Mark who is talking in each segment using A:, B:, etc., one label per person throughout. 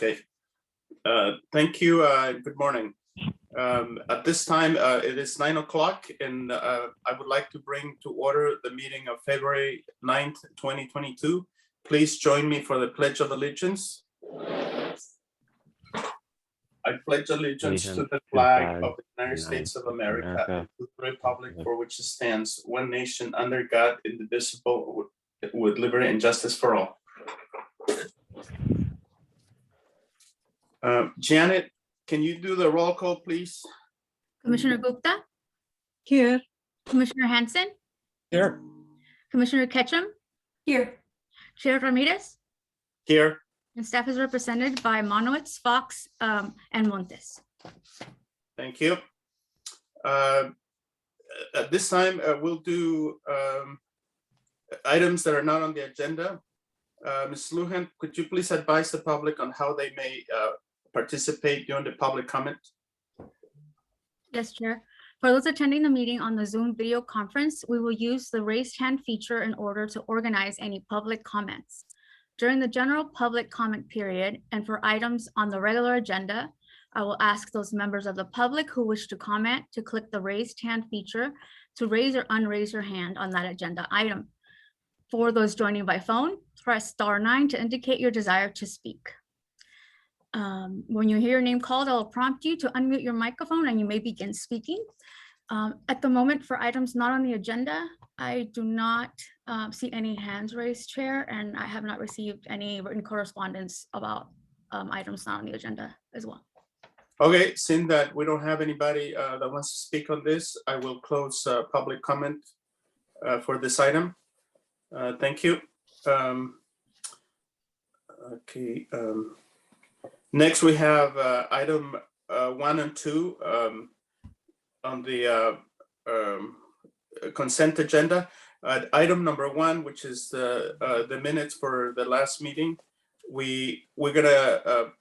A: Okay. Thank you. Good morning. At this time, it is 9 o'clock, and I would like to bring to order the meeting of February 9th, 2022. Please join me for the Pledge of Allegiance. I pledge allegiance to the flag of the United States of America and to the republic for which it stands, one nation under God, indivisible, with liberty and justice for all. Janet, can you do the roll call, please?
B: Commissioner Gupta?
C: Here.
B: Commissioner Hansen?
A: Here.
B: Commissioner Ketchum?
C: Here.
B: Chair Ramirez?
A: Here.
B: And staff is represented by Monowitz, Fox, and Montes.
A: Thank you. At this time, we'll do items that are not on the agenda. Ms. Lujan, could you please advise the public on how they may participate during the public comment?
B: Yes, Chair. For those attending the meeting on the Zoom video conference, we will use the raised hand feature in order to organize any public comments. During the general public comment period and for items on the regular agenda, I will ask those members of the public who wish to comment to click the raised hand feature to raise or unraise your hand on that agenda item. For those joining by phone, press *9 to indicate your desire to speak. When you hear your name called, I'll prompt you to unmute your microphone and you may begin speaking. At the moment, for items not on the agenda, I do not see any hands raised, Chair, and I have not received any written correspondence about items not on the agenda as well.
A: Okay, seeing that we don't have anybody that wants to speak on this, I will close public comment for this item. Thank you. Okay. Next, we have item 1 and 2 on the consent agenda. Item number 1, which is the minutes for the last meeting, we're gonna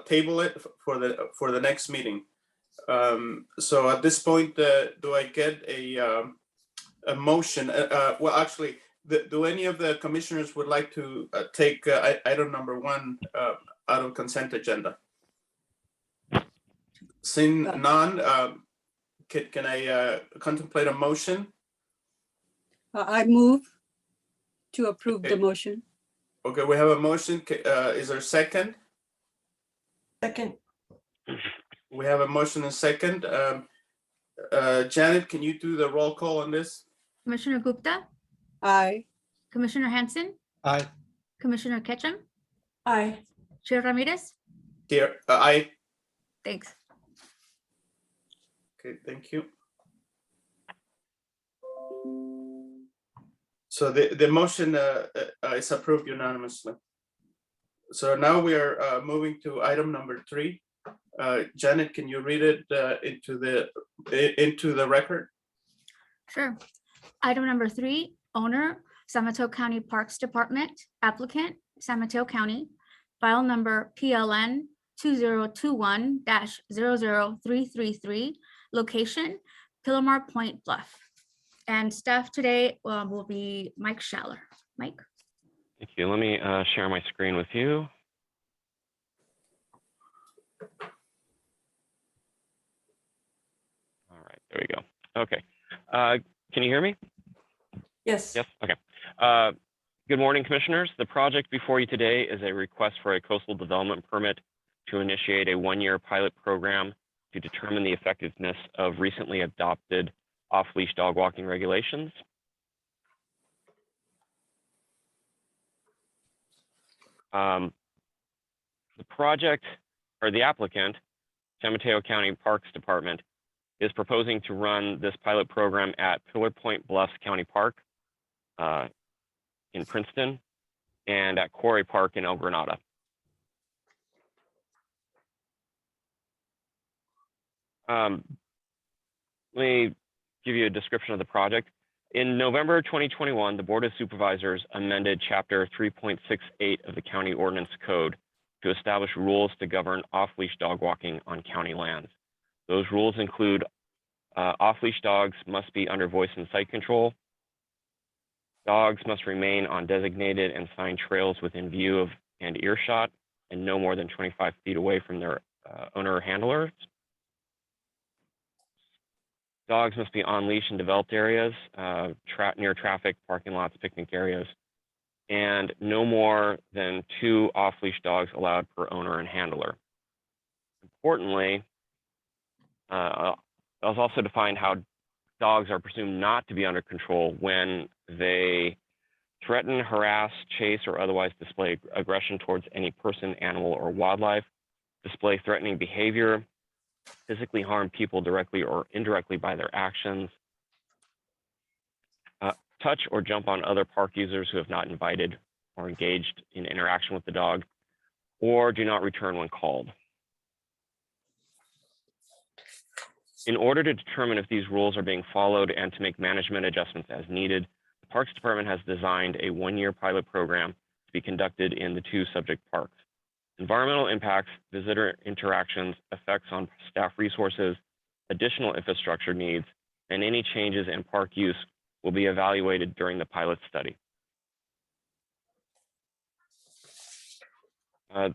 A: table it for the next meeting. So at this point, do I get a motion? Well, actually, do any of the commissioners would like to take item number 1 out of consent agenda? Seeing none, can I contemplate a motion?
C: I move to approve the motion.
A: Okay, we have a motion. Is there a second?
C: Second.
A: We have a motion and second. Janet, can you do the roll call on this?
B: Commissioner Gupta?
C: Aye.
B: Commissioner Hansen?
A: Aye.
B: Commissioner Ketchum?
C: Aye.
B: Chair Ramirez?
A: Here, aye.
B: Thanks.
A: Okay, thank you. So the motion is approved unanimously. So now we are moving to item number 3. Janet, can you read it into the record?
B: Sure. Item number 3, owner, San Mateo County Parks Department, applicant, San Mateo County, file number PLN 2021-00333, location, Pillamar Point, Bluff. And staff today will be Mike Schaller. Mike.
D: Thank you. Let me share my screen with you. All right, there we go. Okay. Can you hear me?
C: Yes.
D: Yes. Okay. Good morning, commissioners. The project before you today is a request for a coastal development permit to initiate a 1-year pilot program to determine the effectiveness of recently adopted off-leash dog walking regulations. The project, or the applicant, San Mateo County Parks Department, is proposing to run this pilot program at Pillar Point Bluffs County Park in Princeton and at Quarry Park in El Granada. Let me give you a description of the project. In November 2021, the Board of Supervisors amended Chapter 3.68 of the County Ordinance Code to establish rules to govern off-leash dog walking on county lands. Those rules include off-leash dogs must be under voice and sight control. Dogs must remain on designated and signed trails within view of and earshot and no more than 25 feet away from their owner or handlers. Dogs must be on leash in developed areas, near traffic, parking lots, picnic areas, and no more than 2 off-leash dogs allowed per owner and handler. Importantly, it was also defined how dogs are presumed not to be under control when they threaten, harass, chase, or otherwise display aggression towards any person, animal, or wildlife, display threatening behavior, physically harm people directly or indirectly by their actions, touch or jump on other park users who have not invited or engaged in interaction with the dog, or do not return when called. In order to determine if these rules are being followed and to make management adjustments as needed, the Parks Department has designed a 1-year pilot program to be conducted in the 2 subject parks. Environmental impacts, visitor interactions, effects on staff resources, additional infrastructure needs, and any changes in park use will be evaluated during the pilot study.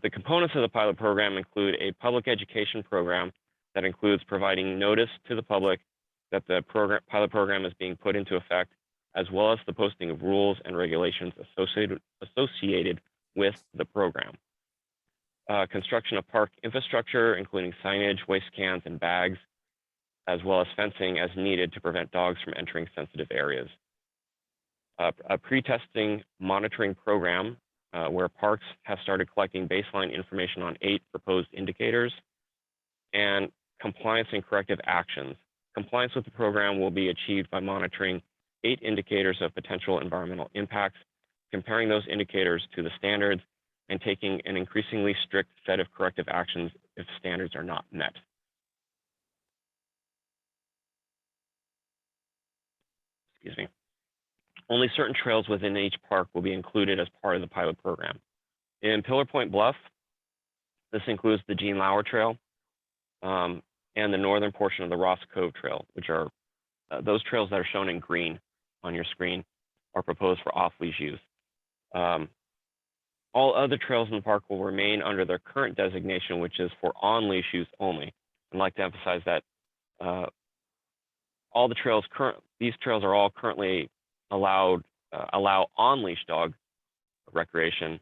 D: The components of the pilot program include a public education program that includes providing notice to the public that the pilot program is being put into effect, as well as the posting of rules and regulations associated with the program. Construction of park infrastructure, including signage, waste cans, and bags, as well as fencing as needed to prevent dogs from entering sensitive areas. A pre-testing monitoring program where parks have started collecting baseline information on 8 proposed indicators, and compliance and corrective actions. Compliance with the program will be achieved by monitoring 8 indicators of potential environmental impacts, comparing those indicators to the standards, and taking an increasingly strict set of corrective actions if standards are not met. Excuse me. Only certain trails within each park will be included as part of the pilot program. In Pillar Point Bluff, this includes the Gene Lauer Trail and the northern portion of the Ross Cove Trail, which are those trails that are shown in green on your screen are proposed for off-leash use. All other trails in the park will remain under their current designation, which is for on-leash use only. I'd like to emphasize that all the trails these trails are all currently allow on-leash dog recreation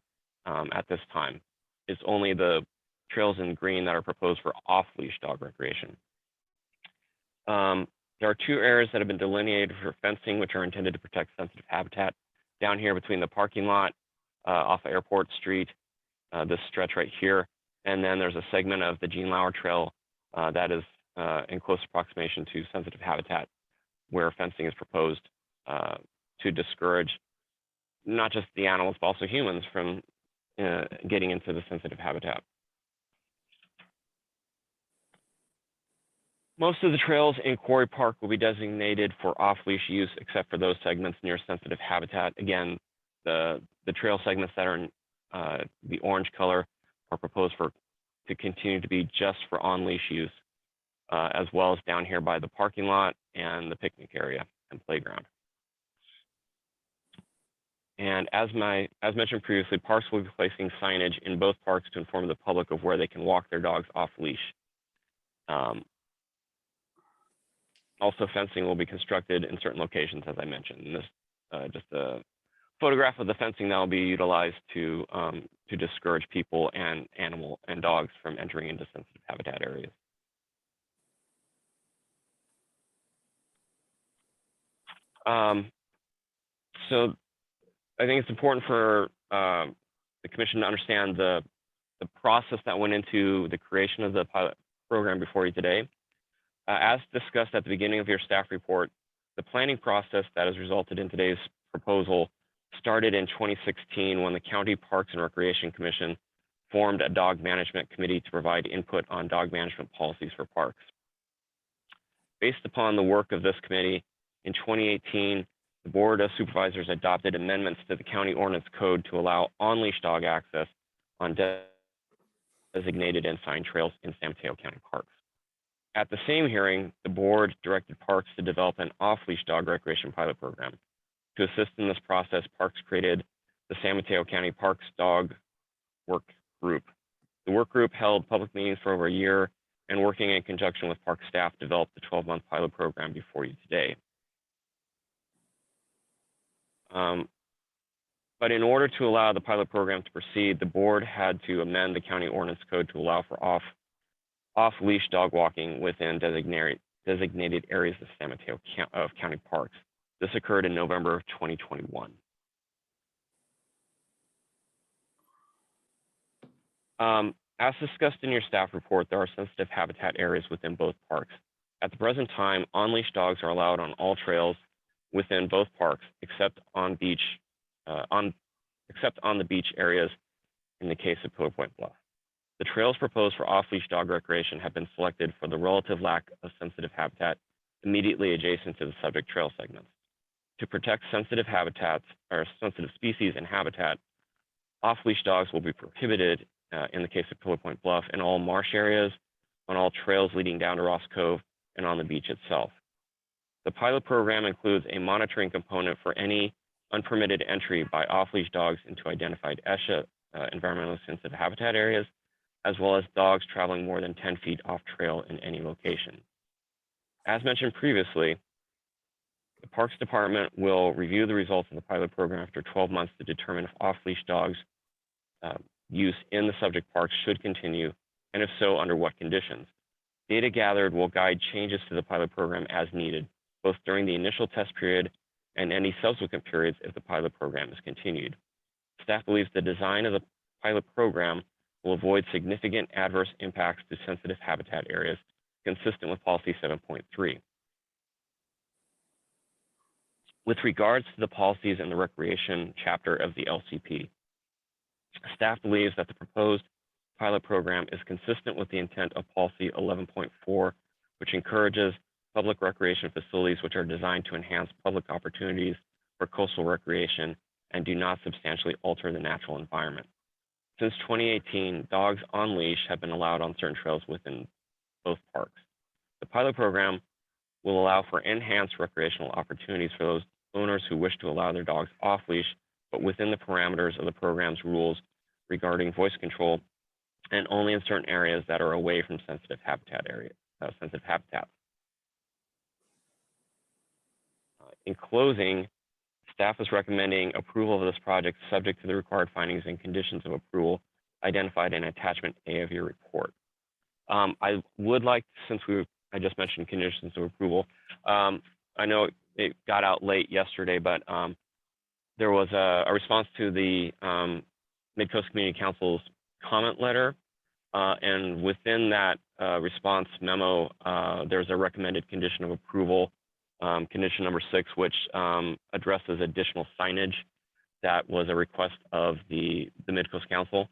D: at this time. It's only the trails in green that are proposed for off-leash dog recreation. There are 2 areas that have been delineated for fencing, which are intended to protect sensitive habitat. Down here between the parking lot off of Airport Street, this stretch right here, and then there's a segment of the Gene Lauer Trail that is in close approximation to sensitive habitat, where fencing is proposed to discourage not just the animals, but also humans from getting into the sensitive habitat. Most of the trails in Quarry Park will be designated for off-leash use, except for those segments near sensitive habitat. Again, the trail segments that are in the orange color are proposed to continue to be just for on-leash use, as well as down here by the parking lot and the picnic area and playground. And as mentioned previously, parks will be placing signage in both parks to inform the public of where they can walk their dogs off-leash. Also, fencing will be constructed in certain locations, as I mentioned. And this just a photograph of the fencing that will be utilized to discourage people and animal and dogs from entering into sensitive habitat areas. So I think it's important for the commission to understand the process that went into the creation of the pilot program before you today. As discussed at the beginning of your staff report, the planning process that has resulted in today's proposal started in 2016 when the County Parks and Recreation Commission formed a dog management committee to provide input on dog management policies for parks. Based upon the work of this committee, in 2018, the Board of Supervisors adopted amendments to the County Ordinance Code to allow on-leash dog access on designated and signed trails in San Mateo County parks. At the same hearing, the board directed parks to develop an off-leash dog recreation pilot program. To assist in this process, parks created the San Mateo County Parks Dog Work Group The work group held public meetings for over a year and working in conjunction with park staff developed the 12-month pilot program before you today. But in order to allow the pilot program to proceed, the board had to amend the county ordinance code to allow for off-leash dog walking within designated areas of San Mateo of county parks. This occurred in November of 2021. As discussed in your staff report, there are sensitive habitat areas within both parks. At the present time, on-leash dogs are allowed on all trails within both parks, except on the beach areas in the case of Pillar Point Bluff. The trails proposed for off-leash dog recreation have been selected for the relative lack of sensitive habitat immediately adjacent to the subject trail segments. To protect sensitive habitats or sensitive species and habitat, off-leash dogs will be prohibited in the case of Pillar Point Bluff in all marsh areas, on all trails leading down to Ross Cove, and on the beach itself. The pilot program includes a monitoring component for any unpermitted entry by off-leash dogs into identified ESHA environmentally sensitive habitat areas, as well as dogs traveling more than 10 feet off trail in any location. As mentioned previously, the Parks Department will review the results of the pilot program after 12 months to determine if off-leash dogs use in the subject parks should continue, and if so, under what conditions. Data gathered will guide changes to the pilot program as needed, both during the initial test period and any subsequent periods if the pilot program is continued. Staff believes the design of the pilot program will avoid significant adverse impacts to sensitive habitat areas consistent with Policy 7.3. With regards to the policies in the recreation chapter of the LCP, staff believes that the proposed pilot program is consistent with the intent of Policy 11.4, which encourages public recreation facilities which are designed to enhance public opportunities for coastal recreation and do not substantially alter the natural environment. Since 2018, dogs on leash have been allowed on certain trails within both parks. The pilot program will allow for enhanced recreational opportunities for those owners who wish to allow their dogs off leash, but within the parameters of the program's rules regarding voice control and only in certain areas that are away from sensitive habitats. In closing, staff is recommending approval of this project subject to the required findings and conditions of approval identified in attachment A of your report. I would like, since I just mentioned conditions of approval, I know it got out late yesterday, but there was a response to the Mid-Coast Community Council's comment letter. And within that response memo, there's a recommended condition of approval, condition number 6, which addresses additional signage that was a request of the Mid-Coast Council,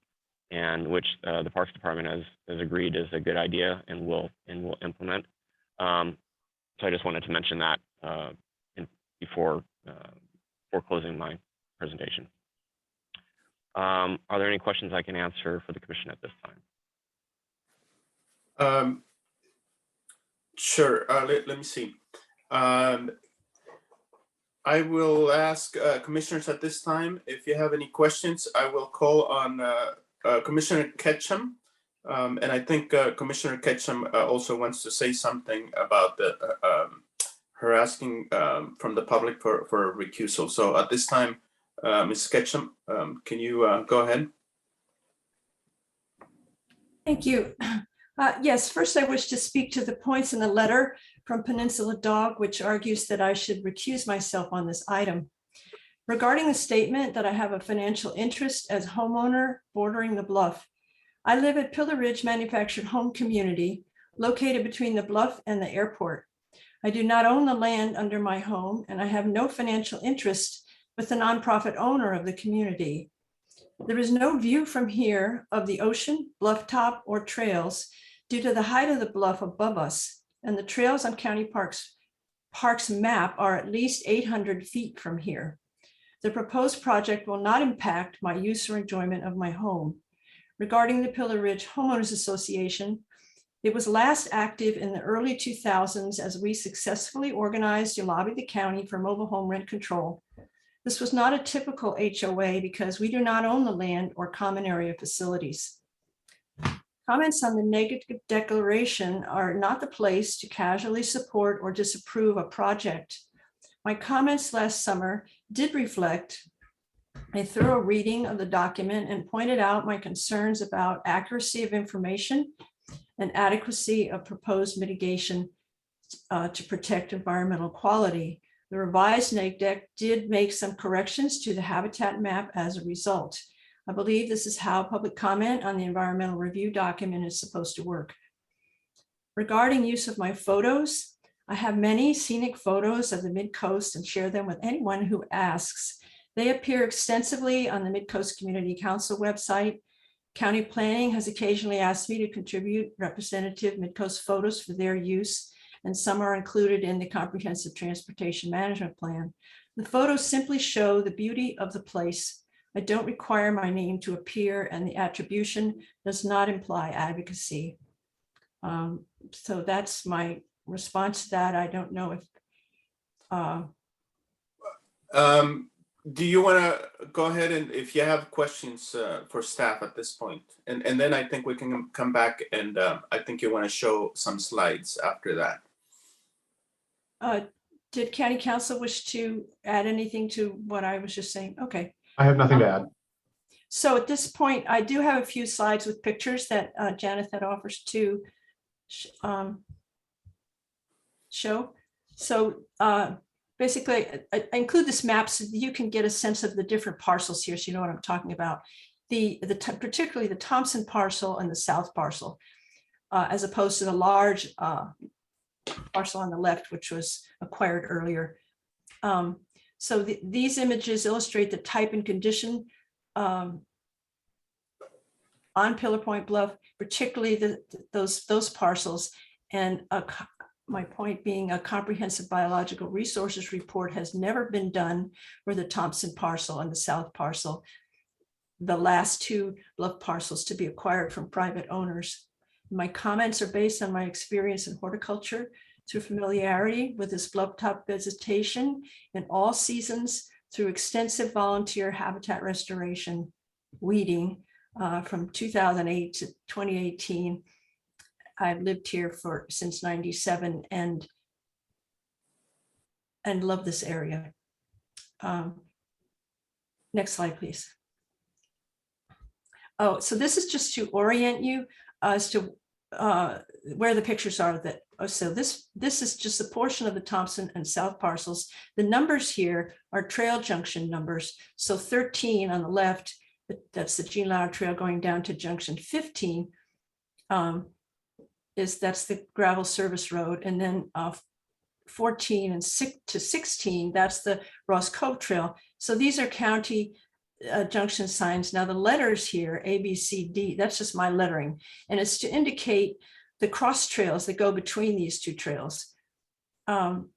D: and which the Parks Department has agreed is a good idea and will implement. So I just wanted to mention that before closing my presentation. Are there any questions I can answer for the commission at this time?
A: Sure. Let me see. I will ask commissioners at this time, if you have any questions. I will call on Commissioner Ketchum. And I think Commissioner Ketchum also wants to say something about her asking from the public for recusal. So at this time, Ms. Ketchum, can you go ahead?
C: Thank you. Yes, first I wish to speak to the points in the letter from Peninsula Dog, which argues that I should recuse myself on this item. Regarding the statement that I have a financial interest as homeowner bordering the Bluff, I live at Pillar Ridge Manufactured Home Community, located between the Bluff and the airport. I do not own the land under my home, and I have no financial interest with the nonprofit owner of the community. There is no view from here of the ocean, bluff top, or trails due to the height of the bluff above us, and the trails on County Parks map are at least 800 feet from here. The proposed project will not impact my use or enjoyment of my home. Regarding the Pillar Ridge Homeowners Association, it was last active in the early 2000s as we successfully organized and lobbied the county for mobile home rent control. This was not a typical HOA because we do not own the land or common area facilities. Comments on the negative declaration are not the place to casually support or disapprove a project. My comments last summer did reflect a thorough reading of the document and pointed out my concerns about accuracy of information and adequacy of proposed mitigation to protect environmental quality. The revised neg deck did make some corrections to the habitat map as a result. I believe this is how public comment on the environmental review document is supposed to work. Regarding use of my photos, I have many scenic photos of the Mid-Coast and share them with anyone who asks. They appear extensively on the Mid-Coast Community Council website. County Planning has occasionally asked me to contribute representative Mid-Coast photos for their use, and some are included in the Comprehensive Transportation Management Plan. The photos simply show the beauty of the place. I don't require my name to appear, and the attribution does not imply advocacy. So that's my response to that. I don't know if
A: do you want to go ahead and if you have questions for staff at this point, and then I think we can come back and I think you want to show some slides after that.
C: Did County Council wish to add anything to what I was just saying? Okay.
E: I have nothing to add.
C: So at this point, I do have a few slides with pictures that Janet had offers to show. So basically, I include this map so that you can get a sense of the different parcels here, so you know what I'm talking about. Particularly the Thompson parcel and the South parcel, as opposed to the large parcel on the left, which was acquired earlier. So these images illustrate the type and condition on Pillar Point Bluff, particularly those parcels. And my point being, a comprehensive biological resources report has never been done for the Thompson parcel and the South parcel, the last two Bluff parcels to be acquired from private owners. My comments are based on my experience in horticulture through familiarity with this bluff top vegetation in all seasons through extensive volunteer habitat restoration, weeding from 2008 to 2018. I've lived here since 97 and love this area. Next slide, please. Oh, so this is just to orient you as to where the pictures are. So this is just a portion of the Thompson and South parcels. The numbers here are trail junction numbers. So 13 on the left, that's the Gene Lauer Trail going down to junction 15. That's the gravel service road, and then 14 and 6 to 16, that's the Ross Cove Trail. So these are county junction signs. Now the letters here, A, B, C, D, that's just my lettering, and it's to indicate the cross trails that go between these two trails. The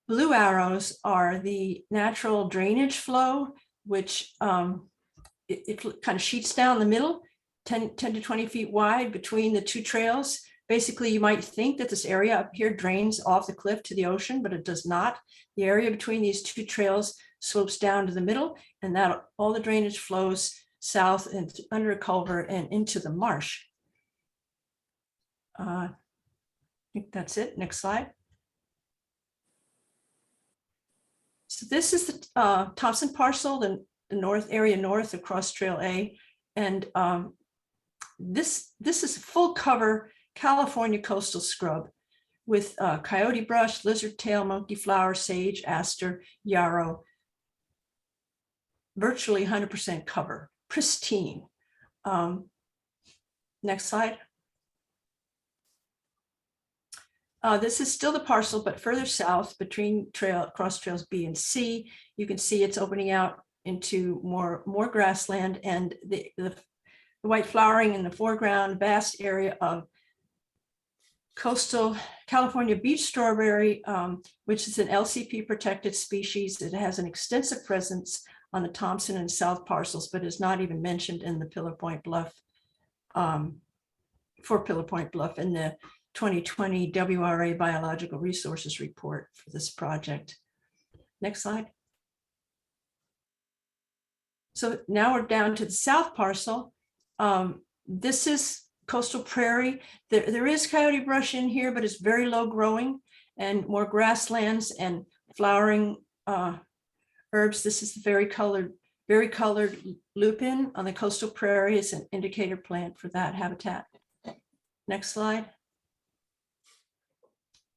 C: blue arrows are the natural drainage flow, which it kind of sheets down the middle, 10 to 20 feet wide between the two trails. Basically, you might think that this area up here drains off the cliff to the ocean, but it does not. The area between these two trails slopes down to the middle, and that all the drainage flows south and under a culvert and into the marsh. I think that's it. Next slide. So this is the Thompson parcel, the north area north of Cross Trail A, and this is full cover California coastal scrub with coyote brush, lizard tail, monkey flower, sage, aster, yarrow, virtually 100% cover, pristine. Next slide. This is still the parcel, but further south between cross trails B and C. You can see it's opening out into more grassland, and the white flowering in the foreground, vast area of coastal California beach strawberry, which is an LCP protected species. It has an extensive presence on the Thompson and South parcels, but is not even mentioned in the Pillar Point Bluff, for Pillar Point Bluff in the 2020 WRA Biological Resources Report for this project. Next slide. So now we're down to the south parcel. This is coastal prairie. There is coyote brush in here, but it's very low growing and more grasslands and flowering herbs. This is the very colored lupin on the coastal prairie. It's an indicator plant for that habitat. Next slide.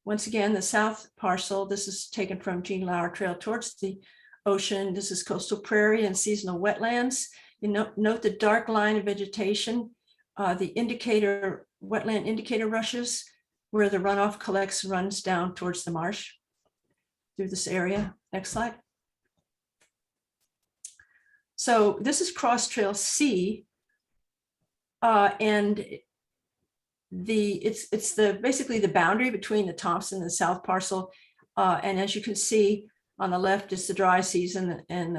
C: Once again, the south parcel, this is taken from Gene Lauer Trail towards the ocean. This is coastal prairie and seasonal wetlands. You note the dark line of vegetation, the wetland indicator rushes, where the runoff collects and runs down towards the marsh through this area. Next slide. So this is Cross Trail C, and it's basically the boundary between the Thompson and the south parcel, and as you can see on the left is the dry season, and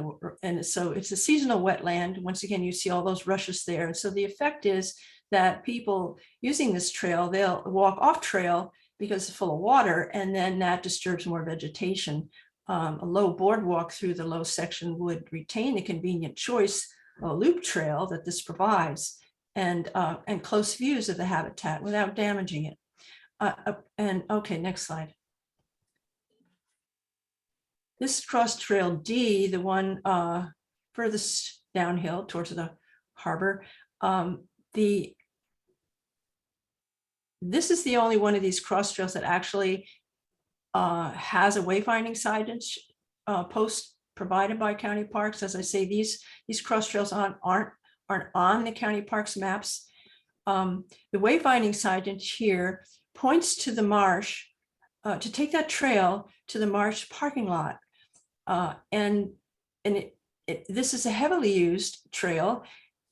C: so it's a seasonal wetland. Once again, you see all those rushes there, and so the effect is that people using this trail, they'll walk off trail because it's full of water, and then that disturbs more vegetation. A low boardwalk through the low section would retain the convenient choice of a loop trail that this provides, and close views of the habitat without damaging it. And okay, next slide. This is Cross Trail D, the one furthest downhill towards the harbor. This is the only one of these cross trails that actually has a wayfinding signage post provided by county parks. As I say, these cross trails aren't on the county parks maps. The wayfinding signage here points to the marsh, to take that trail to the marsh parking lot. This is a heavily used trail,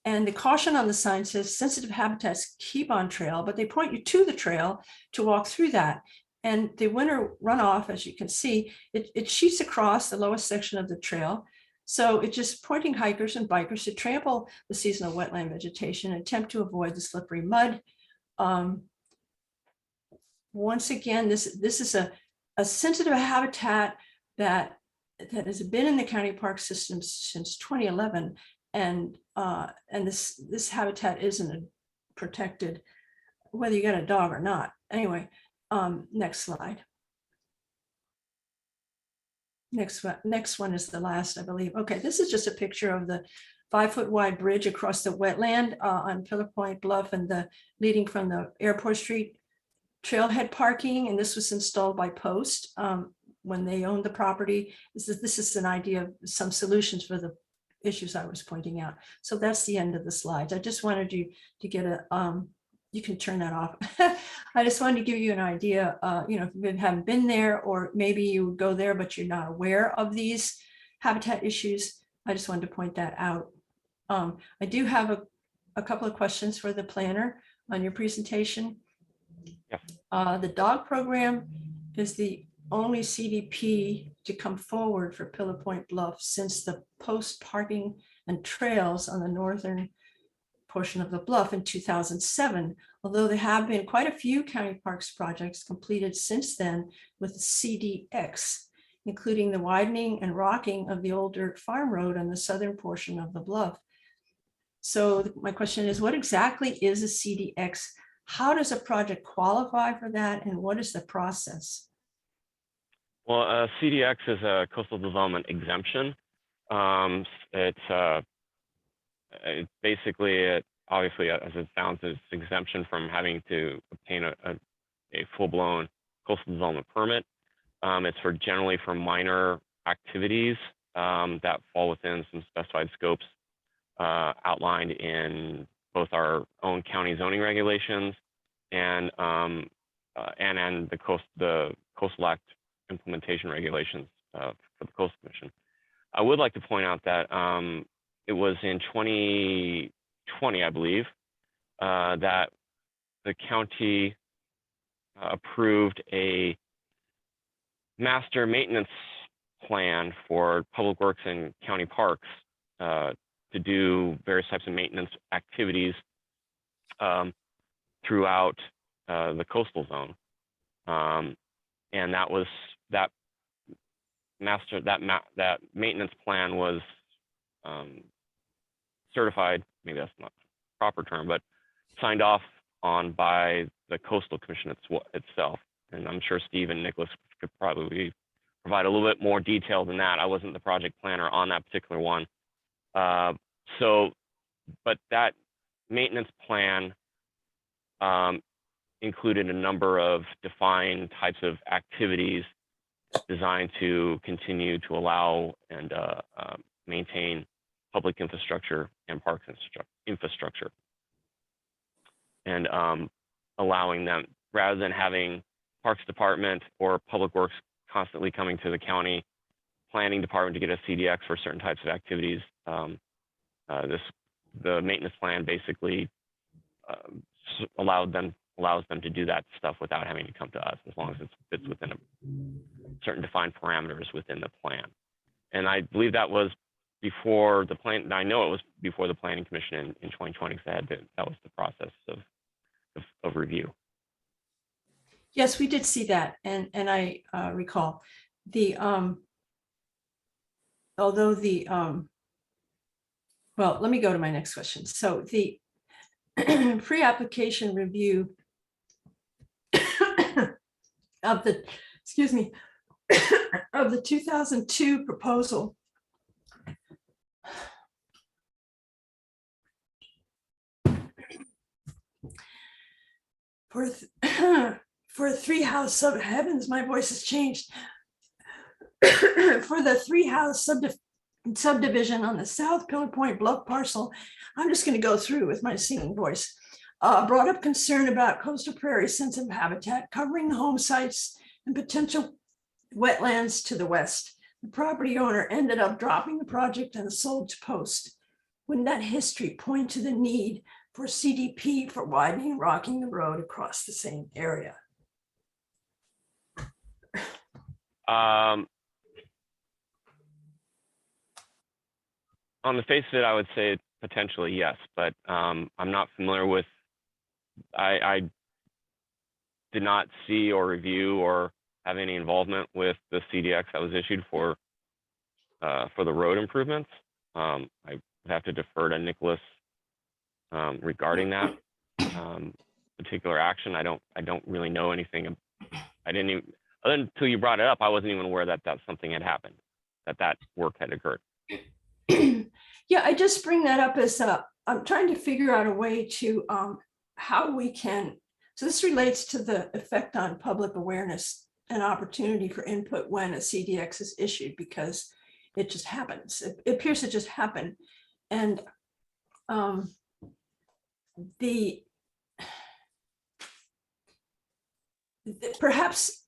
C: and the caution on the sign says sensitive habitats keep on trail, but they point you to the trail to walk through that. And the winter runoff, as you can see, it sheets across the lowest section of the trail. So it's just pointing hikers and bikers to trample the seasonal wetland vegetation and attempt to avoid the slippery mud. Once again, this is a sensitive habitat that has been in the county park system since 2011, and this habitat isn't protected, whether you got a dog or not. Anyway, next slide. Next one is the last, I believe. Okay, this is just a picture of the 5-foot wide bridge across the wetland on Pillar Point Bluff and the leading from the Airport Street trailhead parking. And this was installed by Post when they owned the property. This is an idea of some solutions for the issues I was pointing out. So that's the end of the slides. I just wanted you to get you can turn that off. I just wanted to give you an idea, if you haven't been there, or maybe you would go there, but you're not aware of these habitat issues. I just wanted to point that out. I do have a couple of questions for the planner on your presentation. Yeah. The dog program is the only CDP to come forward for Pillar Point Bluff since the Post parking and trails on the northern portion of the bluff in 2007, although there have been quite a few county parks projects completed since then with CDX, including the widening and rocking of the old dirt farm road on the southern portion of the bluff. So my question is, what exactly is a CDX? How does a project qualify for that, and what is the process?
D: Well, CDX is a coastal development exemption. It's basically, obviously, as it sounds, it's exemption from having to obtain a full-blown coastal development permit. It's generally for minor activities that fall within some specified scopes outlined in both our own county zoning regulations and the Coastal Act implementation regulations for the Coastal Commission. I would like to point out that it was in 2020, I believe, that the county approved a master maintenance plan for public works and county parks to do various types of maintenance activities throughout the coastal zone. And that maintenance plan was certified, maybe that's not the proper term, but signed off on by the Coastal Commission itself. And I'm sure Steve and Nicholas could probably provide a little bit more detail than that. I wasn't the project planner on that particular one. But that maintenance plan included a number of defined types of activities designed to continue to allow and maintain public infrastructure and parks infrastructure. And allowing them, rather than having Parks Department or Public Works constantly coming to the county planning department to get a CDX for certain types of activities, the maintenance plan basically allows them to do that stuff without having to come to us, as long as it fits within certain defined parameters within the plan. And I believe that was before the plan. I know it was before the Planning Commission in 2020, because that was the process of review.
C: Yes, we did see that, and I recall the although the well, let me go to my next question. So the pre-application review of the, excuse me, of the 2002 proposal for a three-house heavens, my voice has changed. For the three-house subdivision on the South Pillar Point Bluff parcel, I'm just going to go through with my singing voice. Brought up concern about coastal prairie sensitive habitat covering the home sites and potential wetlands to the west. The property owner ended up dropping the project and sold to Post. Wouldn't that history point to the need for CDP for widening and rocking the road across the same area?
D: On the face of it, I would say potentially yes, but I'm not familiar with, I did not see or review or have any involvement with the CDX that was issued for the road improvements. I would have to defer to Nicholas regarding that particular action. I don't really know anything. I didn't even, until you brought it up, I wasn't even aware that something had happened, that work had occurred.
C: Yeah, I just bring that up as I'm trying to figure out a way to how we can, so this relates to the effect on public awareness and opportunity for input when a CDX is issued, because it just happens. It appears to just happen. And perhaps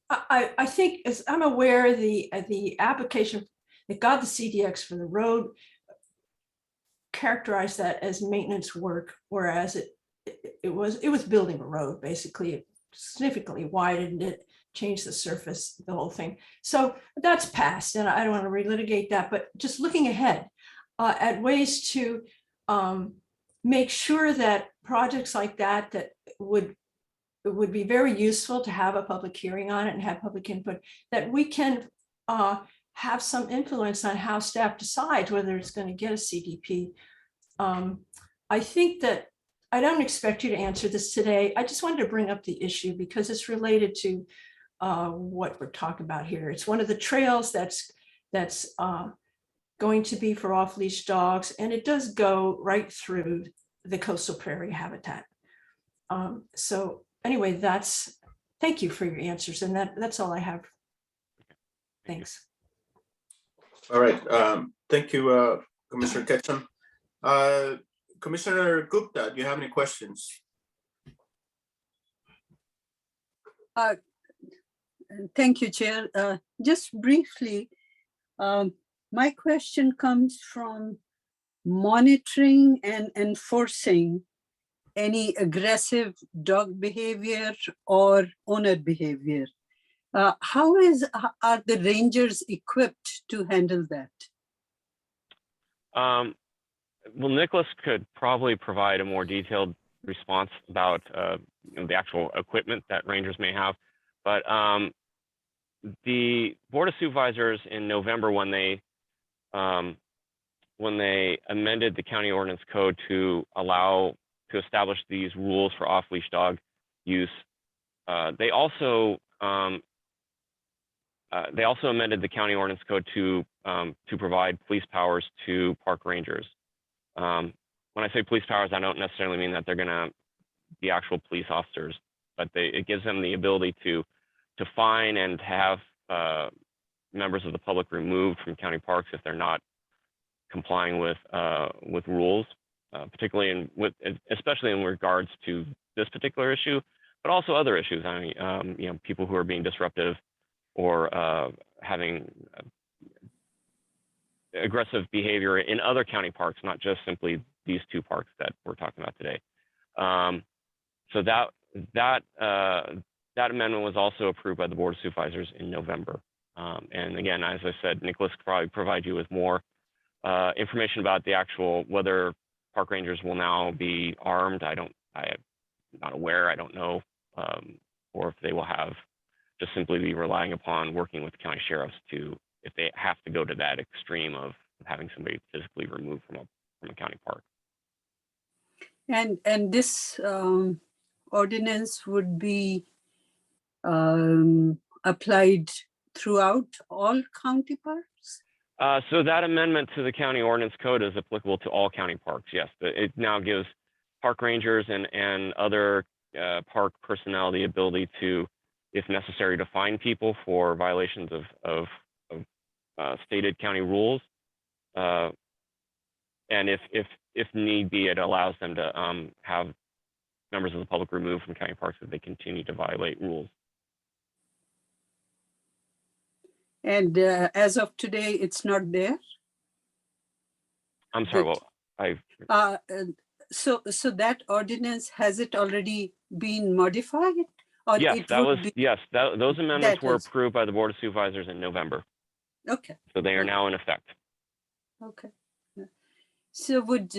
C: I think, as I'm aware, the application that got the CDX for the road characterized that as maintenance work, whereas it was building a road. Basically, it significantly widened it, changed the surface, the whole thing. So that's passed, and I don't want to relitigate that, but just looking ahead at ways to make sure that projects like that would be very useful to have a public hearing on it and have public input, that we can have some influence on how staff decides whether it's going to get a CDP. I think that I don't expect you to answer this today. I just wanted to bring up the issue because it's related to what we're talking about here. It's one of the trails that's going to be for off-leash dogs, and it does go right through the coastal prairie habitat. So anyway, thank you for your answers, and that's all I have. Thanks.
A: All right. Thank you, Commissioner Ketchum. Commissioner Gupta, do you have any questions?
E: Thank you, Chair. Just briefly, my question comes from monitoring and enforcing any aggressive dog behavior or owner behavior. How are the rangers equipped to handle that?
D: Well, Nicholas could probably provide a more detailed response about the actual equipment that rangers may have. But the Board of Supervisors in November, when they when they amended the county ordinance code to establish these rules for off-leash dog use, they also amended the county ordinance code to provide police powers to park rangers. When I say police powers, I don't necessarily mean that they're going to be actual police officers, but it gives them the ability to fine and have members of the public removed from county parks if they're not complying with rules, particularly especially in regards to this particular issue, but also other issues. I mean, people who are being disruptive or having aggressive behavior in other county parks, not just simply these two parks that we're talking about today. So that amendment was also approved by the Board of Supervisors in November. And again, as I said, Nicholas could probably provide you with more information about the actual, whether park rangers will now be armed. I'm not aware, I don't know, or if they will just simply be relying upon working with the county sheriffs if they have to go to that extreme of having somebody physically removed from a county park.
E: And this ordinance would be applied throughout all county parks?
D: So that amendment to the county ordinance code is applicable to all county parks, yes. It now gives park rangers and other park personnel the ability to, if necessary, to fine people for violations of stated county rules. And if need be, it allows them to have members of the public removed from county parks if they continue to violate rules.
E: And as of today, it's not there?
D: I'm sorry, well,
E: So that ordinance, has it already been modified? Or
D: yes, those amendments were
E: is-
D: approved by the Board of Supervisors in November.
E: Okay,
D: So they are now in effect.
E: okay. So would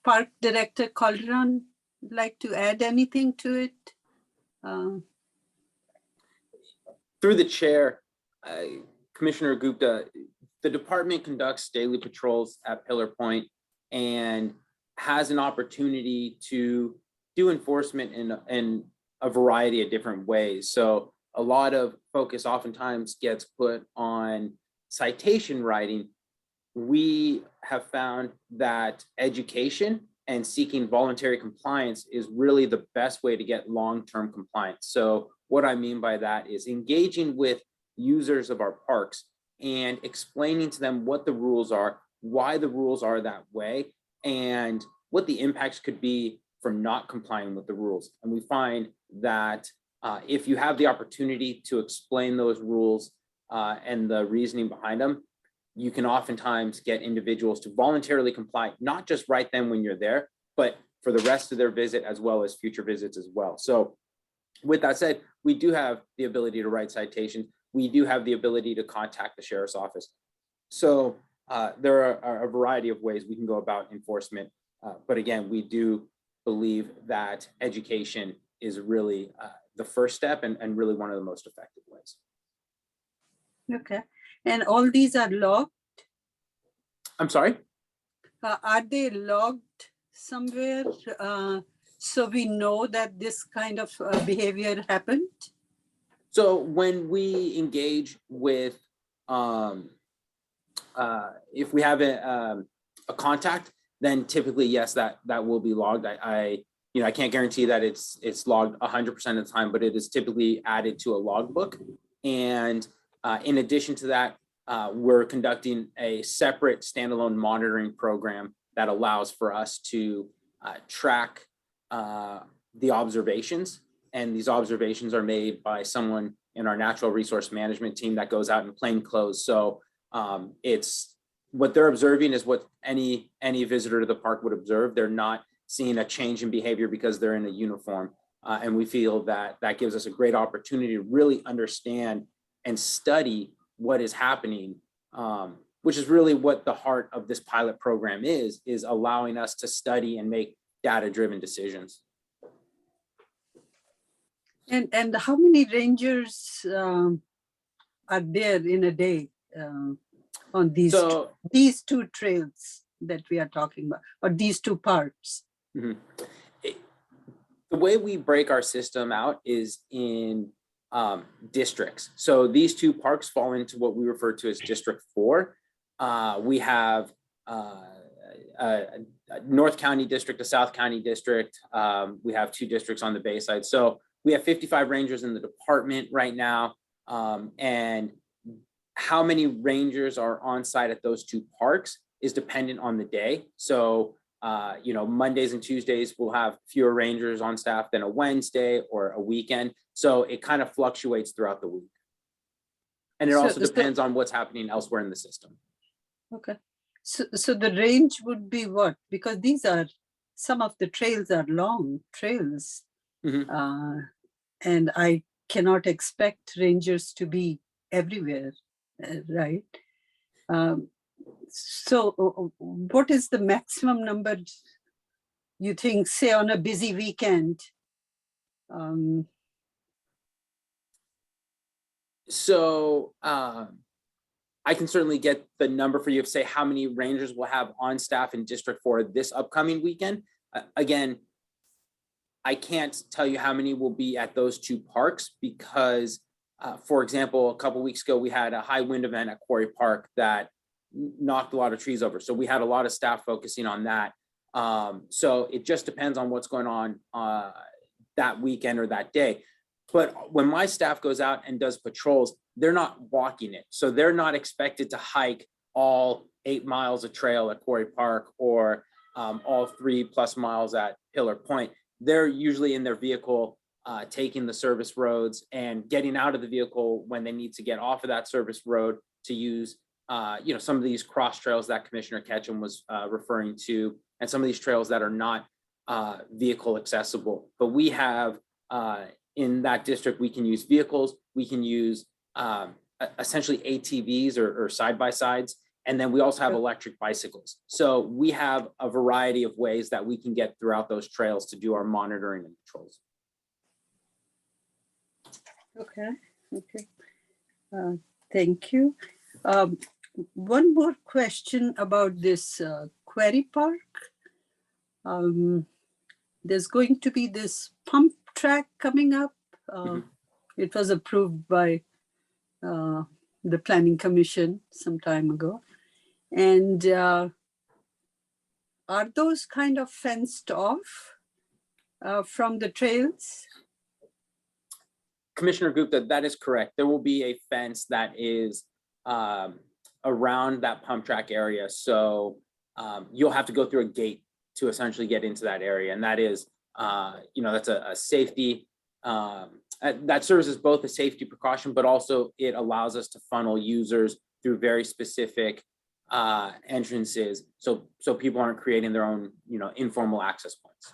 E: Park Director Calderon like to add anything to it?
F: Through the chair, Commissioner Gupta, the department conducts daily patrols at Pillar Point and has an opportunity to do enforcement in a variety of different ways. So a lot of focus oftentimes gets put on citation writing. We have found that education and seeking voluntary compliance is really the best way to get long-term compliance. So what I mean by that is engaging with users of our parks and explaining to them what the rules are, why the rules are that way, and what the impacts could be from not complying with the rules. And we find that if you have the opportunity to explain those rules and the reasoning behind them, you can oftentimes get individuals to voluntarily comply, not just right then when you're there, but for the rest of their visit as well as future visits as well. So with that said, we do have the ability to write citations. We do have the ability to contact the sheriff's office. So there are a variety of ways we can go about enforcement. But again, we do believe that education is really the first step and really one of the most effective ways.
E: Okay, and all these are logged?
F: I'm sorry?
E: Are they logged somewhere so we know that this kind of behavior happened?
F: So when we engage with, if we have a contact, then typically, yes, that will be logged. I can't guarantee that it's logged 100% of the time, but it is typically added to a logbook. And in addition to that, we're conducting a separate standalone monitoring program that allows for us to track the observations. And these observations are made by someone in our natural resource management team that goes out in plain clothes. So it's what they're observing is what any visitor to the park would observe. They're not seeing a change in behavior because they're in a uniform. And we feel that that gives us a great opportunity to really understand and study what is happening, which is really what the heart of this pilot program is allowing us to study and make data-driven decisions.
E: And how many rangers are there in a day? on
F: So
E: these two trails that we are talking about, or these two parts?
F: mhm. The way we break our system out is in districts. So these two parks fall into what we refer to as District 4. We have a North County district, a South County district. We have 2 districts on the Bayside. So we have 55 rangers in the department right now. And how many rangers are on site at those 2 parks is dependent on the day. So Mondays and Tuesdays we'll have fewer rangers on staff than a Wednesday or a weekend. So it kind of fluctuates throughout the week. And it also depends on what's happening elsewhere in the system.
E: Okay. So the range would be what? Because some of the trails are long trails.
F: Mhm.
E: And I cannot expect rangers to be everywhere, right? So what is the maximum number you think, say on a busy weekend?
F: So I can certainly get the number for you of say how many rangers will have on staff in District 4 this upcoming weekend. Again, I can't tell you how many will be at those 2 parks because, for example, a couple of weeks ago, we had a high wind event at Quarry Park that knocked a lot of trees over. So we had a lot of staff focusing on that. So it just depends on what's going on that weekend or that day. But when my staff goes out and does patrols, they're not walking it. So they're not expected to hike all 8 miles of trail at Quarry Park or all 3+ miles at Pillar Point. They're usually in their vehicle, taking the service roads and getting out of the vehicle when they need to get off of that service road to use, some of these cross trails that Commissioner Ketchum was referring to, and some of these trails that are not vehicle accessible. But we have in that district, we can use vehicles, we can use essentially ATVs or side-by-sides. And then we also have electric bicycles. So we have a variety of ways that we can get throughout those trails to do our monitoring and patrols.
E: Okay. Thank you. One more question about this Quarry Park. There's going to be this pump track coming up. It was approved by the Planning Commission some time ago. And are those kind of fenced off from the trails?
F: Commissioner Gupta, that is correct. There will be a fence that is around that pump track area. So you'll have to go through a gate to essentially get into that area. And that is, that's a safety, that serves as both a safety precaution, but also it allows us to funnel users through very specific entrances. So people aren't creating their own, informal access points.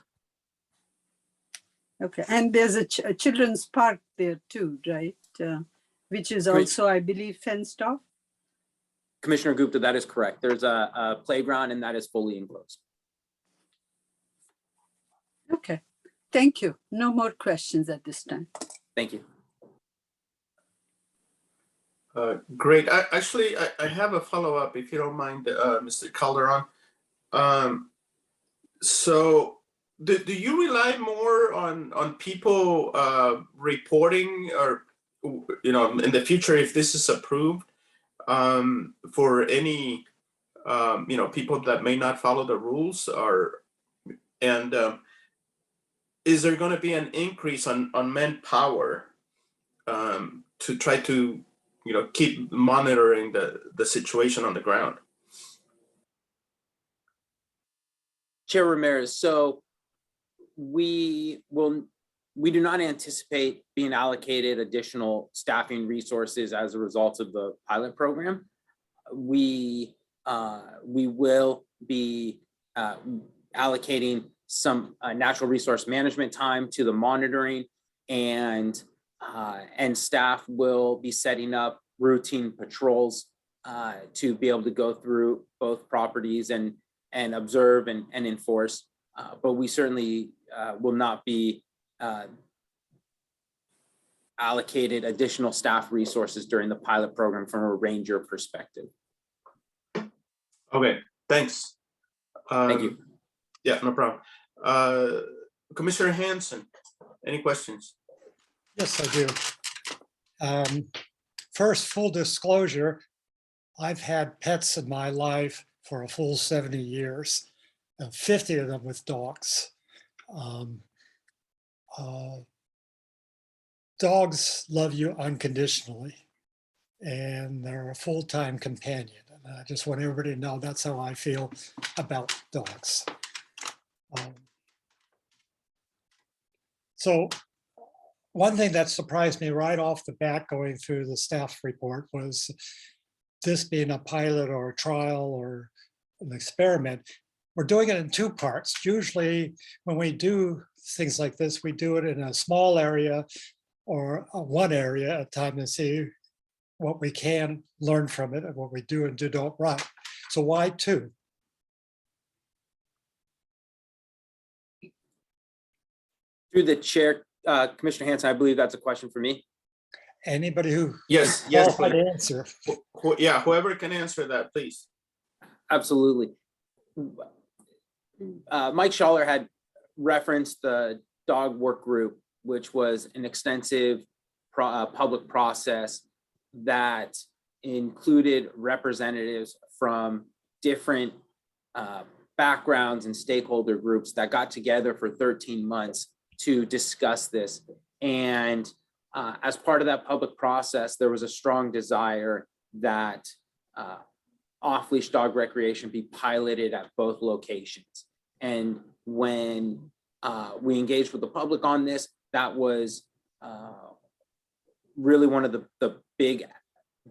E: Okay, and there's a children's park there too, right? Which is also, I believe, fenced off.
F: Commissioner Gupta, that is correct. There's a playground and that is fully enclosed.
E: Okay, thank you. No more questions at this time.
F: Thank you.
A: Great. I have a follow-up, if you don't mind, Mr. Calderon. So do you rely more on people reporting or, in the future, if this is approved, for any, people that may not follow the rules, and is there going to be an increase on manpower to try to keep monitoring the situation on the ground?
F: Chair Ramirez, so we do not anticipate being allocated additional staffing resources as a result of the pilot program. We will be allocating some natural resource management time to the monitoring, and staff will be setting up routine patrols to be able to go through both properties and observe and enforce. But we certainly will not be allocated additional staff resources during the pilot program from a ranger perspective.
A: Okay, thanks.
F: Thank you.
A: Yeah, no problem. Commissioner Hanson, any questions?
G: Yes, I do. First, full disclosure, I've had pets in my life for a full 70 years, and 50 of them with dogs. Dogs love you unconditionally, and they're a full-time companion. And I just want everybody to know that's how I feel about dogs. So one thing that surprised me right off the bat going through the staff report was this being a pilot or a trial or an experiment. We're doing it in two parts. Usually when we do things like this, we do it in a small area or one area at a time to see what we can learn from it and what we do and do not right. So why two?
F: Through the chair, Commissioner Hanson, I believe that's a question for me.
G: Anybody who
A: Yes,
G: qualified
A: please.
G: to answer.
A: Yeah, whoever can answer that, please.
F: Absolutely. Mike Schaller had referenced the dog work group, which was an extensive public process that included representatives from different backgrounds and stakeholder groups that got together for 13 months to discuss this. And as part of that public process, there was a strong desire that off-leash dog recreation be piloted at both locations. And when we engaged with the public on this, that was really one of the big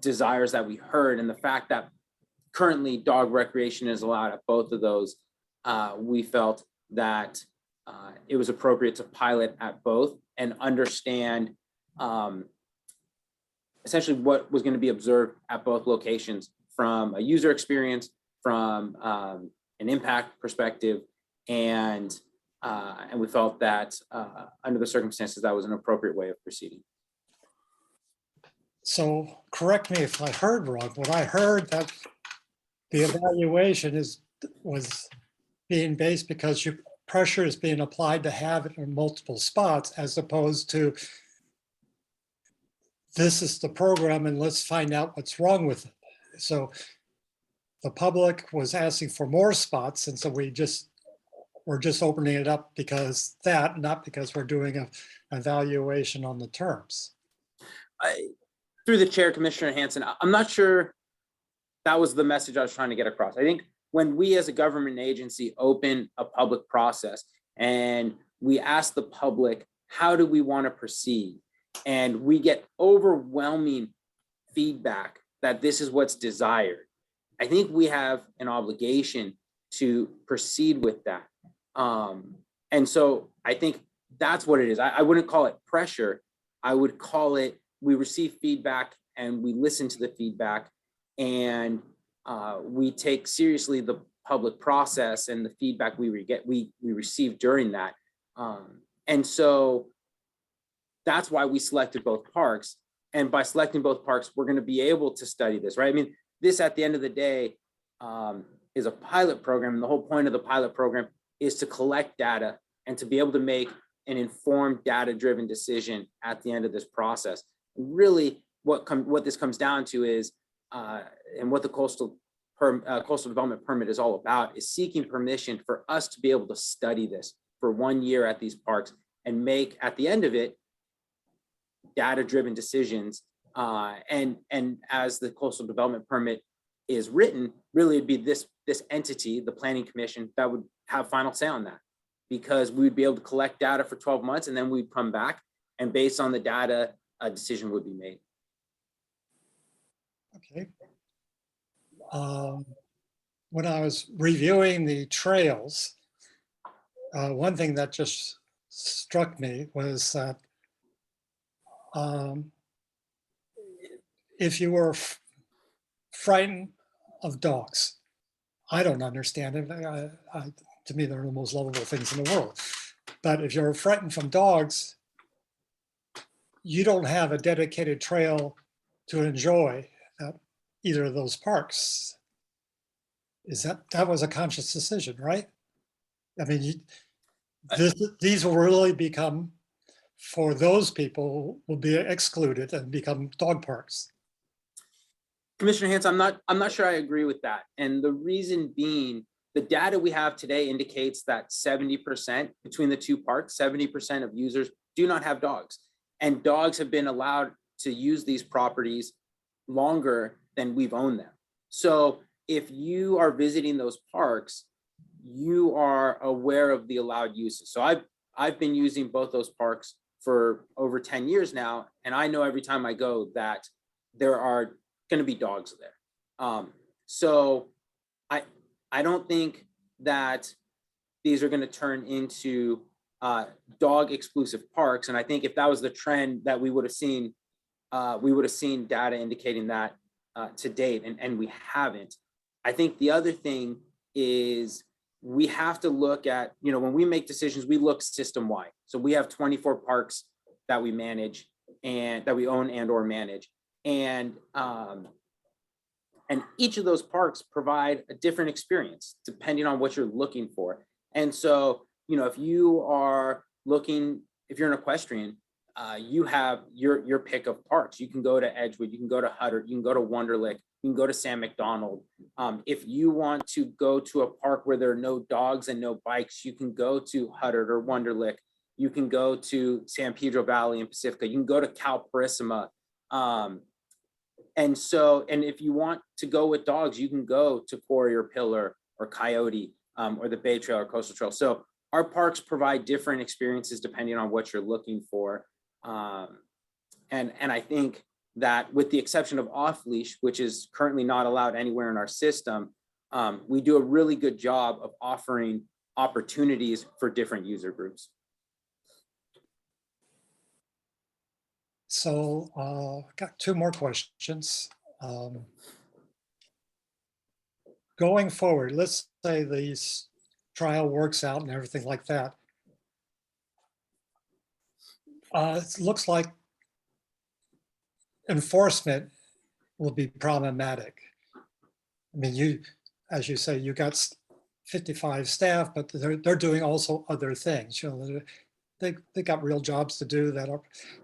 F: desires that we heard. And the fact that currently dog recreation is allowed at both of those, we felt that it was appropriate to pilot at both and understand essentially what was going to be observed at both locations from a user experience, from an impact perspective, and we felt that under the circumstances, that was an appropriate way of proceeding.
G: So correct me if I heard wrong. What I heard that the evaluation was being based because pressure is being applied to have it in multiple spots, as opposed to this is the program and let's find out what's wrong with it. So the public was asking for more spots, and so we're just opening it up because that, not because we're doing an evaluation on the terms.
F: Through the chair, Commissioner Hanson, I'm not sure that was the message I was trying to get across. I think when we as a government agency open a public process and we ask the public, how do we want to proceed? And we get overwhelming feedback that this is what's desired. I think we have an obligation to proceed with that. And so I think that's what it is. I wouldn't call it pressure. I would call it, we receive feedback and we listen to the feedback, and we take seriously the public process and the feedback we receive during that. And so that's why we selected both parks. And by selecting both parks, we're going to be able to study this, right? I mean, this at the end of the day is a pilot program. And the whole point of the pilot program is to collect data and to be able to make an informed data-driven decision at the end of this process. Really, what this comes down to is, and what the coastal development permit is all about, is seeking permission for us to be able to study this for 1 year at these parks and make, at the end of it, data-driven decisions. And as the coastal development permit is written, really it'd be this entity, the Planning Commission, that would have final say on that, because we'd be able to collect data for 12 months and then we'd come back, and based on the data, a decision would be made.
G: Okay. When I was reviewing the trails, one thing that just struck me was that if you were frightened of dogs, I don't understand it. To me, they're the most lovable things in the world. But if you're frightened from dogs, you don't have a dedicated trail to enjoy at either of those parks. that was a conscious decision, right? I mean, these will really become, for those people, will be excluded and become dog parks.
F: Commissioner Hanson, I'm not sure I agree with that. And the reason being, the data we have today indicates that 70% between the two parks, 70% of users do not have dogs. And dogs have been allowed to use these properties longer than we've owned them. So if you are visiting those parks, you are aware of the allowed uses. So I've been using both those parks for over 10 years now, and I know every time I go that there are going to be dogs there. So I don't think that these are going to turn into dog exclusive parks. And I think if that was the trend that we would have seen data indicating that to date, and we haven't. I think the other thing is we have to look at, when we make decisions, we look system-wide. So we have 24 parks that we manage and that we own and or manage. And each of those parks provide a different experience depending on what you're looking for. And so, if you're an equestrian, you have your pick of parks. You can go to Edgewood, you can go to Hutter, you can go to Wonderlic, you can go to Sam McDonald. If you want to go to a park where there are no dogs and no bikes, you can go to Hutter or Wonderlic. You can go to San Pedro Valley and Pacifica. You can go to Calparissima. And if you want to go with dogs, you can go to Quarry or Pillar or Coyote or the Bay Trail or Coastal Trail. So our parks provide different experiences depending on what you're looking for. And I think that with the exception of off-leash, which is currently not allowed anywhere in our system, we do a really good job of offering opportunities for different user groups.
G: So got two more questions. Going forward, let's say this trial works out and everything like that. It looks like enforcement will be problematic. I mean, as you say, you got 55 staff, but they're doing also other things. They got real jobs to do that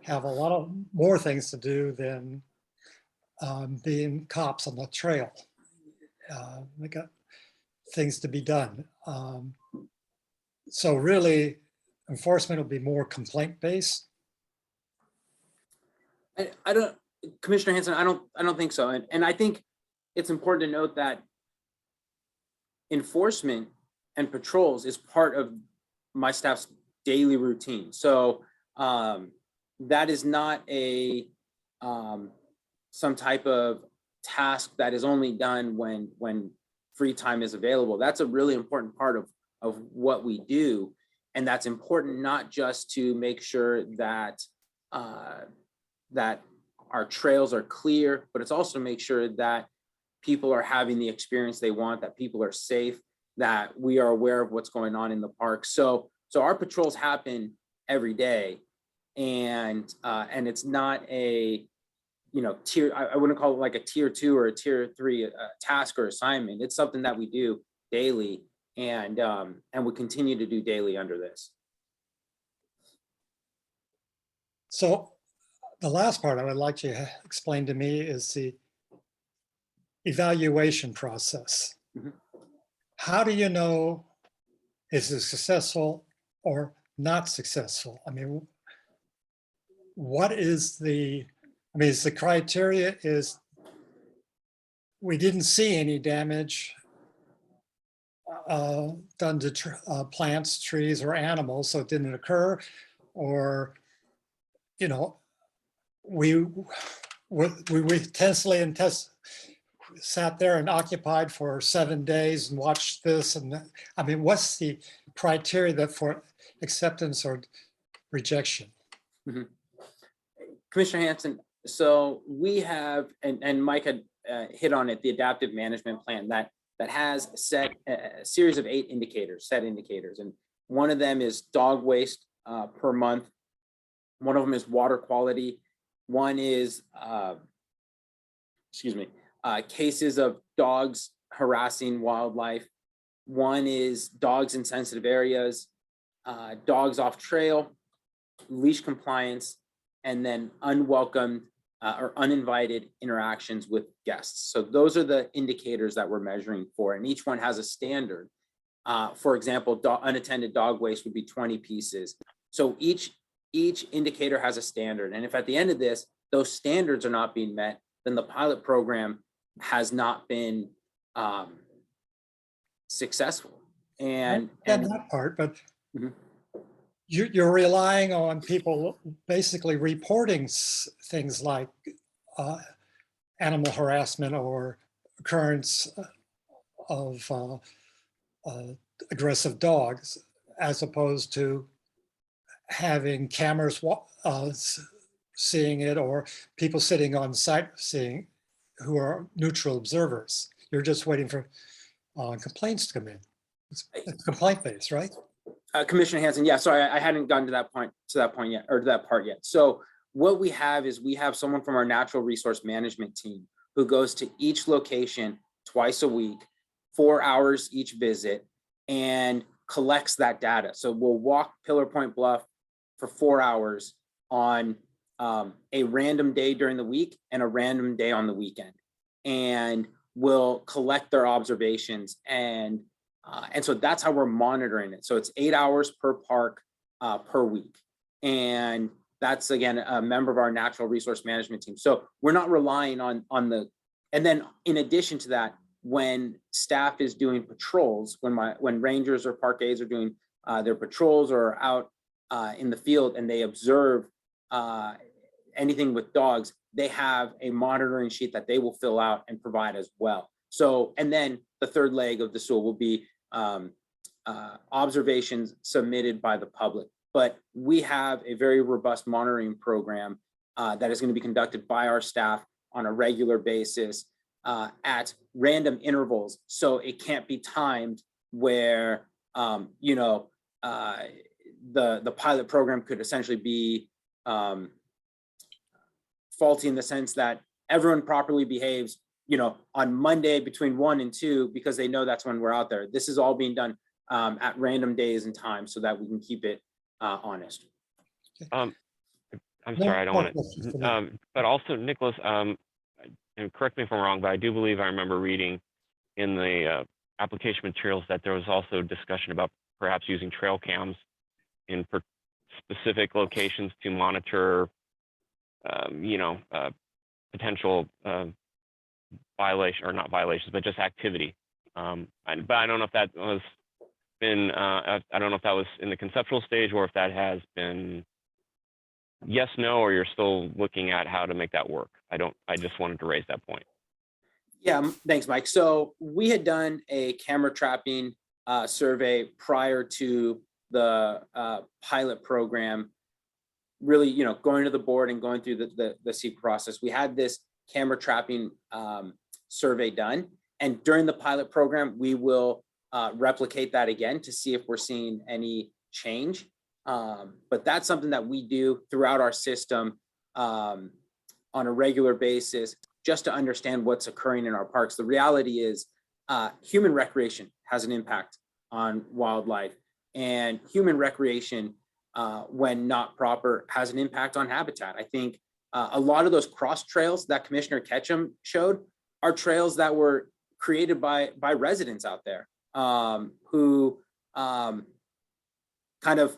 G: have a lot of more things to do than being cops on the trail. They got things to be done. So really, enforcement will be more complaint-based.
F: I don't, Commissioner Hanson, I don't think so. And I think it's important to note that enforcement and patrols is part of my staff's daily routine. So that is not some type of task that is only done when free time is available. That's a really important part of what we do. And that's important not just to make sure that that our trails are clear, but it's also to make sure that people are having the experience they want, that people are safe, that we are aware of what's going on in the park. So our patrols happen every day, and it's not a tier. I wouldn't call it like a tier 2 or a tier 3 task or assignment. It's something that we do daily, and we continue to do daily under this.
G: So the last part I would like you to explain to me is the evaluation process.
F: Mm-hmm.
G: How do you know is it successful or not successful? I mean, what is the criteria is we didn't see any damage done to plants, trees, or animals, so it didn't occur, or we sat there and occupied for 7 days and watched this, and I mean, what's the criteria that for acceptance or rejection?
F: Mm-hmm. Commissioner Hanson, so we have, and Mike had hit on it, the adaptive management plan that has set a series of 8 indicators, and one of them is dog waste per month. One of them is water quality. One is, cases of dogs harassing wildlife. One is dogs in sensitive areas, dogs off trail, leash compliance, and then unwelcomed or uninvited interactions with guests. So those are the indicators that we're measuring for, and each one has a standard. For example, unattended dog waste would be 20 pieces. So each indicator has a standard, and if at the end of this, those standards are not being met, then the pilot program has not been successful. And
G: that part, but
F: Mhm.
G: you're relying on people basically reporting things like animal harassment or occurrence of aggressive dogs, as opposed to having cameras seeing it, or people sitting on site seeing, who are neutral observers. You're just waiting for complaints to come in. It's complaint based, right?
F: Commissioner Hanson, yeah, sorry, I hadn't gotten to that point yet, or to that part yet. So what we have is we have someone from our natural resource management team who goes to each location twice a week, 4 hours each visit, and collects that data. So we'll walk Pillar Point Bluff for 4 hours on a random day during the week and a random day on the weekend, and we'll collect their observations, and so that's how we're monitoring it. So it's 8 hours per park per week, and that's again a member of our natural resource management team. So we're not relying on the, and then in addition to that, when staff is doing patrols, when rangers or park aides are doing their patrols or out in the field and they observe anything with dogs, they have a monitoring sheet that they will fill out and provide as well. So, and then the third leg of the stool will be observations submitted by the public. But we have a very robust monitoring program that is going to be conducted by our staff on a regular basis at random intervals. So it can't be timed where, you know, the pilot program could essentially be faulty in the sense that everyone properly behaves, you know, on Monday between 1 and 2, because they know that's when we're out there. This is all being done at random days and times so that we can keep it honest.
D: I'm sorry, I don't want to, but also Nicholas, and correct me if I'm wrong, but I do believe I remember reading in the application materials that there was also discussion about perhaps using trail cams in specific locations to monitor, you know, potential violation, or not violations, but just activity. But I don't know if that was been, I don't know if that was in the conceptual stage or if that has been yes, no, or you're still looking at how to make that work. I just wanted to raise that point.
F: Yeah, thanks, Mike. So we had done a camera trapping survey prior to the pilot program, really, you know, going to the board and going through the SEEK process. We had this camera trapping survey done, and during the pilot program, we will replicate that again to see if we're seeing any change. But that's something that we do throughout our system on a regular basis, just to understand what's occurring in our parks. The reality is human recreation has an impact on wildlife, and human recreation, when not proper, has an impact on habitat. I think a lot of those cross trails that Commissioner Ketchum showed are trails that were created by residents out there who kind of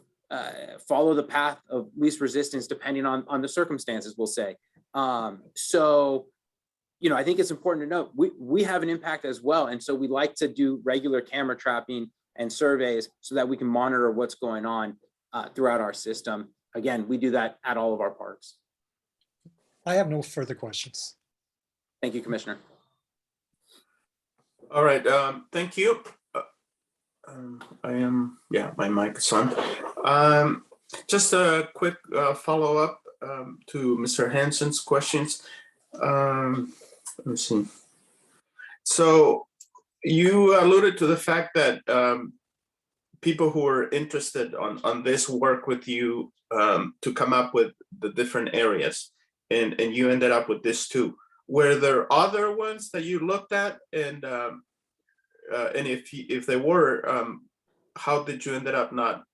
F: follow the path of least resistance depending on the circumstances, we'll say. So, you know, I think it's important to note we have an impact as well. And so we like to do regular camera trapping and surveys so that we can monitor what's going on throughout our system. Again, we do that at all of our parks.
G: I have no further questions.
F: Thank you, Commissioner.
A: All right, thank you. My mic is on. Just a quick follow-up to Mr. Hansen's questions. Let me see. So you alluded to the fact that people who are interested on this work with you to come up with the different areas, and you ended up with this too. Were there other ones that you looked at and and if they were, how did you ended up not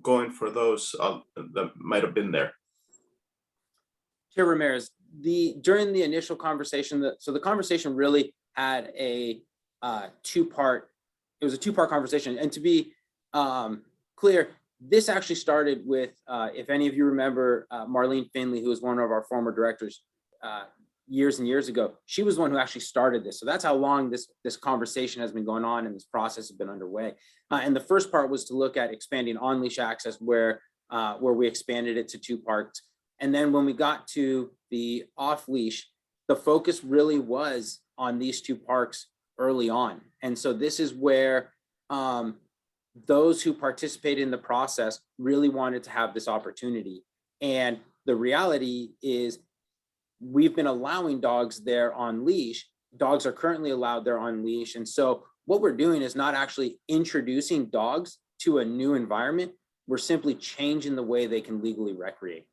A: going for those that might have been there?
F: Chair Ramirez, during the initial conversation, so the conversation really had a two-part conversation. And to be clear, this actually started with, if any of you remember, Marlene Finley, who was one of our former directors years and years ago. She was the one who actually started this. So that's how long this conversation has been going on and this process has been underway. And the first part was to look at expanding on-leash access where we expanded it to 2 parks. And then when we got to the off-leash, the focus really was on these 2 parks early on. And so this is where those who participated in the process really wanted to have this opportunity. And the reality is we've been allowing dogs there on leash. Dogs are currently allowed there on leash. And so what we're doing is not actually introducing dogs to a new environment. We're simply changing the way they can legally recreate.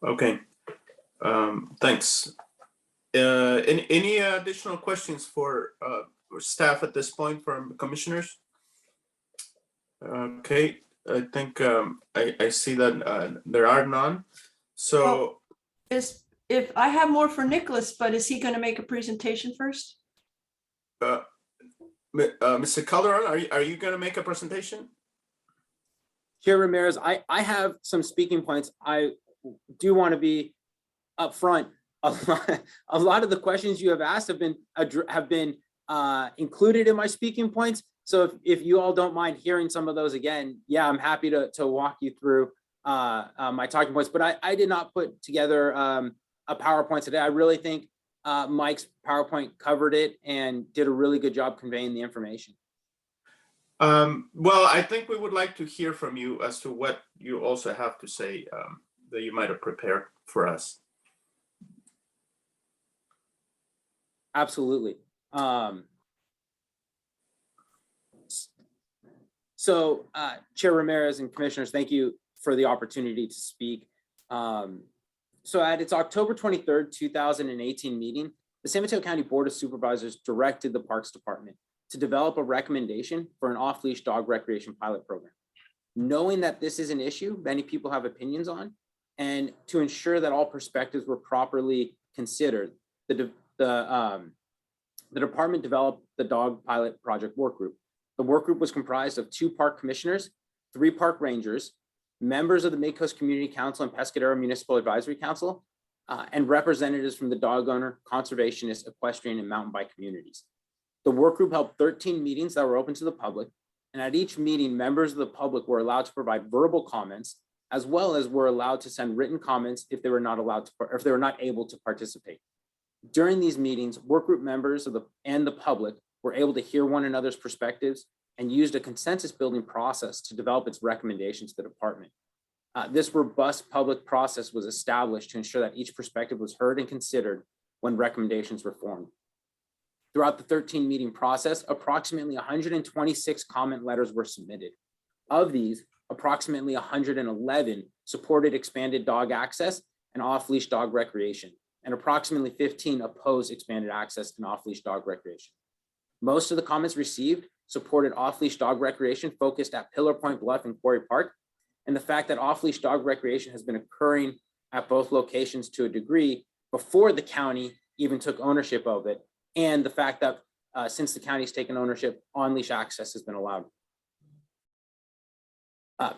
A: Okay, thanks. Any additional questions for staff at this point from commissioners? Okay, I think I see that there are none. So
C: If I have more for Nicholas, but is he going to make a presentation first?
A: Mr. Calderon, are you going to make a presentation?
F: Chair Ramirez, I have some speaking points. I do want to be upfront. A lot of the questions you have asked have been included in my speaking points. So if you all don't mind hearing some of those again, yeah, I'm happy to walk you through my talking points. But I did not put together a PowerPoint today. I really think Mike's PowerPoint covered it and did a really good job conveying the information.
A: Well, I think we would like to hear from you as to what you also have to say that you might have prepared for us.
F: Absolutely. So Chair Ramirez and commissioners, thank you for the opportunity to speak. So at its October 23rd, 2018 meeting, the San Mateo County Board of Supervisors directed the Parks Department to develop a recommendation for an off-leash dog recreation pilot program. Knowing that this is an issue many people have opinions on, and to ensure that all perspectives were properly considered, the department developed the Dog Pilot Project Work Group. The work group was comprised of 2 park commissioners, 3 park rangers, members of the Mid-Coast Community Council and Pescadero Municipal Advisory Council, and representatives from the dog owner, conservationist, equestrian, and mountain bike communities. The work group held 13 meetings that were open to the public, and at each meeting, members of the public were allowed to provide verbal comments, as well as were allowed to send written comments if they were not allowed to, or if they were not able to participate. During these meetings, work group members and the public were able to hear one another's perspectives and used a consensus building process to develop its recommendations to the department. This robust public process was established to ensure that each perspective was heard and considered when recommendations were formed. Throughout the 13 meeting process, approximately 126 comment letters were submitted. Of these, approximately 111 supported expanded dog access and off-leash dog recreation, and approximately 15 opposed expanded access and off-leash dog recreation. Most of the comments received supported off-leash dog recreation focused at Pillar Point, Bluff, and Prairie Park, and the fact that off-leash dog recreation has been occurring at both locations to a degree before the county even took ownership of it, and the fact that since the county's taken ownership, on-leash access has been allowed.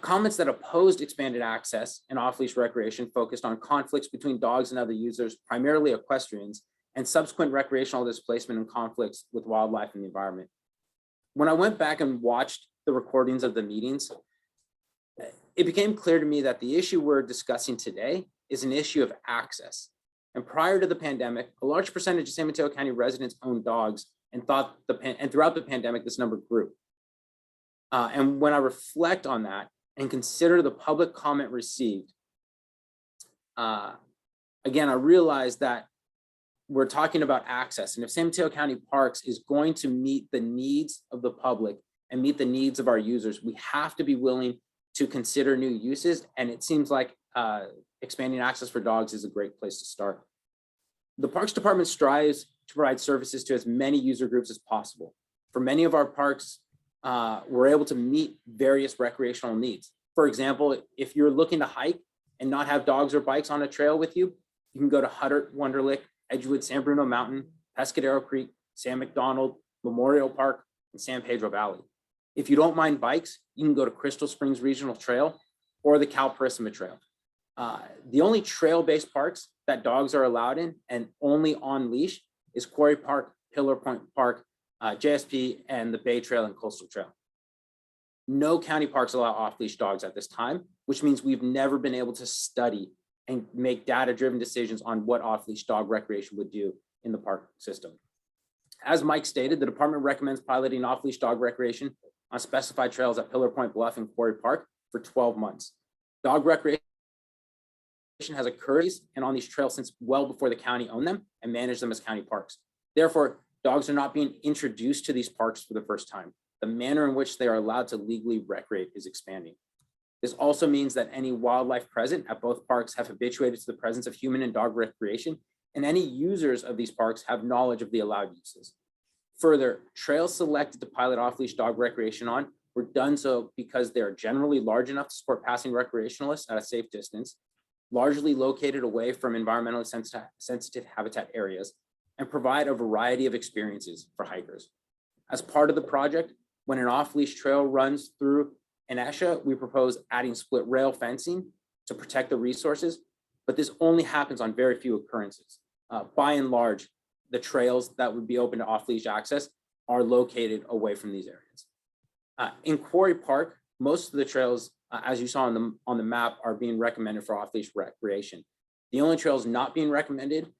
F: Comments that opposed expanded access and off-leash recreation focused on conflicts between dogs and other users, primarily equestrians, and subsequent recreational displacement and conflicts with wildlife and the environment. When I went back and watched the recordings of the meetings, it became clear to me that the issue we're discussing today is an issue of access. And prior to the pandemic, a large percentage of San Mateo County residents owned dogs, and throughout the pandemic, this number grew. And when I reflect on that and consider the public comment received, again, I realized that we're talking about access. And if San Mateo County Parks is going to meet the needs of the public and meet the needs of our users, we have to be willing to consider new uses. And it seems like expanding access for dogs is a great place to start. The Parks Department strives to provide services to as many user groups as possible. For many of our parks, we're able to meet various recreational needs. For example, if you're looking to hike and not have dogs or bikes on a trail with you, you can go to Hutter, Wunderlich, Edgewood, San Bruno Mountain, Pescadero Creek, San McDonald, Memorial Park, and San Pedro Valley. If you don't mind bikes, you can go to Crystal Springs Regional Trail or the Cal Parisima Trail. The only trail-based parks that dogs are allowed in and only on leash is Quarry Park, Pillar Point Park, JSP, and the Bay Trail and Coastal Trail. No county parks allow off-leash dogs at this time, which means we've never been able to study and make data-driven decisions on what off-leash dog recreation would do in the park system. As Mike stated, the department recommends piloting off-leash dog recreation on specified trails at Pillar Point Bluff and Quarry Park for 12 months. Dog recreation has occurred and on these trails since well before the county owned them and managed them as county parks. Therefore, dogs are not being introduced to these parks for the first time. The manner in which they are allowed to legally recreate is expanding. This also means that any wildlife present at both parks have habituated to the presence of human and dog recreation, and any users of these parks have knowledge of the allowed uses. Further, trails selected to pilot off-leash dog recreation on were done so because they are generally large enough to support passing recreationalists at a safe distance, largely located away from environmentally sensitive habitat areas, and provide a variety of experiences for hikers. As part of the project, when an off-leash trail runs through an ESHA, we propose adding split rail fencing to protect the resources, but this only happens on very few occurrences. By and large, the trails that would be open to off-leash access are located away from these areas. In Quarry Park, most of the trails, as you saw on the map, are being recommended for off-leash recreation. The only trails not being recommended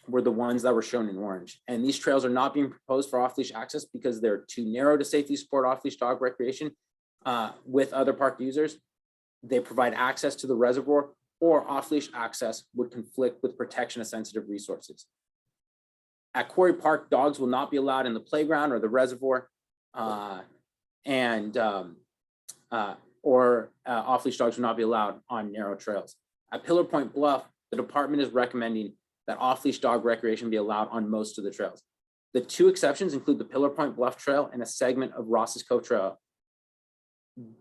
F: were the ones that were shown in orange. And these trails are not being proposed for off-leash access because they're too narrow to safely support off-leash dog recreation with other park users. They provide access to the reservoir, or off-leash access would conflict with protection of sensitive resources. At Quarry Park, dogs will not be allowed in the playground or the reservoir, or off-leash dogs will not be allowed on narrow trails. At Pillar Point Bluff, the department is recommending that off-leash dog recreation be allowed on most of the trails. The two exceptions include the Pillar Point Bluff Trail and a segment of Ross's Cove Trail.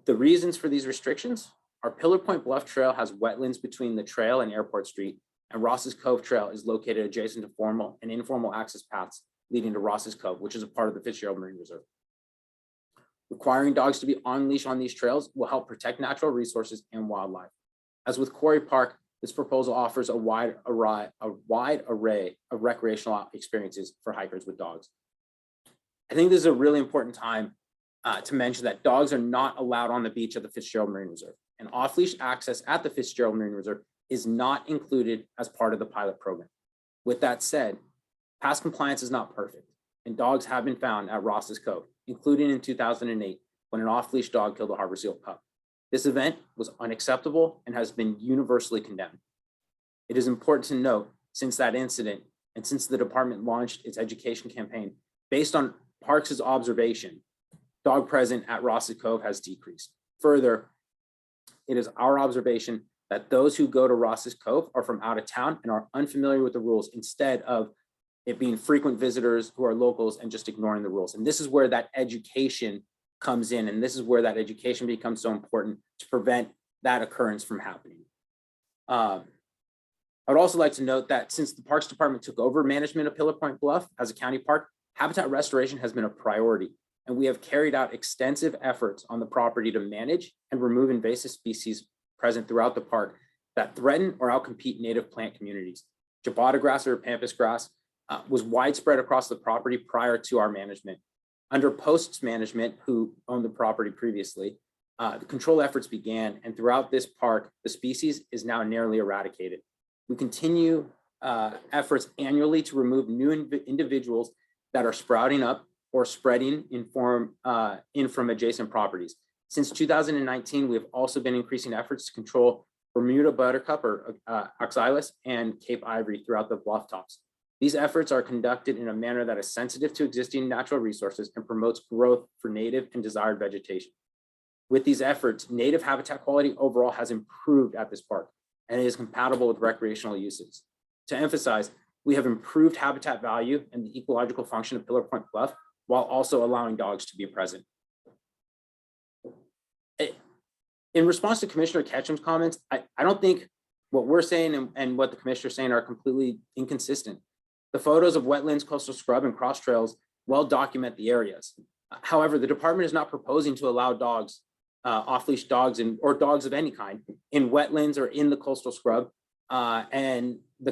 F: The reasons for these restrictions are Pillar Point Bluff Trail has wetlands between the trail and Airport Street, and Ross's Cove Trail is located adjacent to formal and informal access paths leading to Ross's Cove, which is a part of the Fitzgerald Marine Reserve. Requiring dogs to be on leash on these trails will help protect natural resources and wildlife. As with Quarry Park, this proposal offers a wide array of recreational experiences for hikers with dogs. I think this is a really important time to mention that dogs are not allowed on the beach at the Fitzgerald Marine Reserve, and off-leash access at the Fitzgerald Marine Reserve is not included as part of the pilot program. With that said, past compliance is not perfect, and dogs have been found at Ross's Cove, including in 2008 when an off-leash dog killed a harbor seal pup. This event was unacceptable and has been universally condemned. It is important to note, since that incident and since the department launched its education campaign, based on Parks' observation, dog present at Ross's Cove has decreased. Further, it is our observation that those who go to Ross's Cove are from out of town and are unfamiliar with the rules, instead of it being frequent visitors who are locals and just ignoring the rules. And this is where that education comes in, and this is where that education becomes so important to prevent that occurrence from happening. I would also like to note that since the Parks Department took over management of Pillar Point Bluff as a county park, habitat restoration has been a priority, and we have carried out extensive efforts on the property to manage and remove invasive species present throughout the park that threaten or outcompete native plant communities. Ciabatta grass or pampas grass was widespread across the property prior to our management. Under Post's management, who owned the property previously, the control efforts began, and throughout this park, the species is now nearly eradicated. We continue efforts annually to remove new individuals that are sprouting up or spreading in from adjacent properties. Since 2019, we have also been increasing efforts to control Bermuda buttercup or oxalis and Cape ivory throughout the bluff tops. These efforts are conducted in a manner that is sensitive to existing natural resources and promotes growth for native and desired vegetation. With these efforts, native habitat quality overall has improved at this park, and it is compatible with recreational uses. To emphasize, we have improved habitat value and the ecological function of Pillar Point Bluff while also allowing dogs to be present. In response to Commissioner Ketchum's comments, I don't think what we're saying and what the commissioner's saying are completely inconsistent. The photos of wetlands, coastal scrub, and cross trails well document the areas. However, the department is not proposing to allow dogs, off-leash dogs or dogs of any kind in wetlands or in the coastal scrub. And the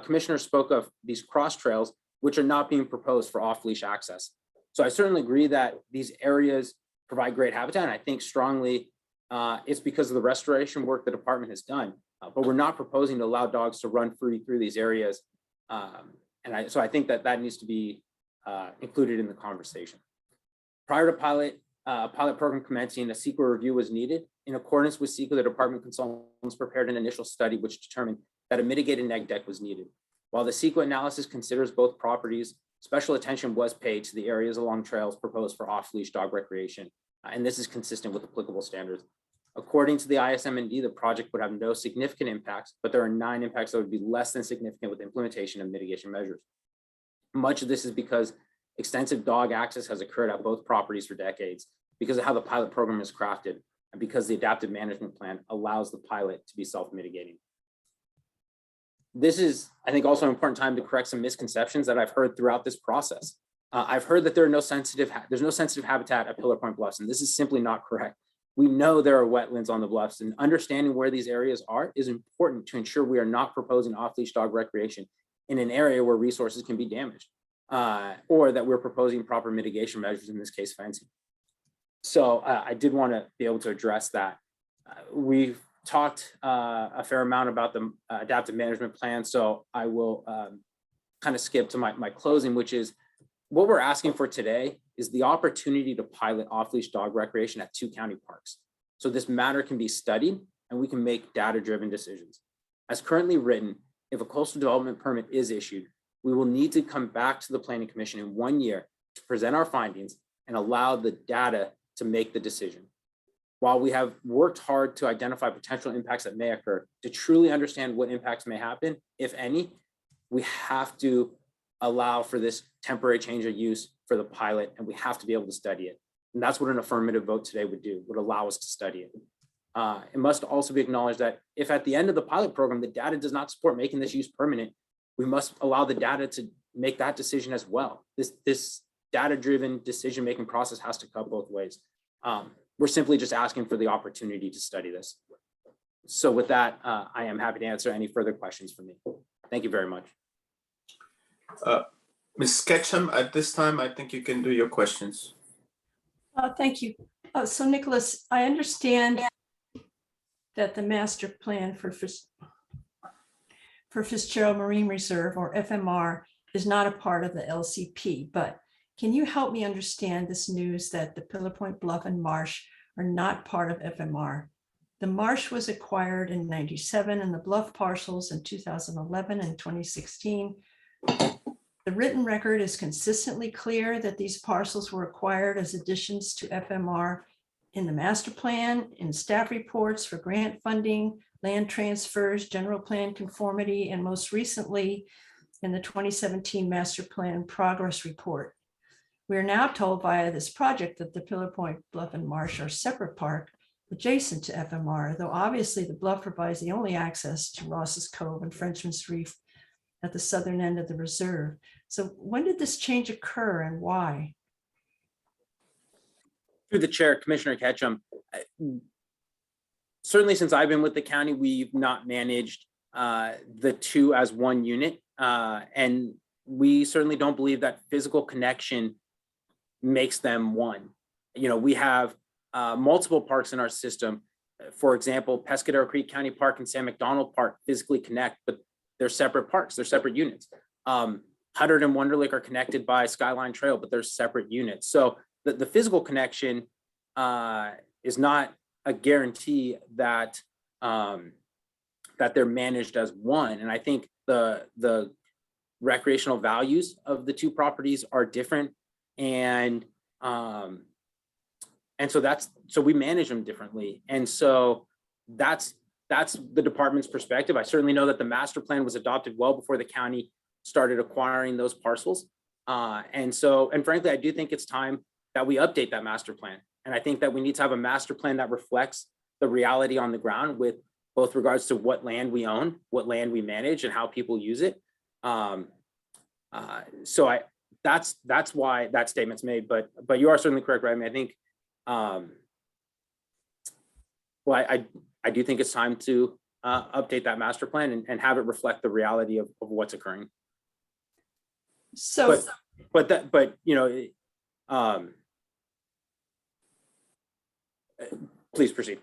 F: commissioner spoke of these cross trails, which are not being proposed for off-leash access. So I certainly agree that these areas provide great habitat, and I think strongly it's because of the restoration work the department has done. But we're not proposing to allow dogs to run free through these areas. So I think that needs to be included in the conversation. Prior to pilot program commencing, a CEQA review was needed. In accordance with CEQA, the department consultants prepared an initial study which determined that a mitigated neg deck was needed. While the CEQA analysis considers both properties, special attention was paid to the areas along trails proposed for off-leash dog recreation. And this is consistent with applicable standards. According to the ISM&D, the project would have no significant impacts, but there are 9 impacts that would be less than significant with implementation of mitigation measures. Much of this is because extensive dog access has occurred at both properties for decades because of how the pilot program is crafted and because the adaptive management plan allows the pilot to be self-mitigating. This is, I think, also an important time to correct some misconceptions that I've heard throughout this process. I've heard that there's no sensitive habitat at Pillar Point Bluffs, and this is simply not correct. We know there are wetlands on the bluffs, and understanding where these areas are is important to ensure we are not proposing off-leash dog recreation in an area where resources can be damaged, or that we're proposing proper mitigation measures, in this case, fencing. So I did want to be able to address that. We've talked a fair amount about the adaptive management plan, so I will kind of skip to my closing, which is what we're asking for today is the opportunity to pilot off-leash dog recreation at 2 county parks. So this matter can be studied and we can make data-driven decisions. As currently written, if a coastal development permit is issued, we will need to come back to the Planning Commission in 1 year to present our findings and allow the data to make the decision. While we have worked hard to identify potential impacts that may occur, to truly understand what impacts may happen, if any, we have to allow for this temporary change of use for the pilot, and we have to be able to study it. And that's what an affirmative vote today would do, would allow us to study it. It must also be acknowledged that if at the end of the pilot program, the data does not support making this use permanent, we must allow the data to make that decision as well. This data-driven decision-making process has to cut both ways. We're simply just asking for the opportunity to study this. So with that, I am happy to answer any further questions from me. Thank you very much.
A: Ms. Ketchum, at this time, I think you can do your questions.
C: Thank you. So Nicholas, I understand that the master plan for Fitzgerald Marine Reserve, or FMR, is not a part of the LCP, but can you help me understand this news that the Pillar Point Bluff and Marsh are not part of FMR? The Marsh was acquired in '97 and the Bluff parcels in 2011 and 2016. The written record is consistently clear that these parcels were acquired as additions to FMR in the master plan, in staff reports for grant funding, land transfers, general plan conformity, and most recently in the 2017 master plan progress report. We are now told via this project that the Pillar Point Bluff and Marsh are separate park adjacent to FMR, though obviously the Bluff provides the only access to Ross's Cove and Frenchman's Reef at the southern end of the reserve. So when did this change occur and why?
F: Through the chair, Commissioner Ketchum, certainly since I've been with the county, we've not managed the 2 as 1 unit. And we certainly don't believe that physical connection makes them 1. You know, we have multiple parks in our system. For example, Pescadero Creek County Park and San McDonald Park physically connect, but they're separate parks, they're separate units. Huddard and Wonder Lake are connected by Skyline Trail, but they're separate units. So the physical connection is not a guarantee that that they're managed as 1. And I think the recreational values of the 2 properties are different. And so we manage them differently. And so that's the department's perspective. I certainly know that the master plan was adopted well before the county started acquiring those parcels. And frankly, I do think it's time that we update that master plan. And I think that we need to have a master plan that reflects the reality on the ground with both regards to what land we own, what land we manage, and how people use it. That's why that statement's made. But you are certainly correct, right? I mean, I think, I do think it's time to update that master plan and have it reflect the reality of what's occurring.
C: So,
F: But please proceed.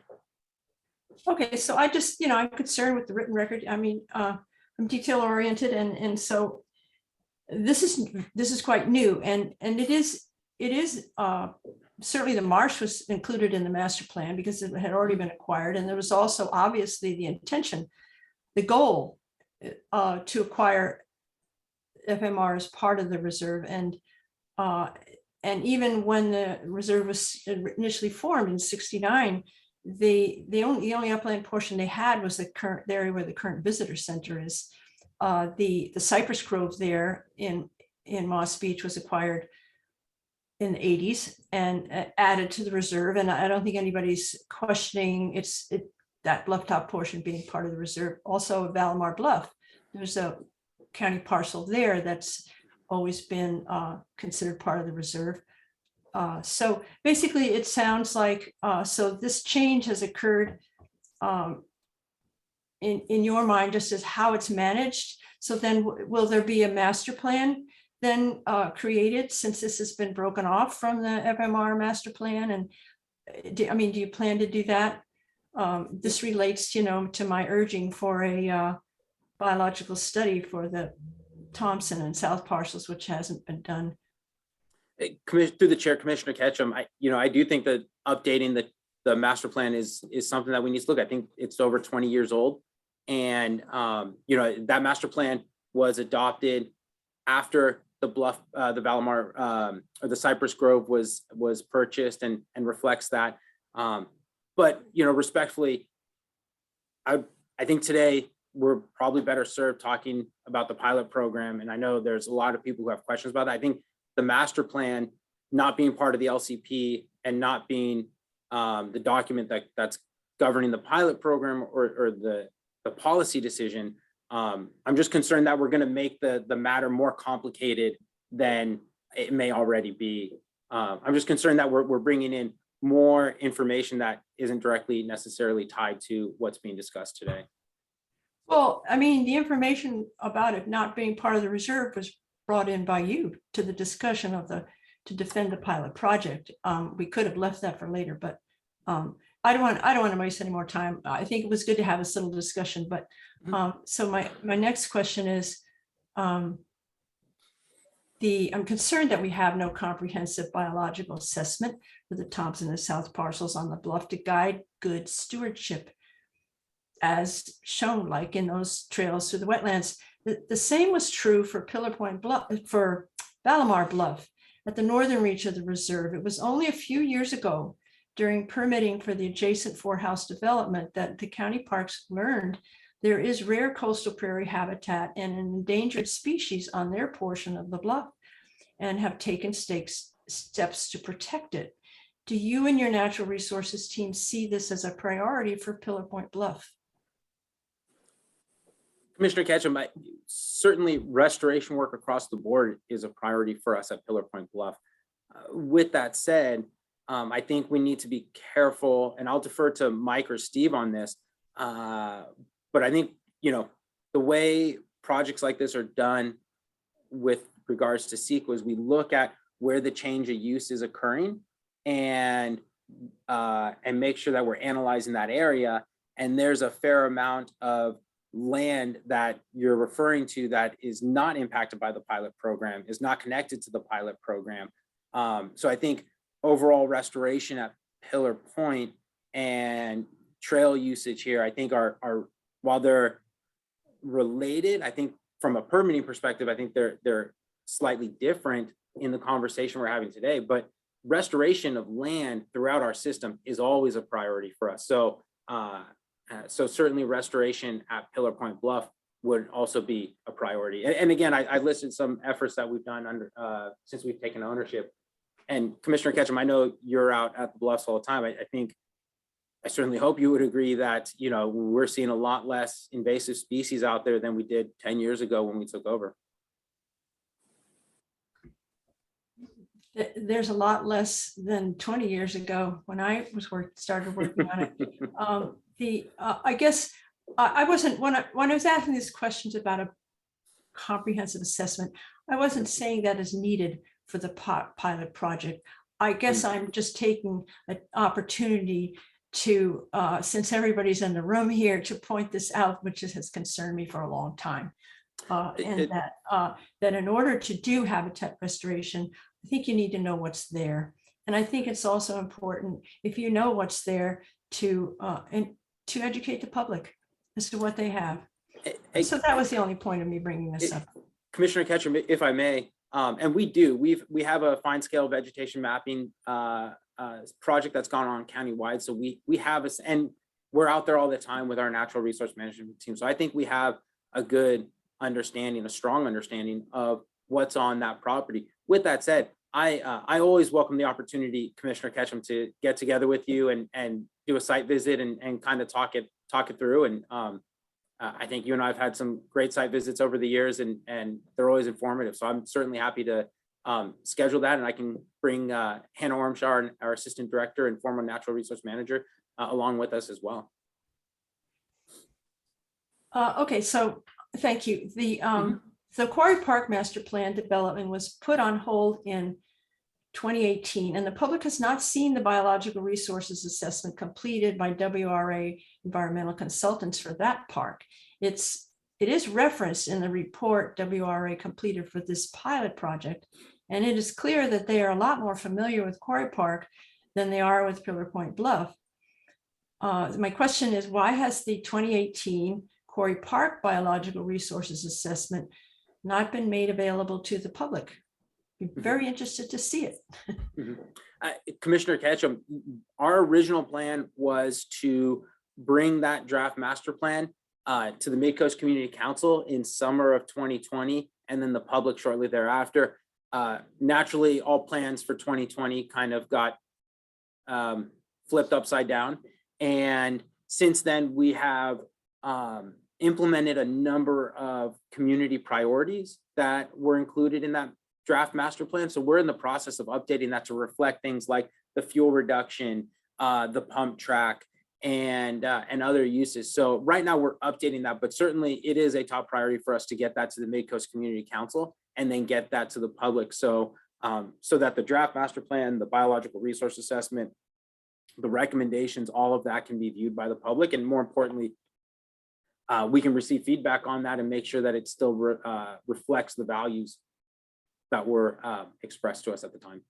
C: okay, so I just, I'm concerned with the written record. I mean, I'm detail oriented, and so this is quite new, and it is certainly the marsh was included in the master plan because it had already been acquired, and there was also obviously the intention, the goal to acquire FMR as part of the reserve, and even when the reserve was initially formed in '69, the only upland portion they had was the area where the current visitor center is. The cypress grove there in Moss Beach was acquired in the '80s and added to the reserve. And I don't think anybody's questioning that bluff top portion being part of the reserve. Also, Valamar Bluff, there's a county parcel there that's always been considered part of the reserve. So basically, it sounds like so this change has occurred in your mind, just as how it's managed. So then will there be a master plan then created, since this has been broken off from the FMR master plan? And do you plan to do that? This relates, to my urging for a biological study for the Thompson and South parcels, which hasn't been done.
F: Through the chair, Commissioner Ketchum, I do think that updating the master plan is something that we need to look at. I think it's over 20 years old. And, that master plan was adopted after the Bluff, the Valamar, or the Cypress Grove was purchased and reflects that. But, respectfully, I think today we're probably better served talking about the pilot program. And I know there's a lot of people who have questions about that. I think the master plan not being part of the LCP and not being the document that's governing the pilot program or the policy decision, I'm just concerned that we're going to make the matter more complicated than it may already be. I'm just concerned that we're bringing in more information that isn't directly necessarily tied to what's being discussed today.
C: Well, the information about it not being part of the reserve was brought in by you to the discussion to defend the pilot project. We could have left that for later, but I don't want to waste any more time. I think it was good to have this little discussion, but so my next question is, I'm concerned that we have no comprehensive biological assessment for the Thompson and South parcels on the Bluff to guide good stewardship, as shown like in those trails through the wetlands. The same was true for Pillar Point Bluff, for Valamar Bluff at the northern reach of the reserve. It was only a few years ago during permitting for the adjacent 4-house development that the county parks learned there is rare coastal prairie habitat and an endangered species on their portion of the bluff and have taken steps to protect it. Do you and your natural resources team see this as a priority for Pillar Point Bluff?
F: Commissioner Ketchum, certainly restoration work across the board is a priority for us at Pillar Point Bluff. With that said, I think we need to be careful, and I'll defer to Mike or Steve on this, but I think, the way projects like this are done with regards to CEQA is we look at where the change of use is occurring and make sure that we're analyzing that area. And there's a fair amount of land that you're referring to that is not impacted by the pilot program, is not connected to the pilot program. So I think overall restoration at Pillar Point and trail usage here, I think are while they're related, I think from a permitting perspective, I think they're slightly different in the conversation we're having today. But restoration of land throughout our system is always a priority for us. So certainly restoration at Pillar Point Bluff would also be a priority. And again, I listed some efforts that we've done under since we've taken ownership. And Commissioner Ketchum, I know you're out at the Bluffs all the time. I think, I certainly hope you would agree that, you know, we're seeing a lot less invasive species out there than we did 10 years ago when we took over.
C: There's a lot less than 20 years ago when I was started working on it. I guess I wasn't, when I was asking these questions about a comprehensive assessment, I wasn't saying that is needed for the pilot project. I guess I'm just taking an opportunity to, since everybody's in the room here, to point this out, which has concerned me for a long time. That in order to do habitat restoration, I think you need to know what's there. And I think it's also important, if you know what's there, to educate the public as to what they have. So that was the only point of me bringing this up.
F: Commissioner Ketchum, if I may, and we have a fine scale vegetation mapping project that's gone on countywide. So we have and we're out there all the time with our natural resource management team. So I think we have a good understanding, a strong understanding of what's on that property. With that said, I always welcome the opportunity, Commissioner Ketchum, to get together with you and do a site visit and kind of talk it through. And I think you and I have had some great site visits over the years, and they're always informative. So I'm certainly happy to schedule that, and I can bring Hannah Ormshaw, our assistant director and former natural resource manager, along with us as well.
C: Okay, so thank you. The Quarry Park Master Plan development was put on hold in 2018, and the public has not seen the biological resources assessment completed by WRA environmental consultants for that park. It is referenced in the report WRA completed for this pilot project, and it is clear that they are a lot more familiar with Quarry Park than they are with Pillar Point Bluff. My question is, why has the 2018 Quarry Park biological resources assessment not been made available to the public? Be very interested to see it.
F: Commissioner Ketchum, our original plan was to bring that draft master plan to the Mid-Coast Community Council in summer of 2020, and then the public shortly thereafter. Naturally, all plans for 2020 kind of got flipped upside down. And since then, we have implemented a number of community priorities that were included in that draft master plan. So we're in the process of updating that to reflect things like the fuel reduction, the pump track, and other uses. So right now we're updating that, but certainly it is a top priority for us to get that to the Mid-Coast Community Council and then get that to the public. So so that the draft master plan, the biological resource assessment, the recommendations, all of that can be viewed by the public. And more importantly, we can receive feedback on that and make sure that it still reflects the values that were expressed to us at the time.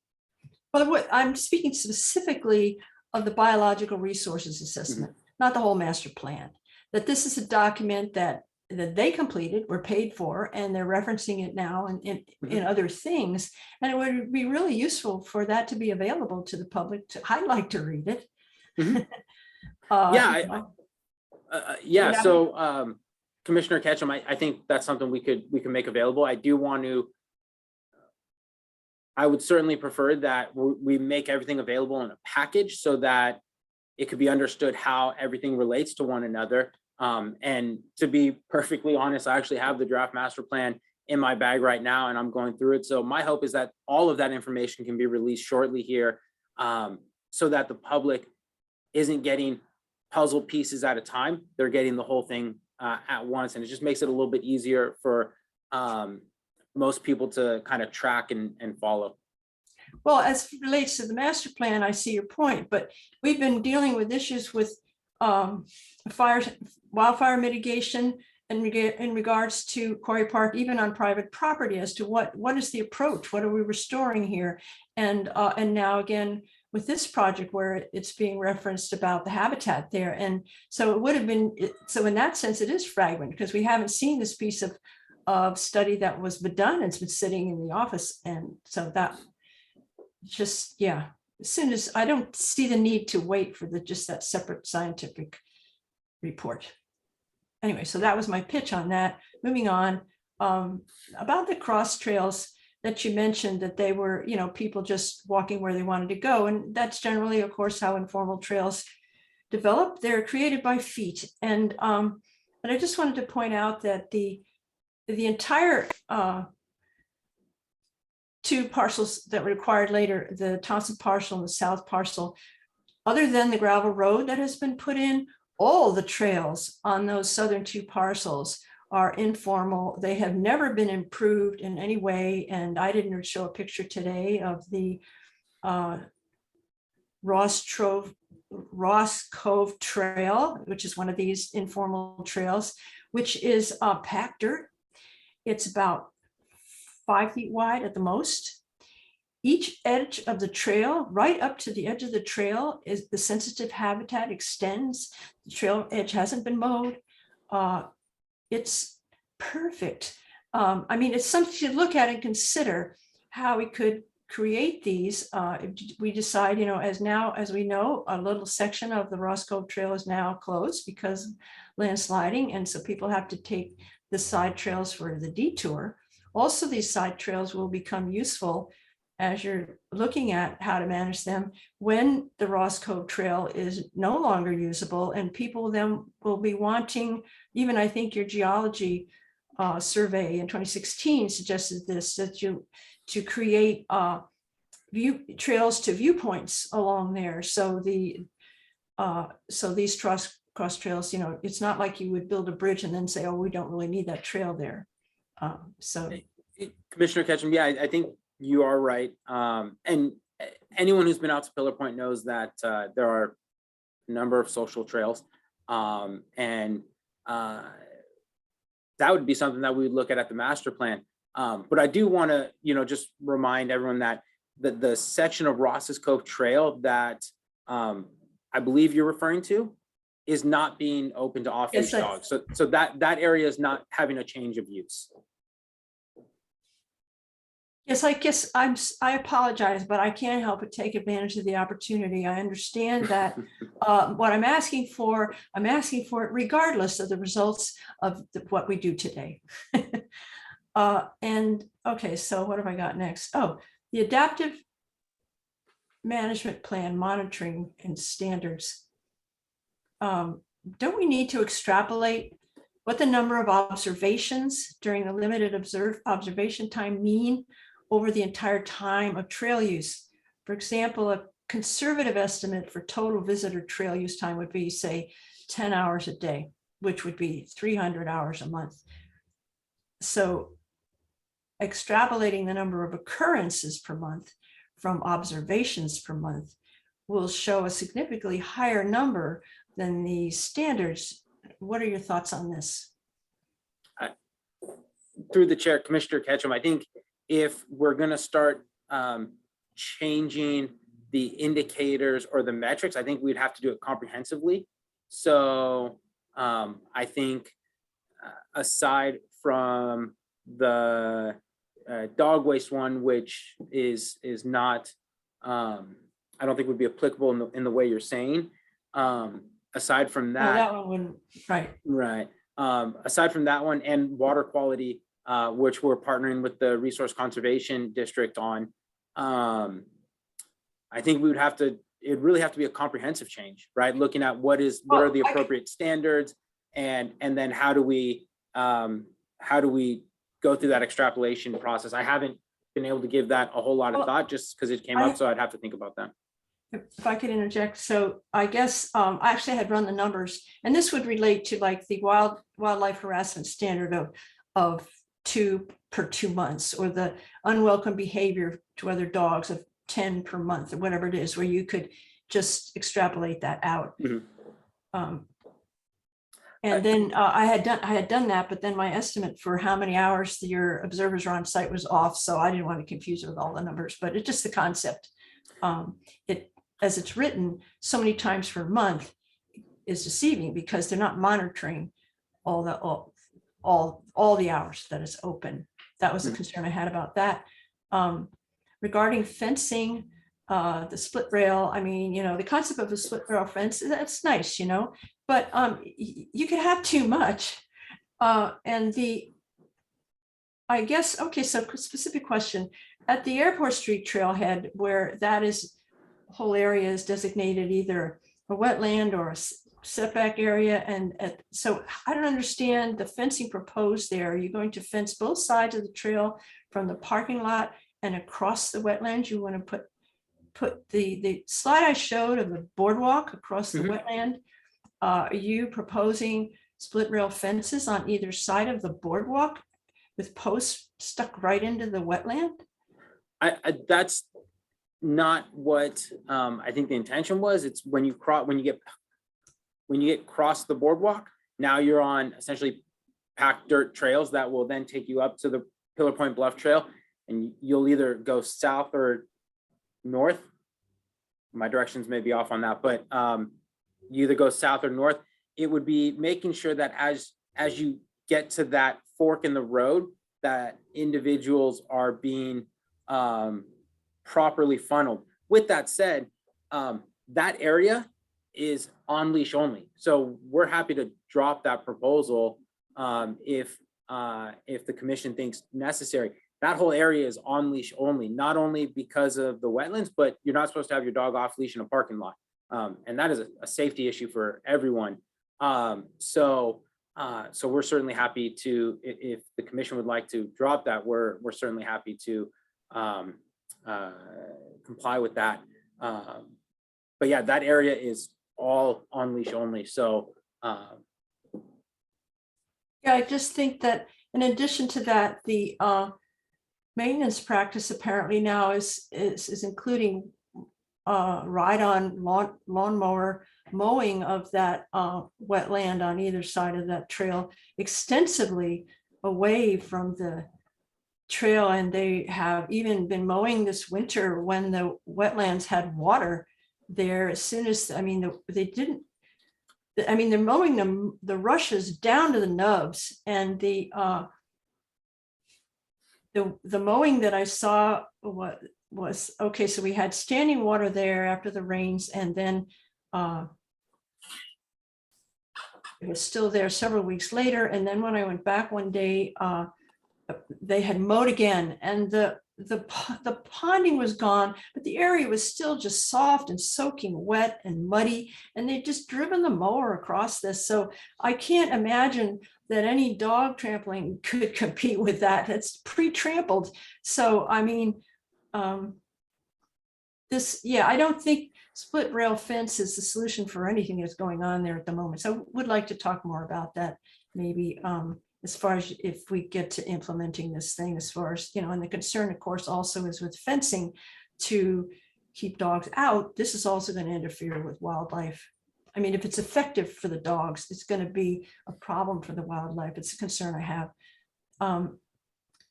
C: Well, what I'm speaking specifically of the biological resources assessment, not the whole master plan, that this is a document that they completed, were paid for, and they're referencing it now in other things. And it would be really useful for that to be available to the public. I'd like to read it.
F: So Commissioner Ketchum, I think that's something we can make available. I would certainly prefer that we make everything available in a package so that it could be understood how everything relates to one another. And to be perfectly honest, I actually have the draft master plan in my bag right now, and I'm going through it. So my hope is that all of that information can be released shortly here, so that the public isn't getting puzzle pieces at a time. They're getting the whole thing at once, and it just makes it a little bit easier for most people to kind of track and follow.
C: Well, as it relates to the master plan, I see your point, but we've been dealing with issues with wildfire mitigation in regards to Quarry Park, even on private property, as to what is the approach, what are we restoring here, and now again with this project where it's being referenced about the habitat there. And so it would have been, so in that sense, it is fragmented because we haven't seen this piece of study that was done. It's been sitting in the office. And so that just, yeah, as soon as I don't see the need to wait for just that separate scientific report. anyway, so that was my pitch on that. Moving on, about the cross trails that you mentioned, that they were, people just walking where they wanted to go. And that's generally, of course, how informal trails develop. They're created by feet. And but I just wanted to point out that the entire two parcels that were acquired later, the Thompson parcel and the South parcel, other than the gravel road that has been put in, all the trails on those southern two parcels are informal. They have never been improved in any way. And I didn't show a picture today of the Ross Cove Trail, which is one of these informal trails, which is packed dirt. It's about 5 feet wide at the most. Each edge of the trail, right up to the edge of the trail, is the sensitive habitat extends. The trail edge hasn't been mowed. It's perfect. I mean, it's something to look at and consider how we could create these. If we decide, as we know, a little section of the Ross Cove Trail is now closed because of landsliding, and so people have to take the side trails for the detour. Also, these side trails will become useful as you're looking at how to manage them when the Ross Cove Trail is no longer usable, and people then will be wanting, even I think your geology survey in 2016 suggested this, that to create trails to viewpoints along there. So these cross trails, it's not like you would build a bridge and then say, oh, we don't really need that trail there.
F: Commissioner Ketchum, yeah, I think you are right. And anyone who's been out to Pillar Point knows that there are a number of social trails. And that would be something that we would look at the master plan. But I do want to, just remind everyone that the section of Ross's Cove Trail that I believe you're referring to is not being open to off-leash dogs. So that area is not having a change of use.
C: Yes, I guess I apologize, but I can't help but take advantage of the opportunity. I understand that what I'm asking for it regardless of the results of what we do today. And okay, so what have I got next? Oh, the adaptive management plan monitoring and standards. Don't we need to extrapolate what the number of observations during the limited observation time mean over the entire time of trail use? For example, a conservative estimate for total visitor trail use time would be, say, 10 hours a day, which would be 300 hours a month. So extrapolating the number of occurrences per month from observations per month will show a significantly higher number than the standards. What are your thoughts on this?
F: Through the chair, Commissioner Ketchum, I think if we're going to start changing the indicators or the metrics, I think we'd have to do it comprehensively. So I think aside from the dog waste one, which is not, I don't think would be applicable in the way you're saying. Aside from that,
C: that one wouldn't,
F: right. Aside from that one and water quality, which we're partnering with the Resource Conservation District on, I think we would have to, it really have to be a comprehensive change, right? Looking at what are the appropriate standards, and then how do we go through that extrapolation process? I haven't been able to give that a whole lot of thought just because it came up, so I'd have to think about that.
C: If I could interject, so I guess I actually had run the numbers, and this would relate to like the wildlife harassment standard of 2 per 2 months, or the unwelcome behavior to other dogs of 10 per month, or whatever it is, where you could just extrapolate that out. Mm-hmm. And then I had done that, but then my estimate for how many hours your observers are on site was off, so I didn't want to confuse it with all the numbers, but it's just the concept. As it's written so many times per month is deceiving because they're not monitoring all the hours that it's open. That was the concern I had about that. Regarding fencing, the split rail, I mean, the concept of a split rail fence, that's nice, but you could have too much. And I guess, okay, so specific question. At the Airport Street trailhead, where that is, whole area is designated either a wetland or a setback area. And so I don't understand the fencing proposed there. Are you going to fence both sides of the trail from the parking lot and across the wetlands? You want to put the slide I showed of the boardwalk across the wetland. Are you proposing split rail fences on either side of the boardwalk with posts stuck right into the wetland?
F: That's not what I think the intention was. It's when you get across the boardwalk, now you're on essentially packed dirt trails that will then take you up to the Pillar Point Bluff Trail, and you'll either go south or north. My directions may be off on that, but you either go south or north. It would be making sure that as you get to that fork in the road, that individuals are being properly funneled. With that said, that area is on leash only. So we're happy to drop that proposal if the commission thinks necessary. That whole area is on leash only, not only because of the wetlands, but you're not supposed to have your dog off leash in a parking lot. And that is a safety issue for everyone. So we're certainly happy to, if the commission would like to drop that, we're certainly happy to comply with that. But yeah, that area is all on leash only. So
C: yeah, I just think that in addition to that, the maintenance practice apparently now is including ride-on lawnmower mowing of that wetland on either side of that trail extensively away from the trail. And they have even been mowing this winter when the wetlands had water there. As soon as, I mean, they're mowing the rushes down to the nubs, and the mowing that I saw was okay. So we had standing water there after the rains, and then it was still there several weeks later. And then when I went back one day, they had mowed again, and the ponding was gone, but the area was still just soft and soaking wet and muddy, and they'd just driven the mower across this. So I can't imagine that any dog trampling could compete with that. It's pre-trampled. So I mean, I don't think split rail fence is the solution for anything that's going on there at the moment. So I would like to talk more about that, maybe as far as if we get to implementing this thing, as far as, and the concern, of course, also is with fencing to keep dogs out. This is also going to interfere with wildlife. I mean, if it's effective for the dogs, it's going to be a problem for the wildlife. It's a concern I have.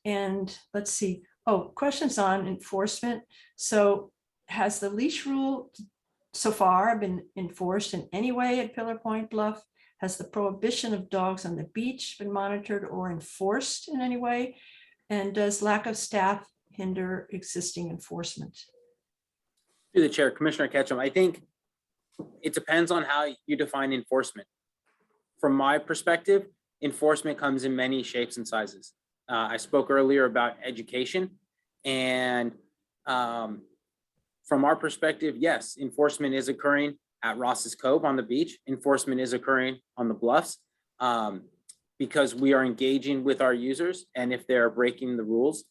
C: And let's see. Oh, questions on enforcement. So has the leash rule so far been enforced in any way at Pillar Point Bluff? Has the prohibition of dogs on the beach been monitored or enforced in any way? And does lack of staff hinder existing enforcement?
F: through the chair, Commissioner Ketchum, I think it depends on how you define enforcement. From my perspective, enforcement comes in many shapes and sizes. I spoke earlier about education, and from our perspective, yes, enforcement is occurring at Ross's Cove on the beach. Enforcement is occurring on the bluffs because we are engaging with our users, and if they're breaking the rules,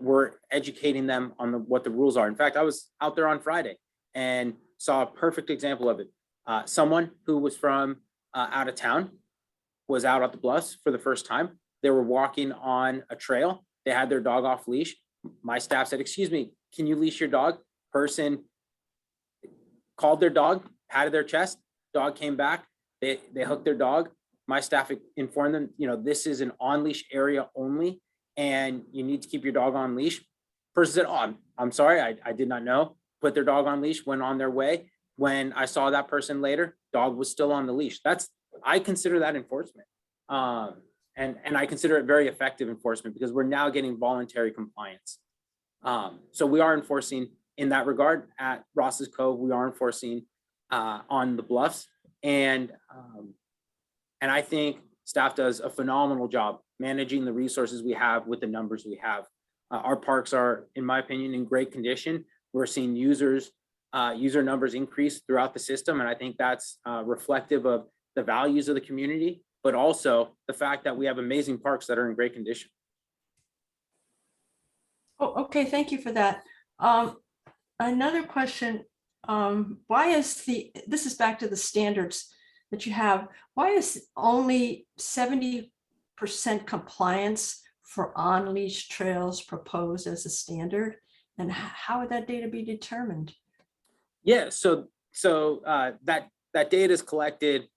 F: we're educating them on what the rules are. In fact, I was out there on Friday and saw a perfect example of it. Someone who was from out of town was out at the bluffs for the first time. They were walking on a trail. They had their dog off leash. My staff said, "Excuse me, can you leash your dog?" Person called their dog, patted their chest. Dog came back. They hooked their dog. My staff informed them, this is an on-leash area only, and you need to keep your dog on leash. Person said, "Oh, I'm sorry, I did not know." Put their dog on leash, went on their way. When I saw that person later, dog was still on the leash. I consider that enforcement. And I consider it very effective enforcement because we're now getting voluntary compliance. So we are enforcing in that regard at Ross's Cove. We are enforcing on the bluffs. And I think staff does a phenomenal job managing the resources we have with the numbers we have. Our parks are, in my opinion, in great condition. We're seeing user numbers increase throughout the system. And I think that's reflective of the values of the community, but also the fact that we have amazing parks that are in great condition.
C: Oh, okay, thank you for that. Another question, why is this is back to the standards that you have, why is only 70% compliance for on-leash trails proposed as a standard? And how would that data be determined?
F: Yeah, so that data is collected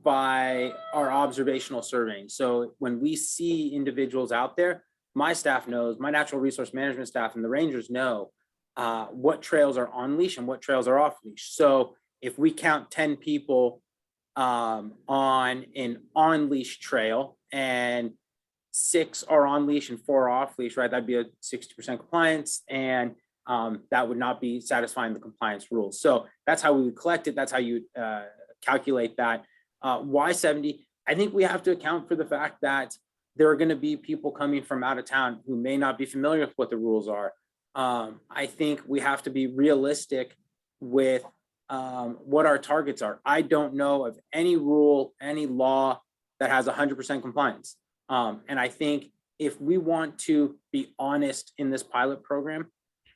F: by our observational surveying. So when we see individuals out there, my staff knows, my natural resource management staff and the rangers know what trails are on leash and what trails are off leash. So if we count 10 people on an on leash trail and 6 are on leash and 4 are off leash, right? That'd be a 60% compliance, and that would not be satisfying the compliance rules. So that's how we would collect it. That's how you calculate that. Why 70? I think we have to account for the fact that there are going to be people coming from out of town who may not be familiar with what the rules are. I think we have to be realistic with what our targets are. I don't know of any rule, any law that has 100% compliance. And I think if we want to be honest in this pilot program,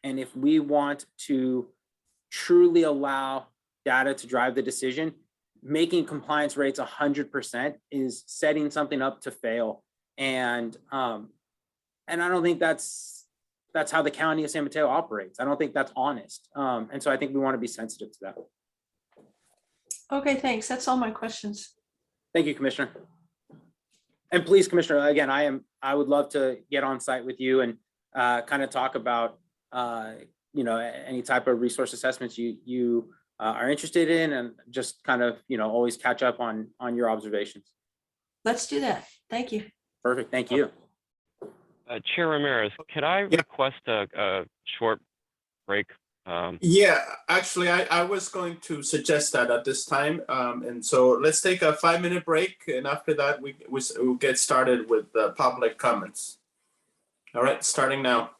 F: and if we want to truly allow data to drive the decision, making compliance rates 100% is setting something up to fail. And I don't think that's how the county of San Mateo operates. I don't think that's honest. And so I think we want to be sensitive to that.
C: Okay, thanks. That's all my questions.
F: Thank you, Commissioner. And please, Commissioner, again, I would love to get on site with you and kind of talk about any type of resource assessments you are interested in, and just kind of always catch up on your observations.
C: Let's do that. Thank you.
F: Perfect. Thank you.
D: Chair Ramirez, could I request a short break?
A: Yeah, actually, I was going to suggest that at this time. And so let's take a 5-minute break. And after that, we'll get started with the public comments. All right, starting now.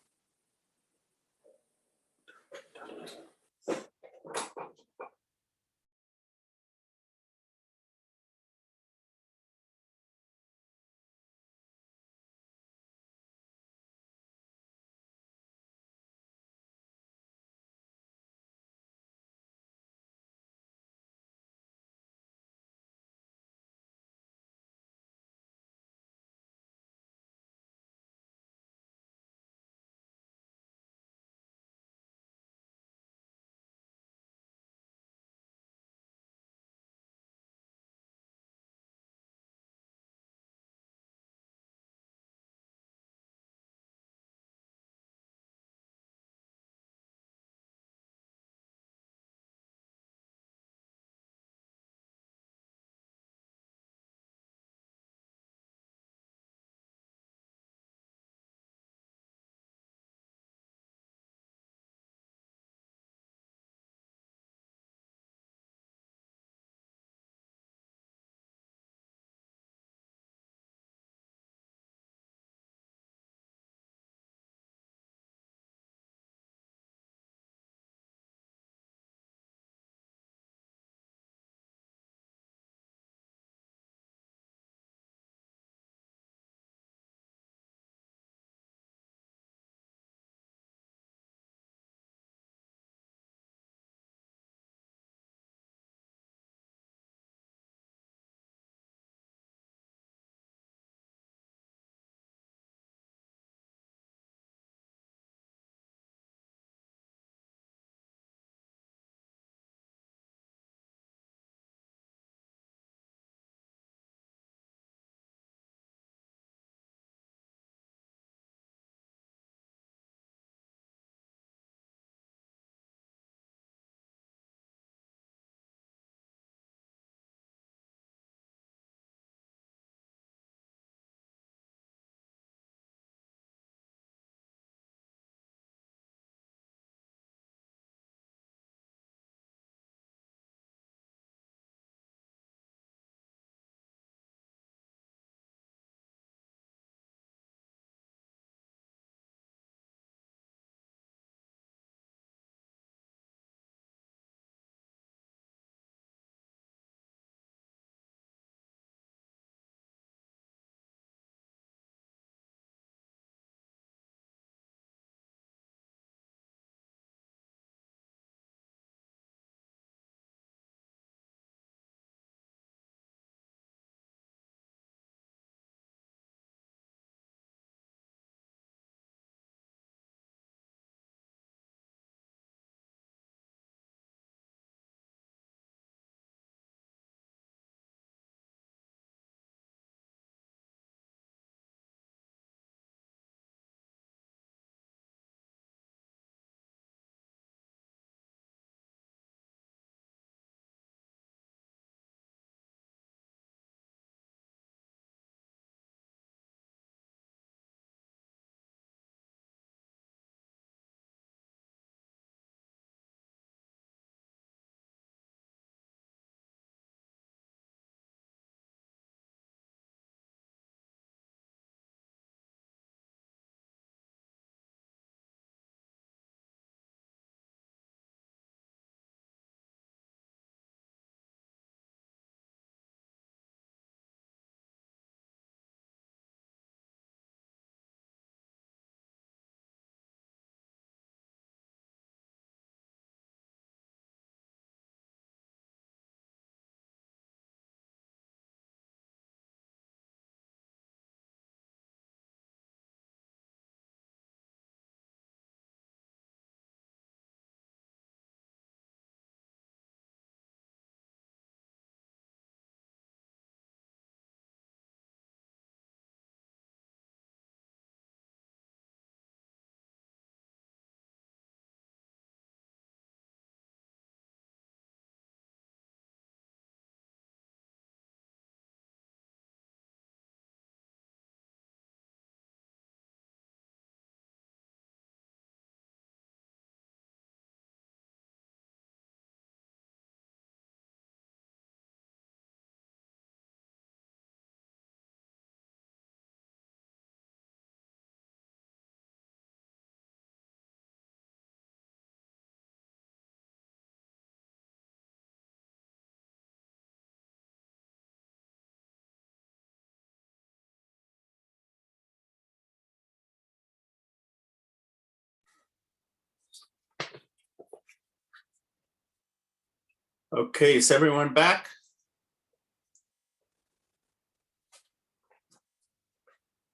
A: Okay, is everyone back?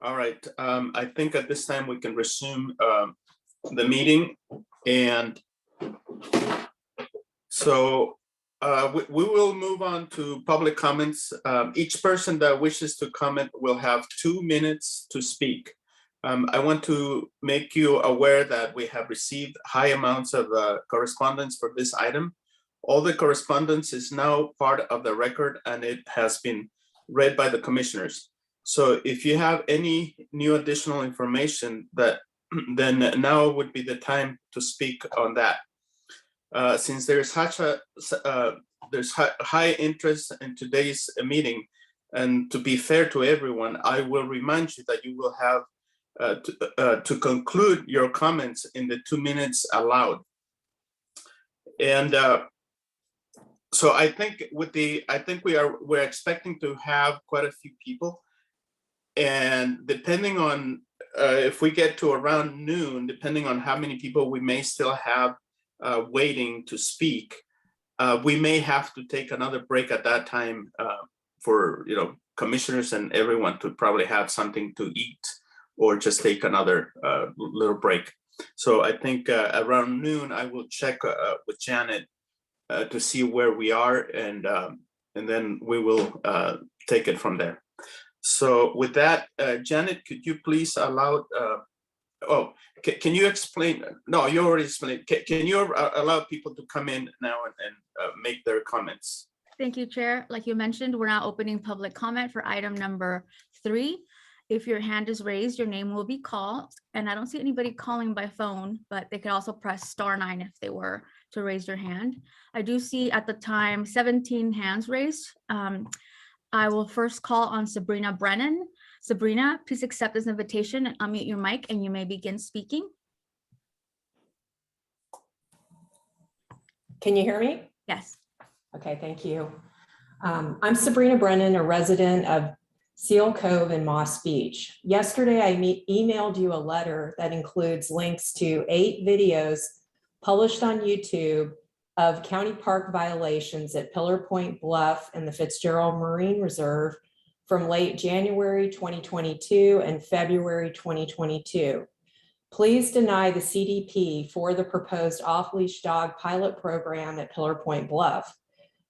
A: All right, I think at this time we can resume the meeting. And so we will move on to public comments. Each person that wishes to comment will have 2 minutes to speak. I want to make you aware that we have received high amounts of correspondence for this item. All the correspondence is now part of the record and it has been read by the commissioners. So if you have any new additional information, that then now would be the time to speak on that. Since there's such a high interest in today's meeting, and to be fair to everyone, I will remind you that you will have to conclude your comments in the 2 minutes allowed. And so I think we're expecting to have quite a few people, and depending on if we get to around noon, depending on how many people we may still have waiting to speak, we may have to take another break at that time for commissioners and everyone to probably have something to eat or just take another little break. So I think around noon I will check with Janet to see where we are, and then we will take it from there. So with that, Janet, could you please allow? Can you explain? No, you already explained. Can you allow people to come in now and make their comments?
B: Thank you, Chair. Like you mentioned, we're now opening public comment for item number 3. If your hand is raised, your name will be called. And I don't see anybody calling by phone, but they could also press *9 if they were to raise their hand. I do see at the time 17 hands raised. I will first call on Sabrina Brennan. Sabrina, please accept this invitation and unmute your mic and you may begin speaking.
H: Can you hear me?
B: Yes.
H: Okay, thank you. I'm Sabrina Brennan, a resident of Seal Cove in Moss Beach. Yesterday, I emailed you a letter that includes links to 8 videos published on YouTube of county park violations at Pillar Point Bluff and the Fitzgerald Marine Reserve from late January 2022 and February 2022. Please deny the CDP for the proposed off-leash dog pilot program at Pillar Point Bluff.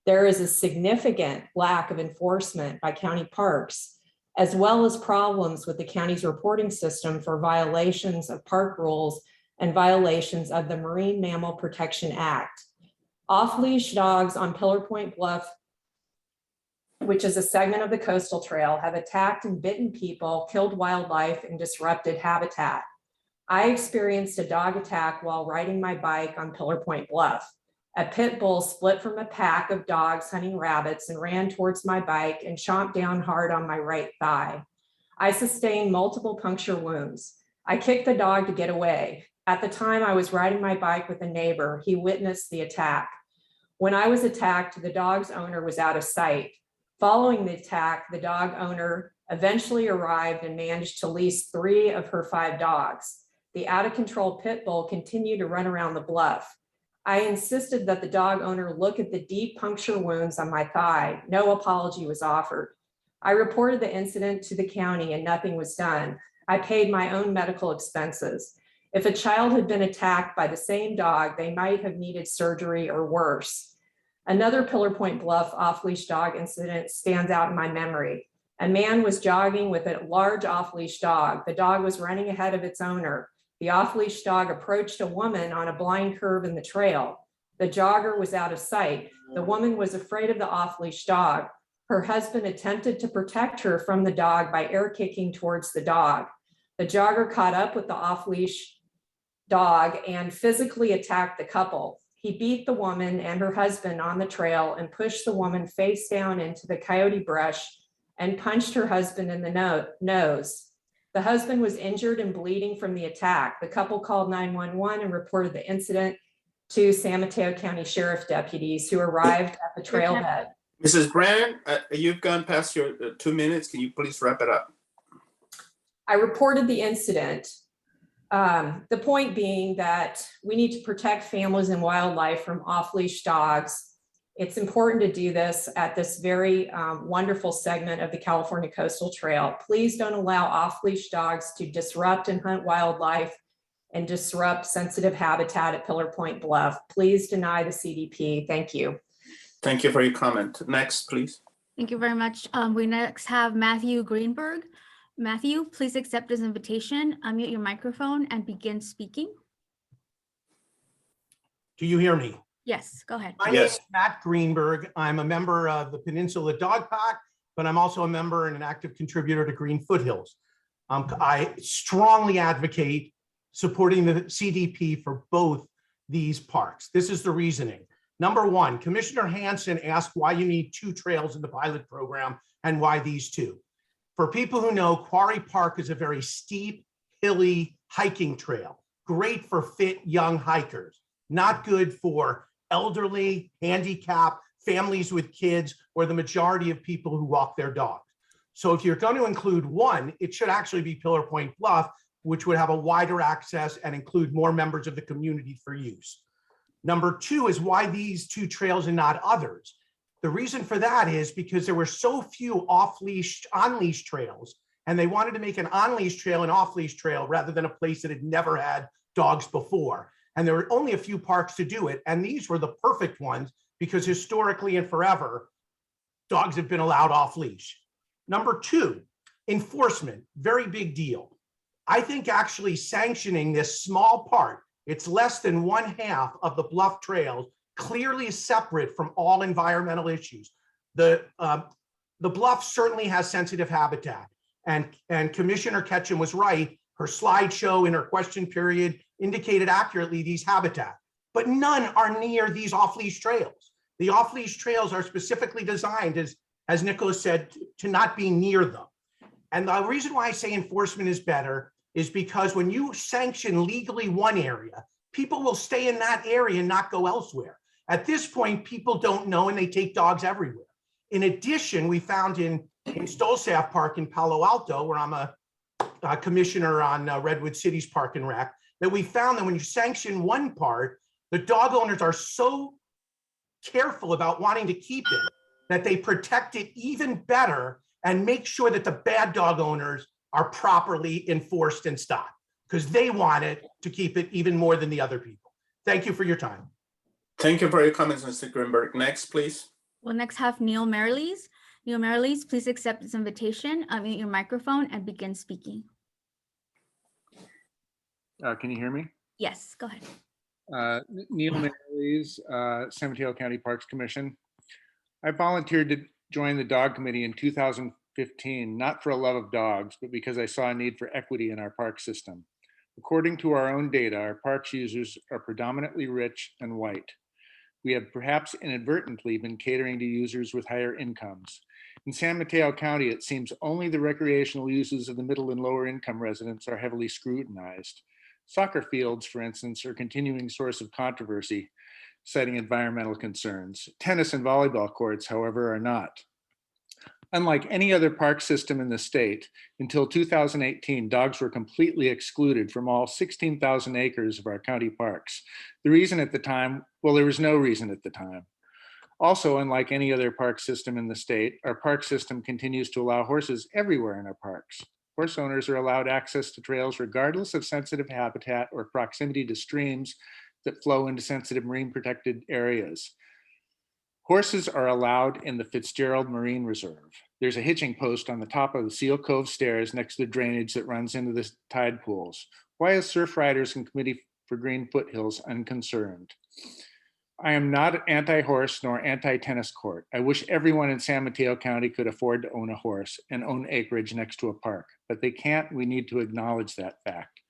H: There is a significant lack of enforcement by county parks, as well as problems with the county's reporting system for violations of park rules and violations of the Marine Mammal Protection Act. Off-leash dogs on Pillar Point Bluff, which is a segment of the coastal trail, have attacked and bitten people, killed wildlife, and disrupted habitat. I experienced a dog attack while riding my bike on Pillar Point Bluff. A pit bull split from a pack of dogs hunting rabbits and ran towards my bike and chomped down hard on my right thigh. I sustained multiple puncture wounds. I kicked the dog to get away. At the time, I was riding my bike with a neighbor. He witnessed the attack. When I was attacked, the dog's owner was out of sight. Following the attack, the dog owner eventually arrived and managed to lease 3 of her 5 dogs. The out-of-control pit bull continued to run around the bluff. I insisted that the dog owner look at the deep puncture wounds on my thigh. No apology was offered. I reported the incident to the county and nothing was done. I paid my own medical expenses. If a child had been attacked by the same dog, they might have needed surgery or worse. Another Pillar Point Bluff off-leash dog incident stands out in my memory. A man was jogging with a large off-leash dog. The dog was running ahead of its owner. The off-leash dog approached a woman on a blind curve in the trail. The jogger was out of sight. The woman was afraid of the off-leash dog. Her husband attempted to protect her from the dog by air kicking towards the dog. The jogger caught up with the off-leash dog and physically attacked the couple. He beat the woman and her husband on the trail and pushed the woman face down into the coyote brush and punched her husband in the nose. The husband was injured and bleeding from the attack. The couple called 911 and reported the incident to San Mateo County Sheriff deputies who arrived at the trailhead.
A: Mrs. Brennan, you've gone past your 2 minutes. Can you please wrap it up?
H: I reported the incident. The point being that we need to protect families and wildlife from off-leash dogs It's important to do this at this very wonderful segment of the California Coastal Trail. Please don't allow off-leash dogs to disrupt and hunt wildlife and disrupt sensitive habitat at Pillar Point Bluff. Please deny the CDP. Thank you.
A: Thank you for your comment. Next, please.
B: Thank you very much. We next have Matthew Greenberg. Matthew, please accept his invitation, unmute your microphone and begin speaking.
I: Do you hear me?
B: Yes, go ahead.
I: My name is Matt Greenberg. I'm a member of the Peninsula Dog Pack, but I'm also a member and an active contributor to Green Foothills. I strongly advocate supporting the CDP for both these parks. This is the reasoning. Number one, Commissioner Hansen asked why you need 2 trails in the pilot program and why these 2. For people who know, Quarry Park is a very steep, hilly hiking trail, great for fit young hikers, not good for elderly, handicapped, families with kids, or the majority of people who walk their dogs. So if you're going to include one, it should actually be Pillar Point Bluff, which would have a wider access and include more members of the community for use. Number 2 is why these 2 trails and not others. The reason for that is because there were so few off-leash, on-leash trails, and they wanted to make an on-leash trail an off-leash trail rather than a place that had never had dogs before. And there were only a few parks to do it. And these were the perfect ones because historically and forever, dogs have been allowed off leash. Number 2, enforcement, very big deal. I think actually sanctioning this small part, it's less than 1/2 of the Bluff trails, clearly separate from all environmental issues. The Bluff certainly has sensitive habitat, and Commissioner Ketchum was right. Her slideshow in her question period indicated accurately these habitat, but none are near these off-leash trails. The off-leash trails are specifically designed, as Nicholas said, to not be near them. And the reason why I say enforcement is better is because when you sanction legally one area, people will stay in that area and not go elsewhere. At this point, people don't know and they take dogs everywhere. In addition, we found in Stolzaf Park in Palo Alto, where I'm a commissioner on Redwood City's Park and Rec, that we found that when you sanction one part, the dog owners are so careful about wanting to keep it that they protect it even better and make sure that the bad dog owners are properly enforced and stopped because they want it to keep it even more than the other people. Thank you for your time.
A: Thank you for your comments, Mr. Greenberg. Next, please.
B: We'll next have Neil Mariles. Neil Mariles, please accept this invitation, unmute your microphone and begin speaking.
J: Can you hear me?
B: Yes, go ahead.
J: Neil Mariles, San Mateo County Parks Commission. I volunteered to join the dog committee in 2015, not for a love of dogs, but because I saw a need for equity in our park system. According to our own data, our parks users are predominantly rich and white. We have perhaps inadvertently been catering to users with higher incomes. In San Mateo County, it seems only the recreational uses of the middle and lower income residents are heavily scrutinized. Soccer fields, for instance, are a continuing source of controversy, citing environmental concerns. Tennis and volleyball courts, however, are not. Unlike any other park system in the state, until 2018, dogs were completely excluded from all 16,000 acres of our county parks. The reason at the time, well, there was no reason at the time. Also, unlike any other park system in the state, our park system continues to allow horses everywhere in our parks. Horse owners are allowed access to trails regardless of sensitive habitat or proximity to streams that flow into sensitive marine protected areas. Horses are allowed in the Fitzgerald Marine Reserve. There's a hitching post on the top of the Seal Cove stairs next to the drainage that runs into the tide pools. Why is Surf Riders and Committee for Green Foothills unconcerned? I am not anti-horse nor anti-tennis court. I wish everyone in San Mateo County could afford to own a horse and own acreage next to a park, but they can't. We need to acknowledge that fact.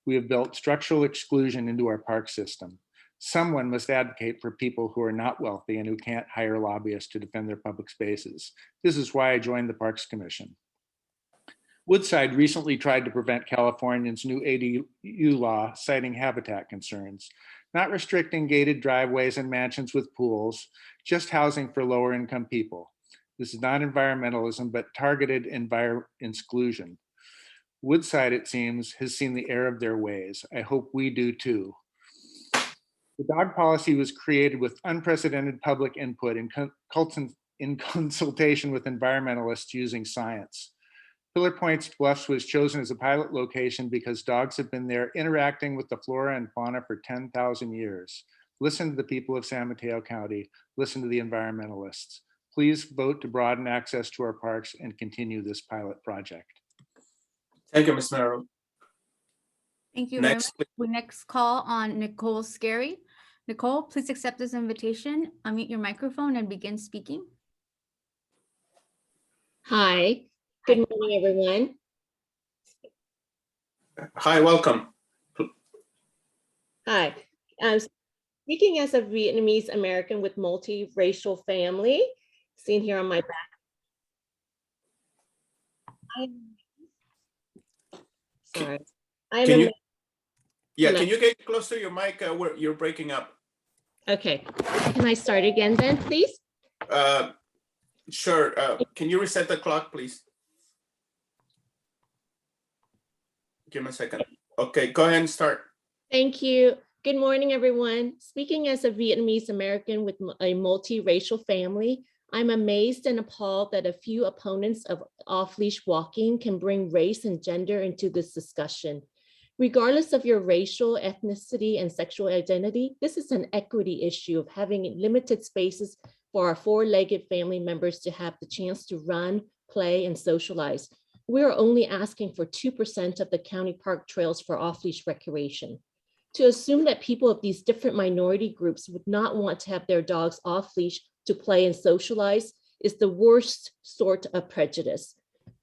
J: We have built structural exclusion into our park system. Someone must advocate for people who are not wealthy and who can't hire lobbyists to defend their public spaces. This is why I joined the Parks Commission. Woodside recently tried to prevent California's new ADU law, citing habitat concerns, not restricting gated driveways and mansions with pools, just housing for lower income people. This is not environmentalism, but targeted exclusion. Woodside, it seems, has seen the error of their ways. I hope we do too. The dog policy was created with unprecedented public input in consultation with environmentalists using science. Pillar Point's Bluffs was chosen as a pilot location because dogs have been there interacting with the flora and fauna for 10,000 years. Listen to the people of San Mateo County. Listen to the environmentalists. Please vote to broaden access to our parks and continue this pilot project.
A: Thank you, Ms. Merrill.
B: Thank you very much.
A: Next, please.
B: We next call on Nicole Scary. Nicole, please accept this invitation, unmute your microphone and begin speaking.
K: Hi, good morning, everyone.
A: Hi, welcome.
K: Hi, I'm speaking as a Vietnamese American with multiracial family, seen here on my back. Sorry.
A: Can you get close to your mic? You're breaking up.
K: Okay, can I start again then, please?
A: Sure. Can you reset the clock, please? Give me a second. Okay, go ahead and start.
K: Thank you. Good morning, everyone. Speaking as a Vietnamese American with a multiracial family, I'm amazed and appalled that a few opponents of off-leash walking can bring race and gender into this discussion. Regardless of your racial, ethnicity, and sexual identity, this is an equity issue of having limited spaces for our four-legged family members to have the chance to run, play, and socialize. We are only asking for 2% of the county park trails for off-leash recreation. To assume that people of these different minority groups would not want to have their dogs off-leash to play and socialize is the worst sort of prejudice.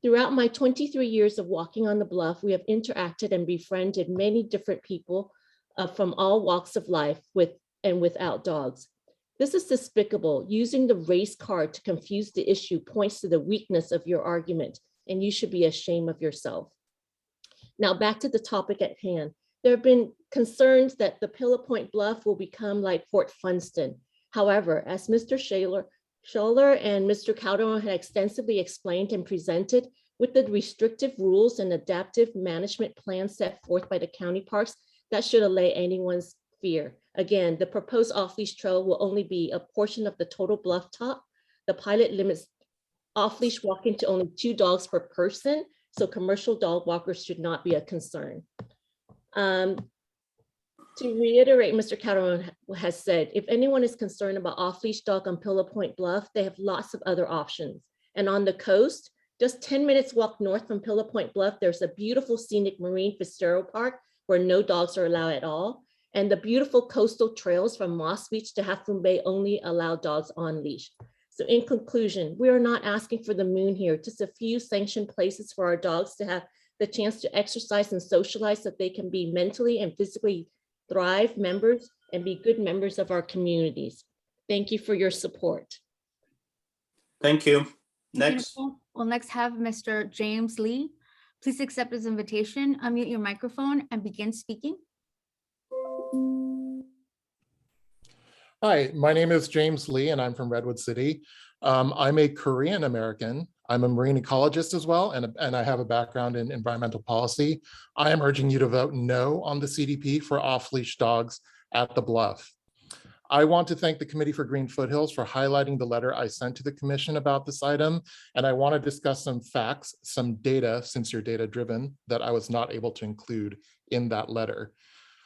K: Throughout my 23 years of walking on the Bluff, we have interacted and befriended many different people from all walks of life with and without dogs. This is despicable. Using the race card to confuse the issue points to the weakness of your argument, and you should be ashamed of yourself. Now back to the topic at hand. There have been concerns that the Pillar Point Bluff will become like Fort Funston. However, as Mr. Scholler and Mr. Calderon had extensively explained and presented, with the restrictive rules and adaptive management plan set forth by the county parks, that should allay anyone's fear. Again, the proposed off-leash trail will only be a portion of the total bluff top. The pilot limits off-leash walking to only 2 dogs per person, so commercial dog walkers should not be a concern. To reiterate, Mr. Calderon has said, if anyone is concerned about off-leash dog on Pillar Point Bluff, they have lots of other options. And on the coast, just 10 minutes walk north from Pillar Point Bluff, there's a beautiful scenic marine Fitzgerald Park where no dogs are allowed at all. And the beautiful coastal trails from Moss Beach to Half Moon Bay only allow dogs on leash. So in conclusion, we are not asking for the moon here, just a few sanctioned places for our dogs to have the chance to exercise and socialize so that they can be mentally and physically thrive members and be good members of our communities. Thank you for your support.
A: Thank you.
B: Thank you,
A: Next.
B: Nicole. We'll next have Mr. James Lee. Please accept his invitation, unmute your microphone and begin speaking.
L: Hi, my name is James Lee and I'm from Redwood City. I'm a Korean American. I'm a marine ecologist as well, and I have a background in environmental policy. I am urging you to vote no on the CDP for off-leash dogs at the Bluff. I want to thank the Committee for Green Foothills for highlighting the letter I sent to the Commission about this item, and I want to discuss some facts, some data, since you're data-driven, that I was not able to include in that letter.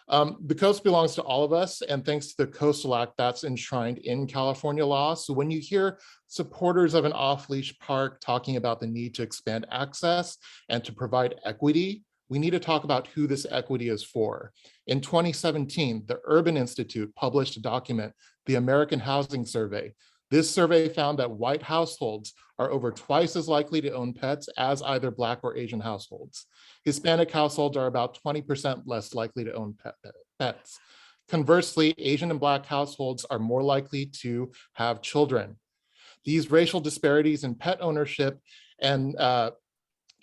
L: The coast belongs to all of us, and thanks to the Coastal Act, that's enshrined in California law. So when you hear supporters of an off-leash park talking about the need to expand access and to provide equity, we need to talk about who this equity is for. In 2017, the Urban Institute published a document, the American Housing Survey. This survey found that white households are over twice as likely to own pets as either Black or Asian households. Hispanic households are about 20% less likely to own pets. Conversely, Asian and Black households are more likely to have children. These racial disparities in pet ownership and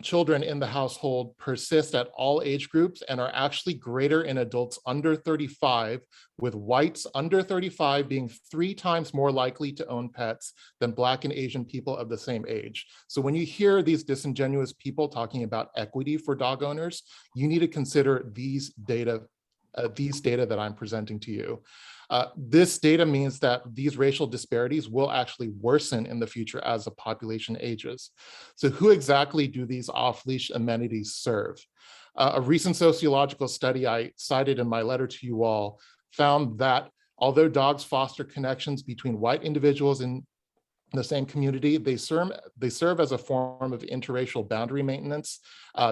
L: children in the household persist at all age groups and are actually greater in adults under 35, with whites under 35 being 3 times more likely to own pets than Black and Asian people of the same age. So when you hear these disingenuous people talking about equity for dog owners, you need to consider these data these data that I'm presenting to you. This data means that these racial disparities will actually worsen in the future as the population ages. So who exactly do these off-leash amenities serve? A recent sociological study I cited in my letter to you all found that although dogs foster connections between white individuals in the same community, they serve as a form of interracial boundary maintenance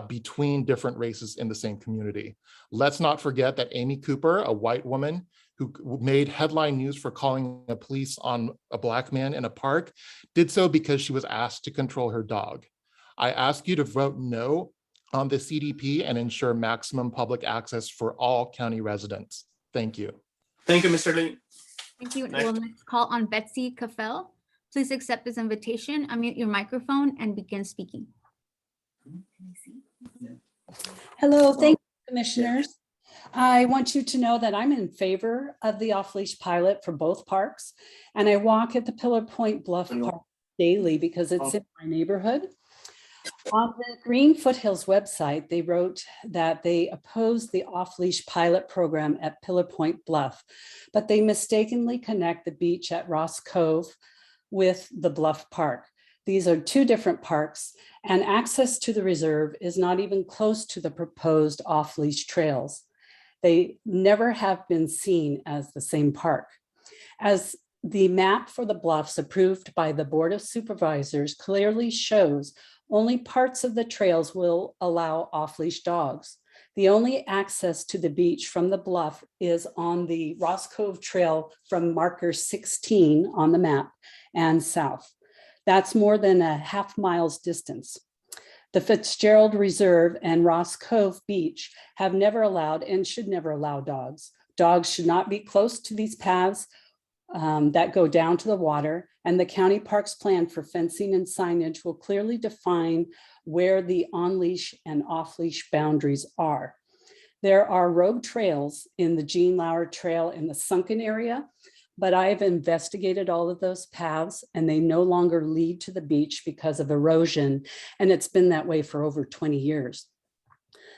L: between different races in the same community. Let's not forget that Amy Cooper, a white woman who made headline news for calling the police on a Black man in a park, did so because she was asked to control her dog. I ask you to vote no on the CDP and ensure maximum public access for all county residents. Thank you.
A: Thank you, Mr. Lee.
B: Thank you.
A: Next.
B: We'll next call on Betsy Caffell. Please accept this invitation, unmute your microphone and begin speaking.
E: Hello, thank you, commissioners. I want you to know that I'm in favor of the off-leash pilot for both parks. And I walk at the Pillar Point Bluff Park daily because it's in my neighborhood. On the Green Foothills website, they wrote that they oppose the off-leash pilot program at Pillar Point Bluff, but they mistakenly connect the beach at Ross Cove with the Bluff Park. These are two different parks, and access to the reserve is not even close to the proposed off-leash trails. They never have been seen as the same park. As the map for the Bluffs approved by the Board of Supervisors clearly shows, only parts of the trails will allow off-leash dogs. The only access to the beach from the Bluff is on the Ross Cove Trail from marker 16 on the map and south. That's more than a half mile's distance. The Fitzgerald Reserve and Ross Cove Beach have never allowed and should never allow dogs. Dogs should not be close to these paths that go down to the water, and the county parks plan for fencing and signage will clearly define where the on-leash and off-leash boundaries are. There are rogue trails in the Jean Lauer Trail in the sunken area, but I have investigated all of those paths and they no longer lead to the beach because of erosion, and it's been that way for over 20 years.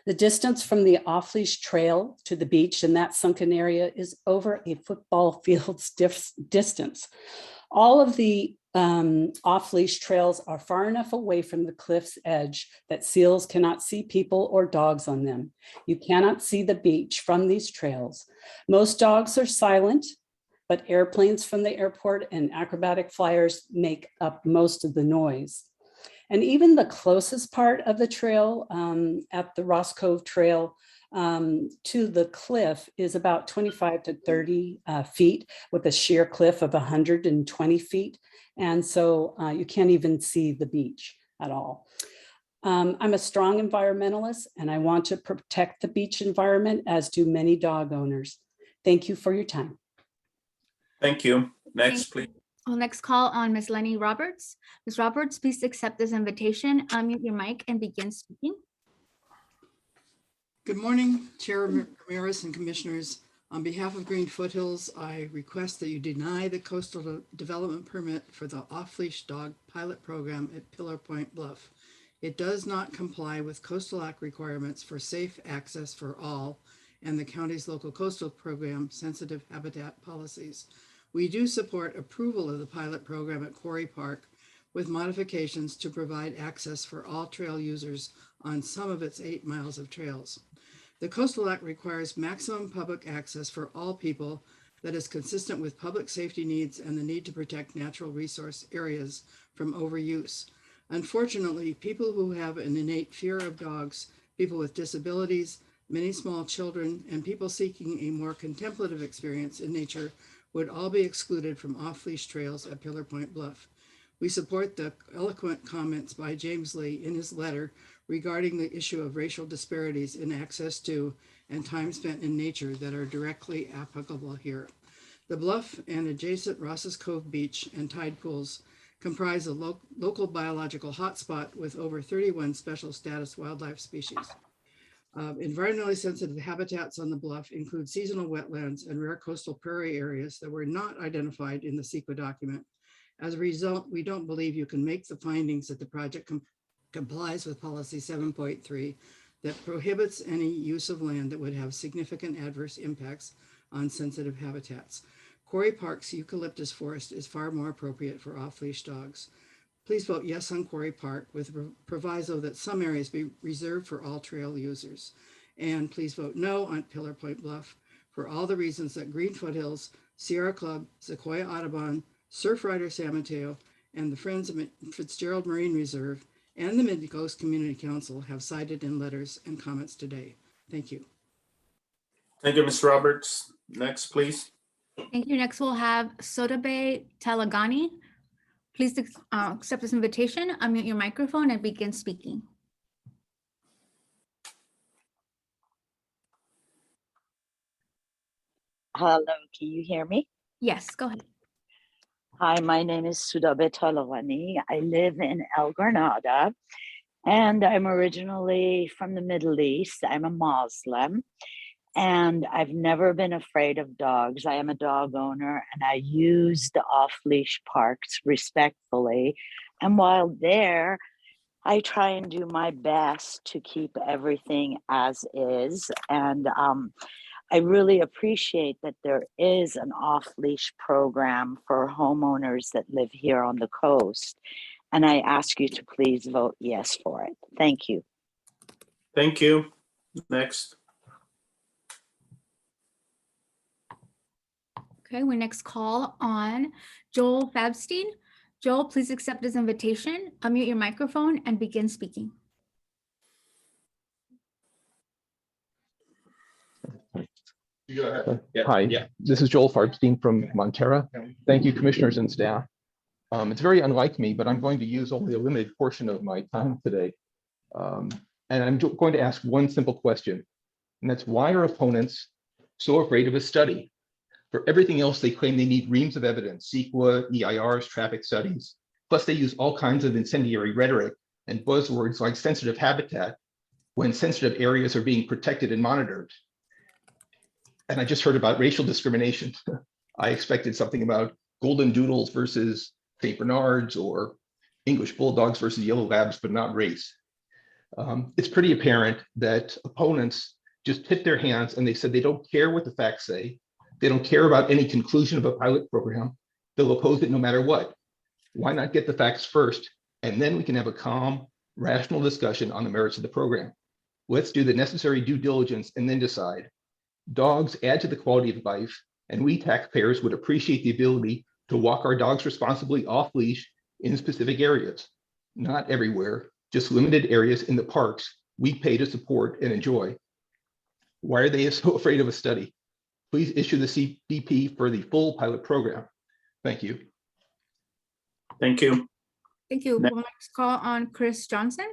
E: The distance from the off-leash trail to the beach in that sunken area is over a football field's distance. All of the off-leash trails are far enough away from the cliff's edge that seals cannot see people or dogs on them. You cannot see the beach from these trails. Most dogs are silent, but airplanes from the airport and acrobatic flyers make up most of the noise. And even the closest part of the trail at the Ross Cove Trail to the cliff is about 25 to 30 feet with a sheer cliff of 120 feet. And so you can't even see the beach at all. I'm a strong environmentalist and I want to protect the beach environment, as do many dog owners. Thank you for your time.
A: Thank you. Next, please.
B: We'll next call on Ms. Lenny Roberts. Ms. Roberts, please accept this invitation, unmute your mic and begin speaking.
M: Good morning, Chair Ramirez and Commissioners. On behalf of Green Foothills, I request that you deny the coastal development permit for the off-leash dog pilot program at Pillar Point Bluff. It does not comply with Coastal Act requirements for safe access for all and the county's local coastal program sensitive habitat policies. We do support approval of the pilot program at Quarry Park with modifications to provide access for all trail users on some of its 8 miles of trails. The Coastal Act requires maximum public access for all people that is consistent with public safety needs and the need to protect natural resource areas from overuse. Unfortunately, people who have an innate fear of dogs, people with disabilities, many small children, and people seeking a more contemplative experience in nature would all be excluded from off-leash trails at Pillar Point Bluff. We support the eloquent comments by James Lee in his letter regarding the issue of racial disparities in access to and time spent in nature that are directly applicable here. The Bluff and adjacent Ross's Cove Beach and tide pools comprise a local biological hotspot with over 31 special status wildlife species. Environmentally sensitive habitats on the Bluff include seasonal wetlands and rare coastal prairie areas that were not identified in the CEQA document. As a result, we don't believe you can make the findings that the project complies with policy 7.3 that prohibits any use of land that would have significant adverse impacts on sensitive habitats. Quarry Park's eucalyptus forest is far more appropriate for off-leash dogs. Please vote yes on Quarry Park with proviso that some areas be reserved for all trail users. And please vote no on Pillar Point Bluff for all the reasons that Green Foothills, Sierra Club, Sequoia Audubon, Surfrider San Mateo, and the Friends of Fitzgerald Marine Reserve and the Mid-Coast Community Council have cited in letters and comments today. Thank you.
A: Thank you, Ms. Roberts. Next, please.
B: Thank you. Next, we'll have Sotabe Talagani. Please accept this invitation, unmute your microphone and begin speaking.
N: Hello, can you hear me?
B: Yes, go ahead.
N: Hi, my name is Sudabe Talavani. I live in El Granada, and I'm originally from the Middle East. I'm a Muslim, and I've never been afraid of dogs. I am a dog owner, and I use the off-leash parks respectfully. And while there, I try and do my best to keep everything as is. And I really appreciate that there is an off-leash program for homeowners that live here on the coast. And I ask you to please vote yes for it. Thank you.
A: Thank you. Next.
B: Okay, we next call on Joel Fabstein. Joel, please accept this invitation, unmute your microphone and begin speaking.
O: Hi, this is Joel Farbstein from Montera. Thank you, commissioners and staff. It's very unlike me, but I'm going to use only a limited portion of my time today. And I'm going to ask one simple question, and that's why are opponents so afraid of a study? For everything else, they claim they need reams of evidence, CEQA, EIRs, traffic studies. Plus, they use all kinds of incendiary rhetoric and buzzwords like sensitive habitat when sensitive areas are being protected and monitored. And I just heard about racial discrimination. I expected something about golden doodles versus St. Bernards or English bulldogs versus yellow labs, but not race. It's pretty apparent that opponents just tip their hands and they said they don't care what the facts say. They don't care about any conclusion of a pilot program. They'll oppose it no matter what. Why not get the facts first? And then we can have a calm, rational discussion on the merits of the program. Let's do the necessary due diligence and then decide. Dogs add to the quality of life, and we taxpayers would appreciate the ability to walk our dogs responsibly off leash in specific areas. Not everywhere, just limited areas in the parks we pay to support and enjoy. Why are they so afraid of a study? Please issue the CBP for the full pilot program. Thank you.
A: Thank you.
B: Thank you. We'll next call on Chris Johnson.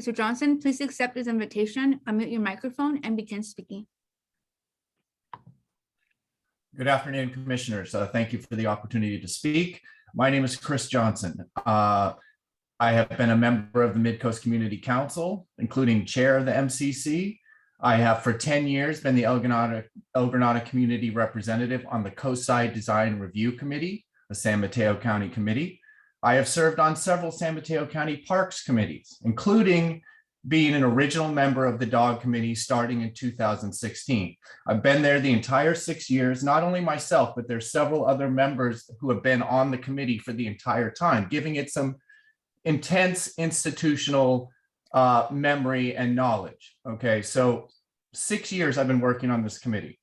B: Mr. Johnson, please accept this invitation, unmute your microphone and begin speaking.
P: Good afternoon, commissioners. Thank you for the opportunity to speak. My name is Chris Johnson. I have been a member of the Mid-Coast Community Council, including chair of the MCC. I have for 10 years been the El Granada Community Representative on the Coastside Design Review Committee, the San Mateo County Committee. I have served on several San Mateo County Parks committees, including being an original member of the Dog Committee starting in 2016. I've been there the entire 6 years, not only myself, but there's several other members who have been on the committee for the entire time, giving it some intense institutional memory and knowledge. Okay, so 6 years I've been working on this committee.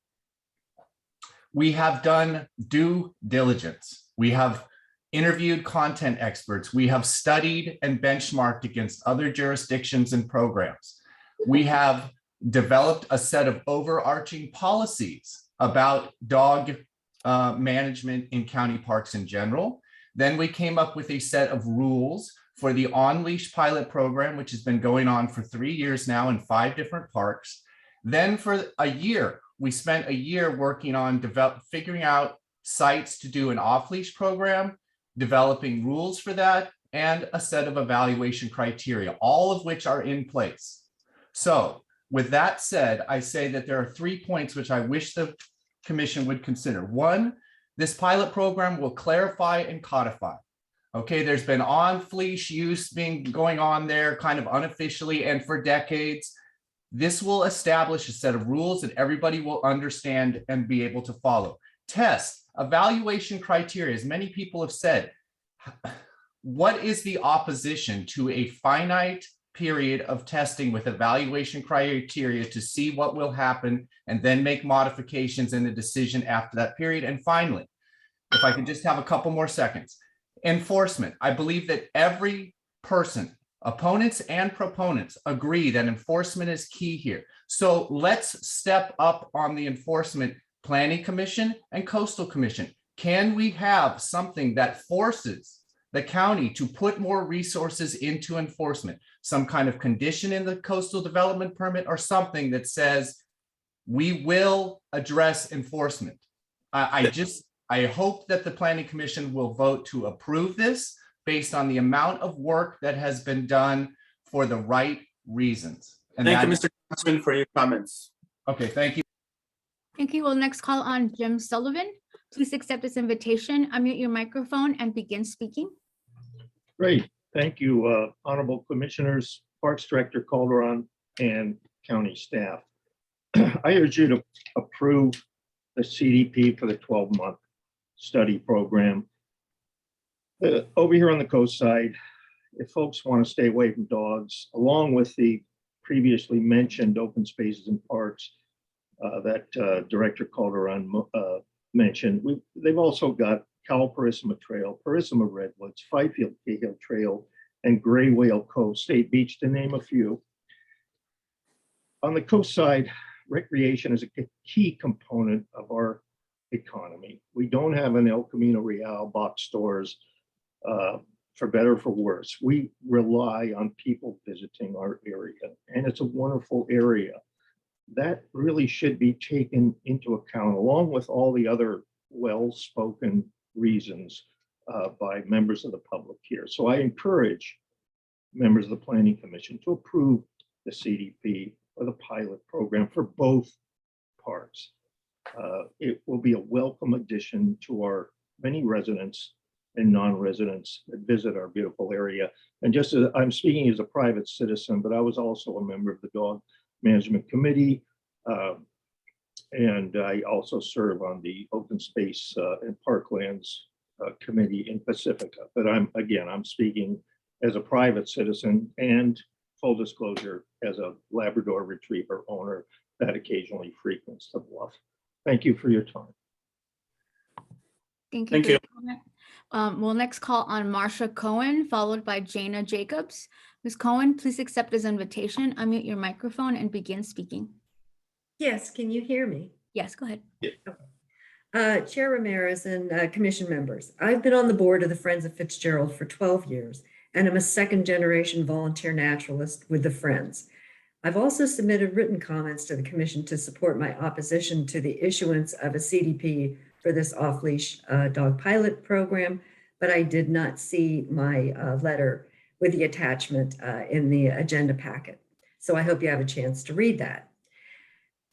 P: We have done due diligence. We have interviewed content experts. We have studied and benchmarked against other jurisdictions and programs. We have developed a set of overarching policies about dog management in county parks in general. Then we came up with a set of rules for the on-leash pilot program, which has been going on for 3 years now in 5 different parks. Then for a year, we spent a year working on figuring out sites to do an off-leash program, developing rules for that, and a set of evaluation criteria, all of which are in place. So with that said, I say that there are 3 points which I wish the commission would consider. One, this pilot program will clarify and codify. Okay, there's been on-leash use going on there kind of unofficially and for decades. This will establish a set of rules that everybody will understand and be able to follow. Test, evaluation criteria, as many people have said. What is the opposition to a finite period of testing with evaluation criteria to see what will happen and then make modifications and a decision after that period? And finally, if I could just have a couple more seconds, enforcement. I believe that every person, opponents and proponents, agree that enforcement is key here. So let's step up on the enforcement. Planning Commission and Coastal Commission. Can we have something that forces the county to put more resources into enforcement? Some kind of condition in the coastal development permit or something that says we will address enforcement. I hope that the Planning Commission will vote to approve this based on the amount of work that has been done for the right reasons. And
A: thank you, Mr. Councilman, for your comments.
P: Okay, thank you.
B: Thank you. We'll next call on Jim Sullivan. Please accept this invitation, unmute your microphone and begin speaking.
Q: Great. Thank you, Honorable Commissioners, Parks Director Calderon, and county staff. I urge you to approve the CDP for the 12-month study program. Over here on the coast side, if folks want to stay away from dogs, along with the previously mentioned open spaces and parks that Director Calderon mentioned, they've also got Cal Parissima Trail, Parissima Redwoods, Fifield Cahill Trail, and Gray Whale Cove State Beach, to name a few. On the coast side, recreation is a key component of our economy. We don't have an El Camino Real box stores, for better or for worse. We rely on people visiting our area, and it's a wonderful area. That really should be taken into account, along with all the other well-spoken reasons by members of the public here. So I encourage members of the Planning Commission to approve the CDP or the pilot program for both parks. It will be a welcome addition to our many residents and non-residents that visit our beautiful area. And just as I'm speaking as a private citizen, but I was also a member of the Dog Management Committee, and I also serve on the Open Space and Parklands Committee in Pacifica. But I'm speaking as a private citizen and, full disclosure, as a Labrador Retriever owner that occasionally frequents the Bluff. Thank you for your time.
B: Thank you. For your comment. We'll next call on Marcia Cohen, followed by Jana Jacobs. Ms. Cohen, please accept this invitation, unmute your microphone and begin speaking.
R: Yes, can you hear me?
B: Yes, go ahead.
R: Yeah. Okay. Chair Ramirez and commission members, I've been on the board of the Friends of Fitzgerald for 12 years, and I'm a second-generation volunteer naturalist with the Friends. I've also submitted written comments to the commission to support my opposition to the issuance of a CDP for this off-leash dog pilot program, but I did not see my letter with the attachment in the agenda packet. So I hope you have a chance to read that.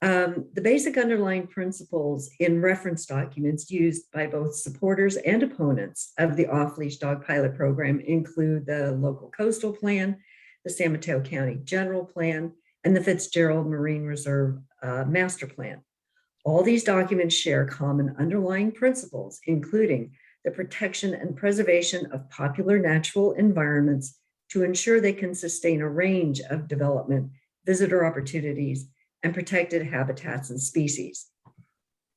R: The basic underlying principles in reference documents used by both supporters and opponents of the off-leash dog pilot program include the local coastal plan, the San Mateo County general plan, and the Fitzgerald Marine Reserve master plan. All these documents share common underlying principles, including the protection and preservation of popular natural environments to ensure they can sustain a range of development, visitor opportunities, and protected habitats and species.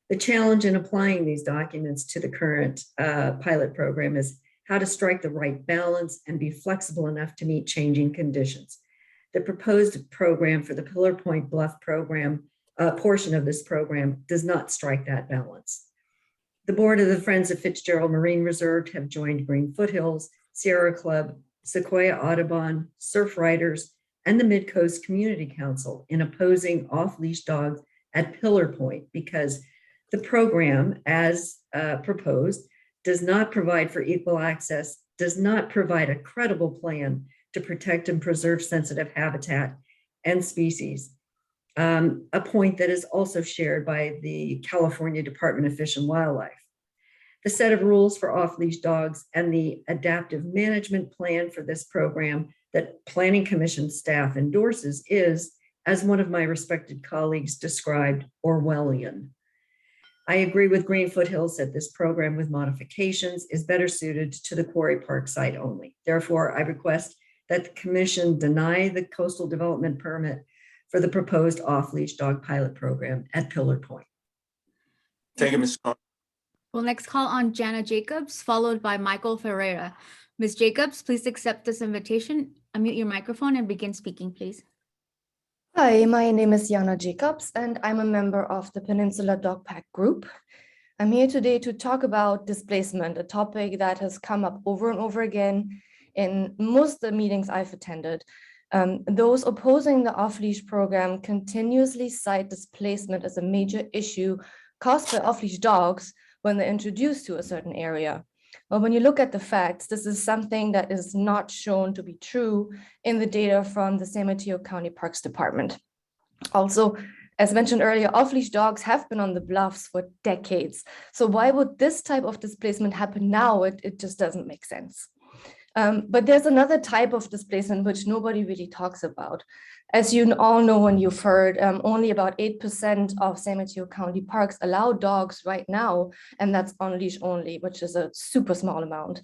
R: The challenge in applying these documents to the current pilot program is how to strike the right balance and be flexible enough to meet changing conditions. The proposed program for the Pillar Point Bluff program, portion of this program, does not strike that balance. The board of the Friends of Fitzgerald Marine Reserve have joined Green Foothills, Sierra Club, Sequoia Audubon, Surf Riders, and the Mid-Coast Community Council in opposing off-leash dogs at Pillar Point because the program, as proposed, does not provide for equal access, does not provide a credible plan to protect and preserve sensitive habitat and species, a point that is also shared by the California Department of Fish and Wildlife. The set of rules for off-leash dogs and the adaptive management plan for this program that Planning Commission staff endorses is, as one of my respected colleagues described, Orwellian. I agree with Green Foothills that this program with modifications is better suited to the Quarry Park site only. Therefore, I request that the commission deny the coastal development permit for the proposed off-leash dog pilot program at Pillar Point.
A: Thank you, Ms. Cohen.
B: We'll next call on Jana Jacobs, followed by Michael Ferreira. Ms. Jacobs, please accept this invitation, unmute your microphone and begin speaking, please.
S: Hi, my name is Jana Jacobs, and I'm a member of the Peninsula Dog Pack Group. I'm here today to talk about displacement, a topic that has come up over and over again in most of the meetings I've attended. Those opposing the off-leash program continuously cite displacement as a major issue caused by off-leash dogs when they're introduced to a certain area. Well, when you look at the facts, this is something that is not shown to be true in the data from the San Mateo County Parks Department. Also, as mentioned earlier, off-leash dogs have been on the bluffs for decades. So why would this type of displacement happen now? It just doesn't make sense. But there's another type of displacement which nobody really talks about. As you all know and you've heard, only about 8% of San Mateo County parks allow dogs right now, and that's on leash only, which is a super small amount.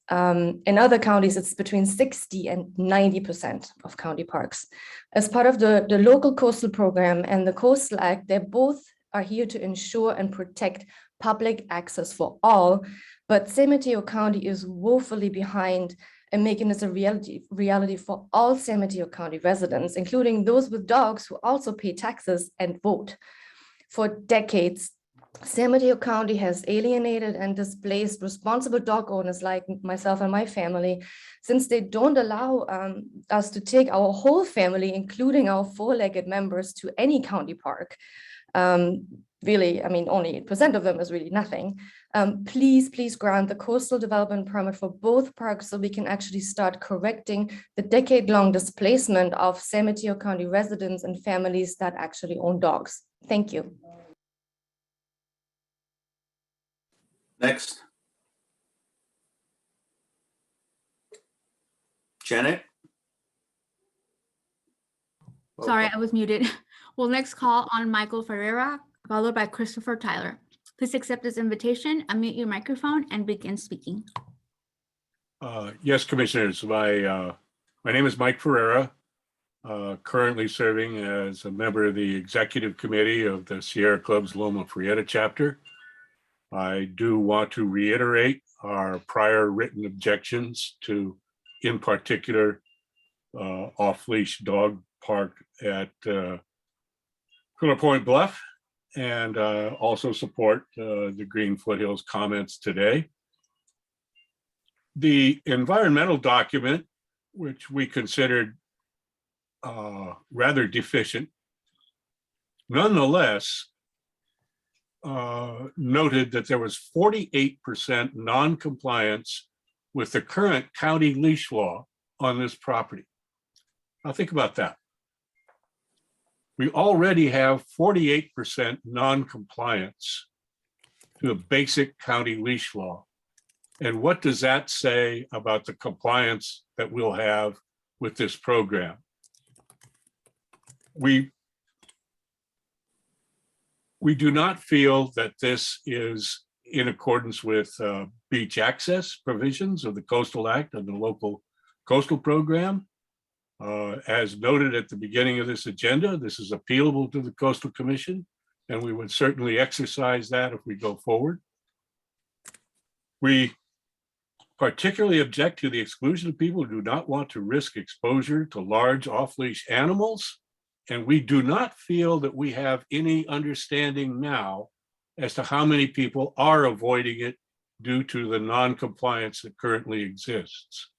S: In other counties, it's between 60 and 90% of county parks. As part of the local coastal program and the Coastal Act, they both are here to ensure and protect public access for all, but San Mateo County is woefully behind in making this a reality for all San Mateo County residents, including those with dogs who also pay taxes and vote. For decades, San Mateo County has alienated and displaced responsible dog owners like myself and my family, since they don't allow us to take our whole family, including our four-legged members, to any county park. Really, I mean, only 8% of them is really nothing. Please grant the coastal development permit for both parks so we can actually start correcting the decade-long displacement of San Mateo County residents and families that actually own dogs. Thank you.
A: Next. Janet?
B: Sorry, I was muted. We'll next call on Michael Ferreira, followed by Christopher Tyler. Please accept this invitation, unmute your microphone and begin speaking.
T: Yes, Commissioners, my name is Mike Ferreira, currently serving as a member of the Executive Committee of the Sierra Club's Loma Prieta chapter. I do want to reiterate our prior written objections to, in particular, off-leash dog park at Pillar Point Bluff, and also support the Green Foothills comments today. The environmental document, which we considered rather deficient, nonetheless noted that there was 48% non-compliance with the current county leash law on this property. Now think about that. We already have 48% non-compliance to the basic county leash law. And what does that say about the compliance that we'll have with this program? We do not feel that this is in accordance with beach access provisions of the Coastal Act and the local coastal program. As noted at the beginning of this agenda, this is appealable to the Coastal Commission, and we would certainly exercise that if we go forward. We particularly object to the exclusion of people who do not want to risk exposure to large off-leash animals, and we do not feel that we have any understanding now as to how many people are avoiding it due to the non-compliance that currently exists.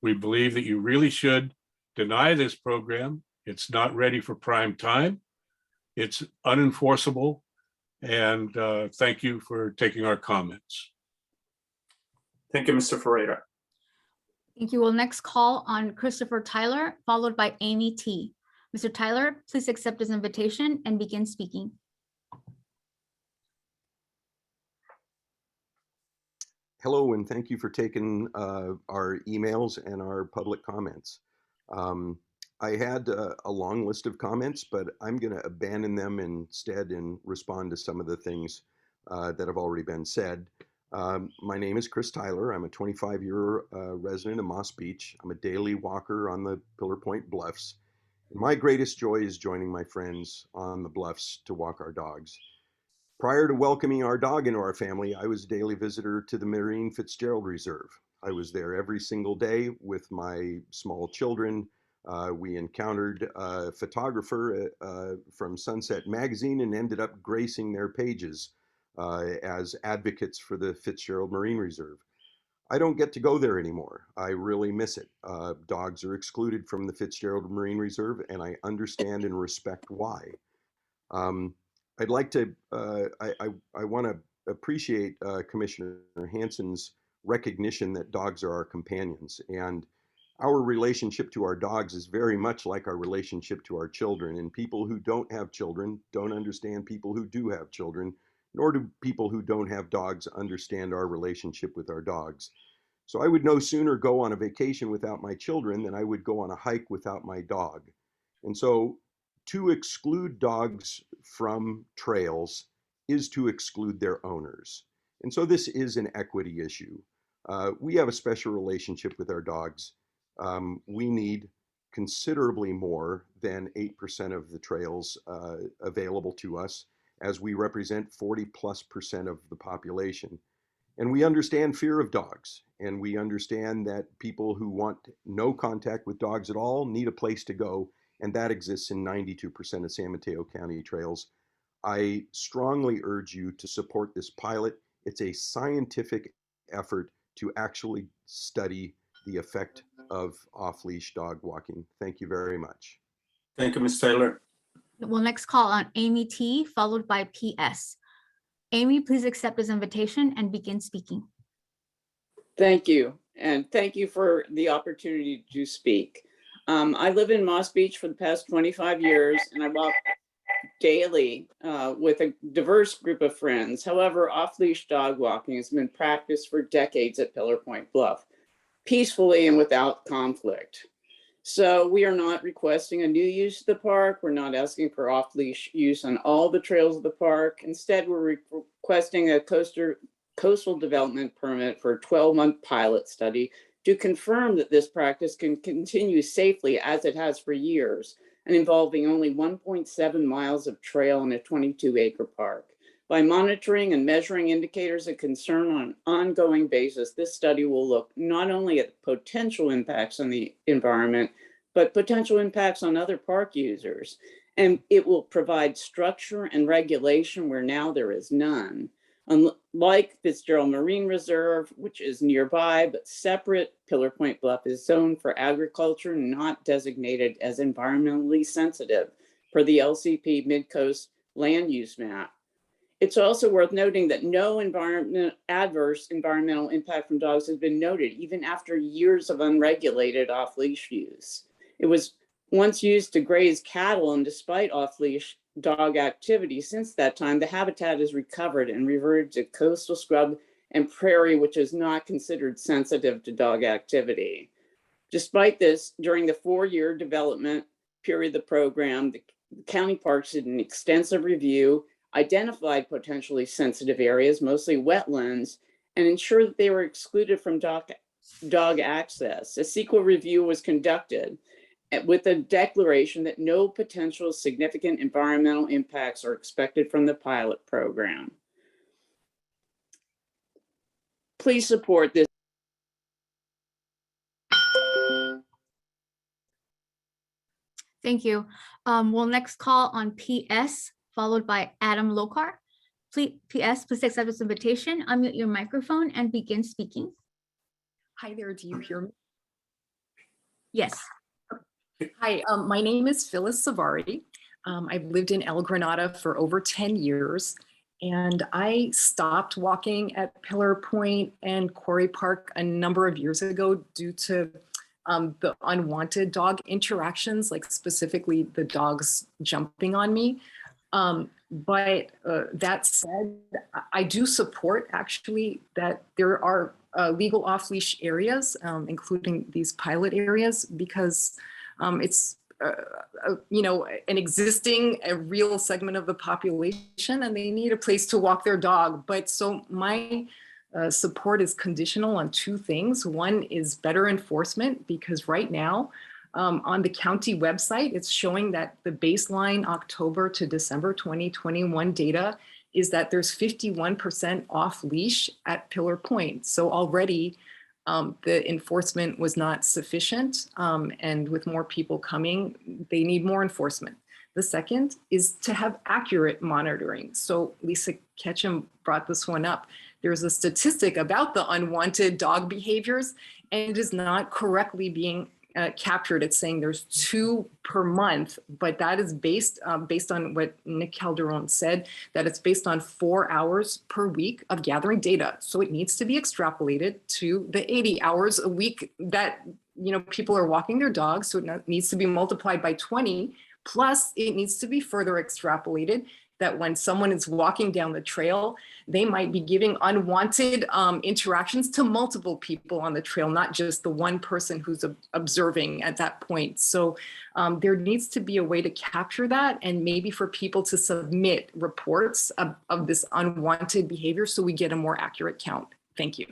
T: We believe that you really should deny this program. It's not ready for prime time. It's unenforceable. And thank you for taking our comments.
A: Thank you, Mr. Ferreira.
B: Thank you. We'll next call on Christopher Tyler, followed by Amy T. Mr. Tyler, please accept his invitation and begin speaking.
U: Hello, and thank you for taking our emails and our public comments. I had a long list of comments, but I'm going to abandon them instead and respond to some of the things that have already been said. My name is Chris Tyler. I'm a 25-year resident of Moss Beach. I'm a daily walker on the Pillar Point Bluffs. And my greatest joy is joining my friends on the bluffs to walk our dogs. Prior to welcoming our dog into our family, I was a daily visitor to the Marine Fitzgerald Reserve. I was there every single day with my small children. We encountered a photographer from Sunset Magazine and ended up gracing their pages as advocates for the Fitzgerald Marine Reserve. I don't get to go there anymore. I really miss it. Dogs are excluded from the Fitzgerald Marine Reserve, and I understand and respect why. I'd like to, I want to appreciate Commissioner Hansen's recognition that dogs are our companions, and our relationship to our dogs is very much like our relationship to our children, and people who don't have children don't understand people who do have children, nor do people who don't have dogs understand our relationship with our dogs. So I would no sooner go on a vacation without my children than I would go on a hike without my dog. And so to exclude dogs from trails is to exclude their owners. And so this is an equity issue. We have a special relationship with our dogs. We need considerably more than 8% of the trails available to us, as we represent 40+% of the population. And we understand fear of dogs, and we understand that people who want no contact with dogs at all need a place to go, and that exists in 92% of San Mateo County trails. I strongly urge you to support this pilot. It's a scientific effort to actually study the effect of off-leash dog walking. Thank you very much.
A: Thank you, Ms. Taylor.
B: We'll next call on Amy T, followed by PS. Amy, please accept this invitation and begin speaking.
G: Thank you. And thank you for the opportunity to speak. I live in Moss Beach for the past 25 years, and I walk daily with a diverse group of friends. However, off-leash dog walking has been practiced for decades at Pillar Point Bluff, peacefully and without conflict. So we are not requesting a new use of the park. We're not asking for off-leash use on all the trails of the park. Instead, we're requesting a coastal development permit for a 12-month pilot study to confirm that this practice can continue safely as it has for years, and involving only 1.7 miles of trail in a 22-acre park. By monitoring and measuring indicators of concern on an ongoing basis, this study will look not only at potential impacts on the environment, but potential impacts on other park users. And it will provide structure and regulation where now there is none. Unlike Fitzgerald Marine Reserve, which is nearby but separate, Pillar Point Bluff is zoned for agriculture, not designated as environmentally sensitive per the LCP Midcoast land use map. It's also worth noting that no adverse environmental impact from dogs has been noted, even after years of unregulated off-leash use. It was once used to graze cattle, and despite off-leash dog activity since that time, the habitat is recovered and reverted to coastal scrub and prairie, which is not considered sensitive to dog activity. Despite this, during the 4-year development period of the program, the county parks did an extensive review, identified potentially sensitive areas, mostly wetlands, and ensured that they were excluded from dog access. A CEQA review was conducted with a declaration that no potential significant environmental impacts are expected from the pilot program. Please support this.
B: Thank you. We'll next call on PS, followed by Adam Lokar. Please accept this invitation, unmute your microphone and begin speaking.
V: Hi there, do you hear me?
B: Yes.
V: Hi, my name is Phyllis Savari. I've lived in El Granada for over 10 years, and I stopped walking at Pillar Point and Quarry Park a number of years ago due to the unwanted dog interactions, like specifically the dogs jumping on me. But that said, I do support actually that there are legal off-leash areas, including these pilot areas, because it's an existing, a real segment of the population, and they need a place to walk their dog. But so my support is conditional on two things. One is better enforcement, because right now on the county website, it's showing that the baseline October to December 2021 data is that there's 51% off leash at Pillar Point. So already the enforcement was not sufficient, and with more people coming, they need more enforcement. The second is to have accurate monitoring. So Lisa Ketchum brought this one up. There's a statistic about the unwanted dog behaviors, and it is not correctly being captured. It's saying there's 2 per month, but that is based on what Nick Calderon said, that it's based on 4 hours per week of gathering data. So it needs to be extrapolated to the 80 hours a week that people are walking their dogs. So it needs to be multiplied by 20. Plus, it needs to be further extrapolated that when someone is walking down the trail, they might be giving unwanted interactions to multiple people on the trail, not just the one person who's observing at that point. So there needs to be a way to capture that, and maybe for people to submit reports of this unwanted behavior so we get a more accurate count. Thank you.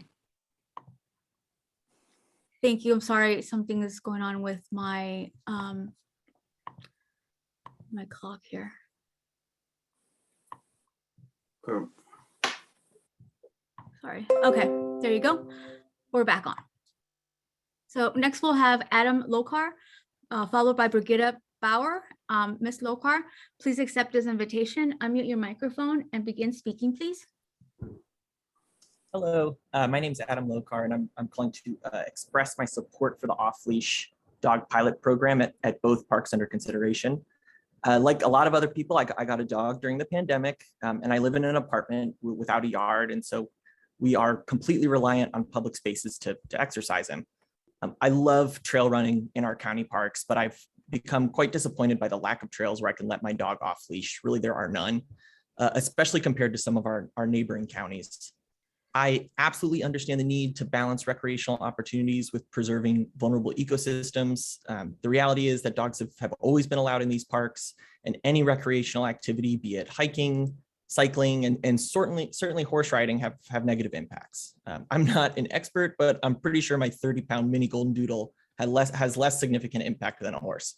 B: Thank you. I'm sorry, something is going on with my my clock here. Sorry. Okay, there you go. We're back on. So next we'll have Adam Lokar, followed by Brigitte Bauer. Ms. Lokar, please accept this invitation, unmute your microphone and begin speaking, please.
C: Hello, my name is Adam Lokar, and I'm calling to express my support for the off-leash dog pilot program at both parks under consideration. Like a lot of other people, I got a dog during the pandemic, and I live in an apartment without a yard, and so we are completely reliant on public spaces to exercise him. I love trail running in our county parks, but I've become quite disappointed by the lack of trails where I can let my dog off leash. Really, there are none, especially compared to some of our neighboring counties. I absolutely understand the need to balance recreational opportunities with preserving vulnerable ecosystems. The reality is that dogs have always been allowed in these parks, and any recreational activity, be it hiking, cycling, and certainly horse riding have negative impacts. I'm not an expert, but I'm pretty sure my 30-pound mini golden doodle has less significant impact than a horse.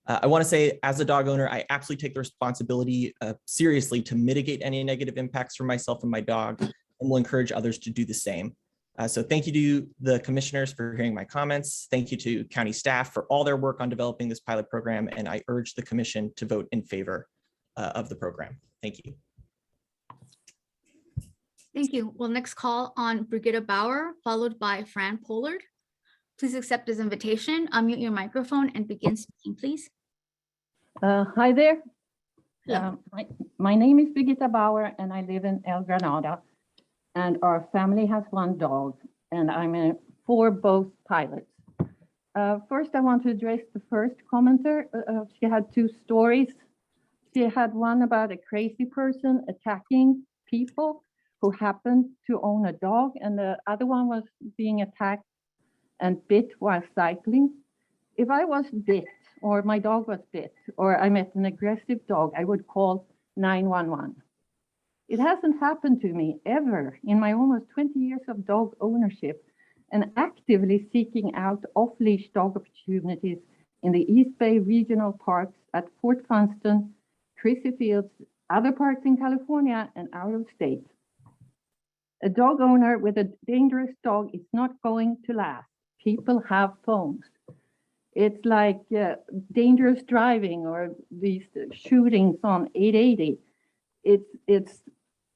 C: I want to say, as a dog owner, I absolutely take the responsibility seriously to mitigate any negative impacts for myself and my dog, and will encourage others to do the same. So thank you to the commissioners for hearing my comments. Thank you to county staff for all their work on developing this pilot program, and I urge the commission to vote in favor of the program. Thank you.
B: Thank you. We'll next call on Brigitte Bauer, followed by Fran Pollard. Please accept this invitation, unmute your microphone and begin speaking, please.
F: Hi there.
B: Hello.
F: My name is Brigitte Bauer, and I live in El Granada. And our family has one dog, and I'm for both pilots. First, I want to address the first commenter. She had 2 stories. She had one about a crazy person attacking people who happened to own a dog, and the other one was being attacked and bit while cycling. If I was bit, or my dog was bit, or I met an aggressive dog, I would call 911. It hasn't happened to me ever in my almost 20 years of dog ownership, and actively seeking out off-leash dog opportunities in the East Bay Regional Parks at Fort Funston, Crissy Fields, other parks in California, and out of state. A dog owner with a dangerous dog is not going to last. People have phones. It's like dangerous driving or these shootings on 880.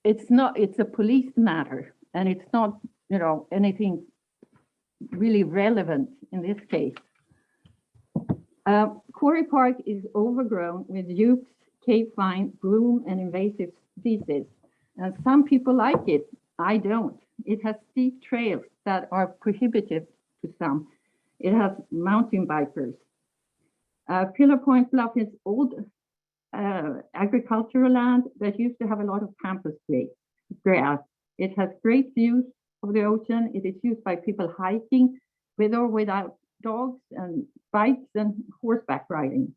F: It's a police matter, and it's not, anything really relevant in this case. Quarry Park is overgrown with ukes, cave vine, broom, and invasive species. And some people like it. I don't. It has steep trails that are prohibitive to some. It has mountain bikers. Pillar Point Bluff is old agricultural land that used to have a lot of campus grass. It has great views of the ocean. It is used by people hiking with or without dogs and bikes and horseback riding.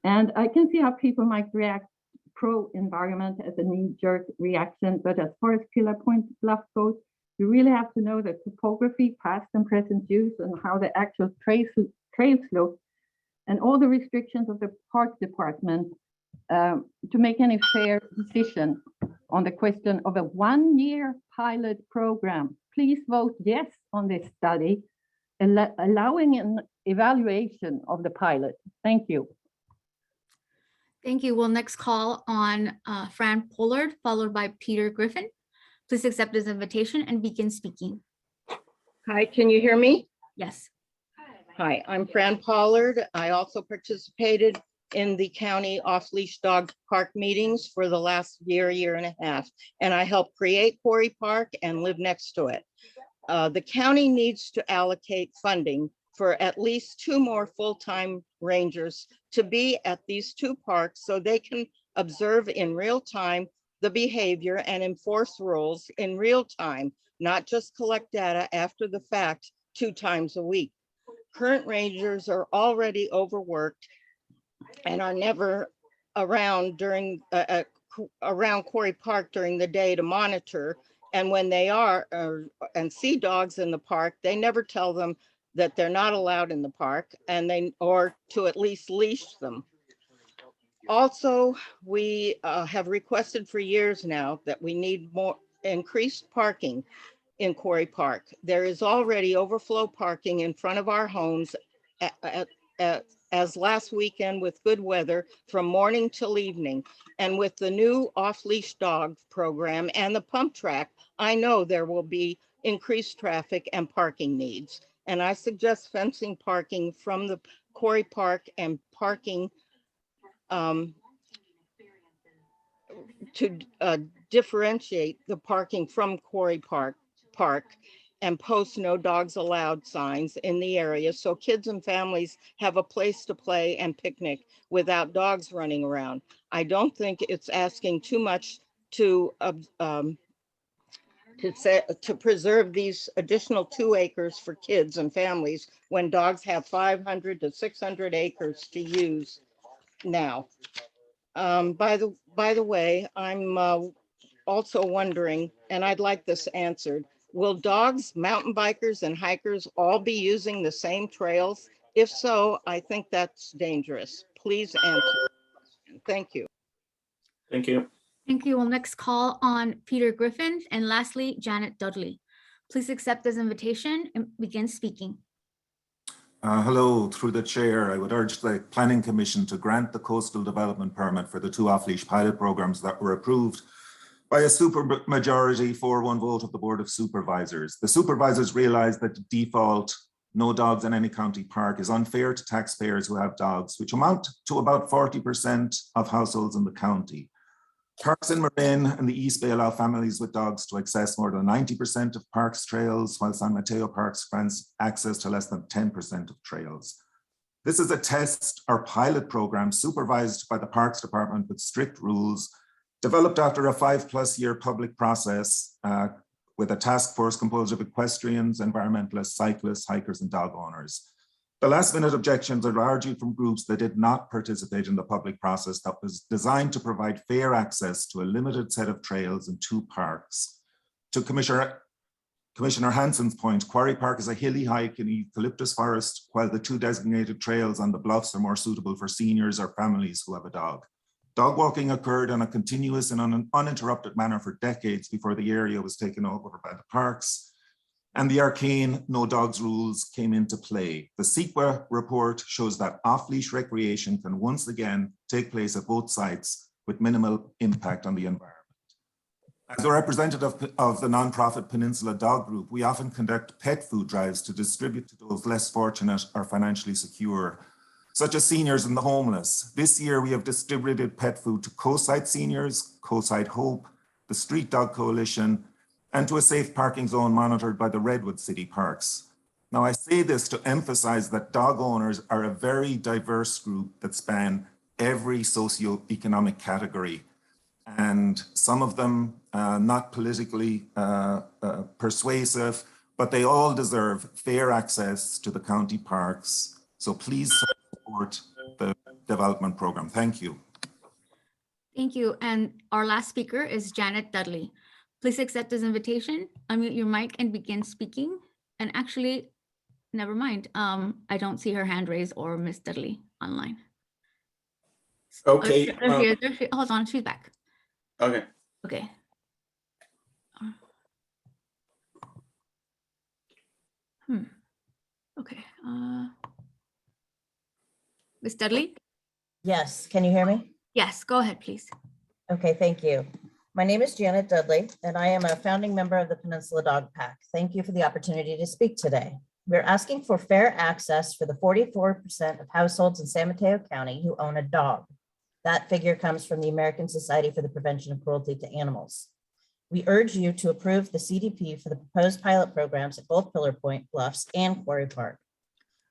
F: And I can see how people might react pro-environment as a knee-jerk reaction, but as far as Pillar Point Bluff goes, you really have to know the topography, past and present use, and how the actual trails look, and all the restrictions of the park department to make any fair decision on the question of a one-year pilot program. Please vote yes on this study, allowing an evaluation of the pilot. Thank you.
B: Thank you. We'll next call on Fran Pollard, followed by Peter Griffin. Please accept his invitation and begin speaking.
D: Hi, can you hear me?
B: Yes.
D: Hi, I'm Fran Pollard. I also participated in the county off-leash dog park meetings for the last year and a half, and I helped create Quarry Park and live next to it. The county needs to allocate funding for at least 2 more full-time rangers to be at these 2 parks so they can observe in real time the behavior and enforce rules in real time, not just collect data after the fact 2 times a week. Current rangers are already overworked and are never around during around Quarry Park during the day to monitor. And when they are and see dogs in the park, they never tell them that they're not allowed in the park, and or to at least leash them. Also, we have requested for years now that we need more increased parking in Quarry Park. There is already overflow parking in front of our homes as last weekend with good weather from morning till evening. And with the new off-leash dog program and the pump track, I know there will be increased traffic and parking needs. And I suggest fencing parking from the Quarry Park and parking to differentiate the parking from Quarry Park and post no dogs allowed signs in the area so kids and families have a place to play and picnic without dogs running around. I don't think it's asking too much to preserve these additional 2 acres for kids and families when dogs have 500 to 600 acres to use now. By the way, I'm also wondering, and I'd like this answered, will dogs, mountain bikers, and hikers all be using the same trails? If so, I think that's dangerous. Please answer. Thank you.
A: Thank you.
B: Thank you. We'll next call on Peter Griffin and lastly, Janet Dudley. Please accept this invitation and begin speaking.
H: Hello, through the chair, I would urge the Planning Commission to grant the coastal development permit for the 2 off-leash pilot programs that were approved by a supermajority 4-1 vote of the Board of Supervisors. The supervisors realized that the default no dogs in any county park is unfair to taxpayers who have dogs, which amount to about 40% of households in the county. Parks in Marin and the East Bay allow families with dogs to access more than 90% of parks trails, while San Mateo Parks grants access to less than 10% of trails. This is a test or pilot program supervised by the Parks Department with strict rules, developed after a 5+ year public process with a task force composed of equestrians, environmentalists, cyclists, hikers, and dog owners. The last-minute objections are largely from groups that did not participate in the public process that was designed to provide fair access to a limited set of trails in 2 parks. To Commissioner Hansen's point, Quarry Park is a hilly hike in eucalyptus forest, while the 2 designated trails on the bluffs are more suitable for seniors or families who have a dog. Dog walking occurred on a continuous and uninterrupted manner for decades before the area was taken over by the parks, and the arcane no dogs rules came into play. The CEQA report shows that off-leash recreation can once again take place at both sites with minimal impact on the environment. As a representative of the nonprofit Peninsula Dog Group, we often conduct pet food drives to distribute to those less fortunate or financially secure, such as seniors and the homeless. This year, we have distributed pet food to Coastside Seniors, Coastside Hope, the Street Dog Coalition, and to a safe parking zone monitored by the Redwood City Parks. Now, I say this to emphasize that dog owners are a very diverse group that span every socioeconomic category, and some of them not politically persuasive, but they all deserve fair access to the county parks. So please support the development program. Thank you.
B: Thank you. And our last speaker is Janet Dudley. Please accept this invitation, unmute your mic and begin speaking. And actually, never mind. I don't see her hand raised or Miss Dudley online.
A: Okay.
B: There she, hold on, she's back.
A: Okay.
B: Okay. Okay. Miss Dudley?
I: Yes, can you hear me?
B: Yes, go ahead, please.
I: Okay, thank you. My name is Janet Dudley, and I am a founding member of the Peninsula Dog Pack. Thank you for the opportunity to speak today. We're asking for fair access for the 44% of households in San Mateo County who own a dog. That figure comes from the American Society for the Prevention of Cruelty to Animals. We urge you to approve the CDP for the proposed pilot programs at both Pillar Point, Bluffs, and Quarry Park.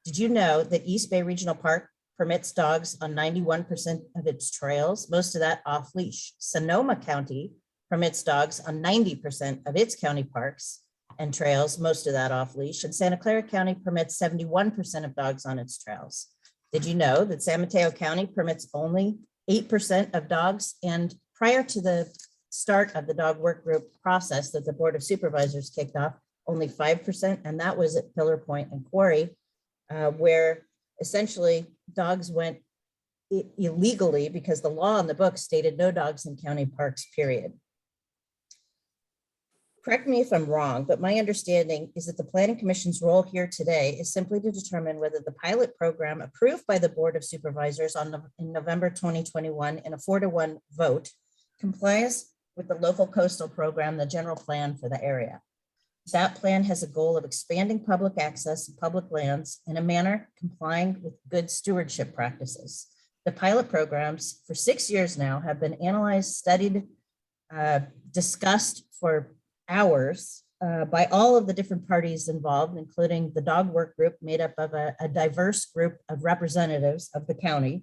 I: Did you know that East Bay Regional Park permits dogs on 91% of its trails, most of that off leash? Sonoma County permits dogs on 90% of its county parks and trails, most of that off leash, and Santa Clara County permits 71% of dogs on its trails. Did you know that San Mateo County permits only 8% of dogs? And prior to the start of the dog work group process that the Board of Supervisors kicked off, only 5%, and that was at Pillar Point and Quarry, where essentially dogs went illegally because the law in the book stated no dogs in county parks, period. Correct me if I'm wrong, but my understanding is that the Planning Commission's role here today is simply to determine whether the pilot program approved by the Board of Supervisors in November 2021 in a 4-to-1 vote complies with the local coastal program, the general plan for the area. That plan has a goal of expanding public access to public lands in a manner complying with good stewardship practices. The pilot programs for 6 years now have been analyzed, studied, discussed for hours by all of the different parties involved, including the dog work group made up of a diverse group of representatives of the county,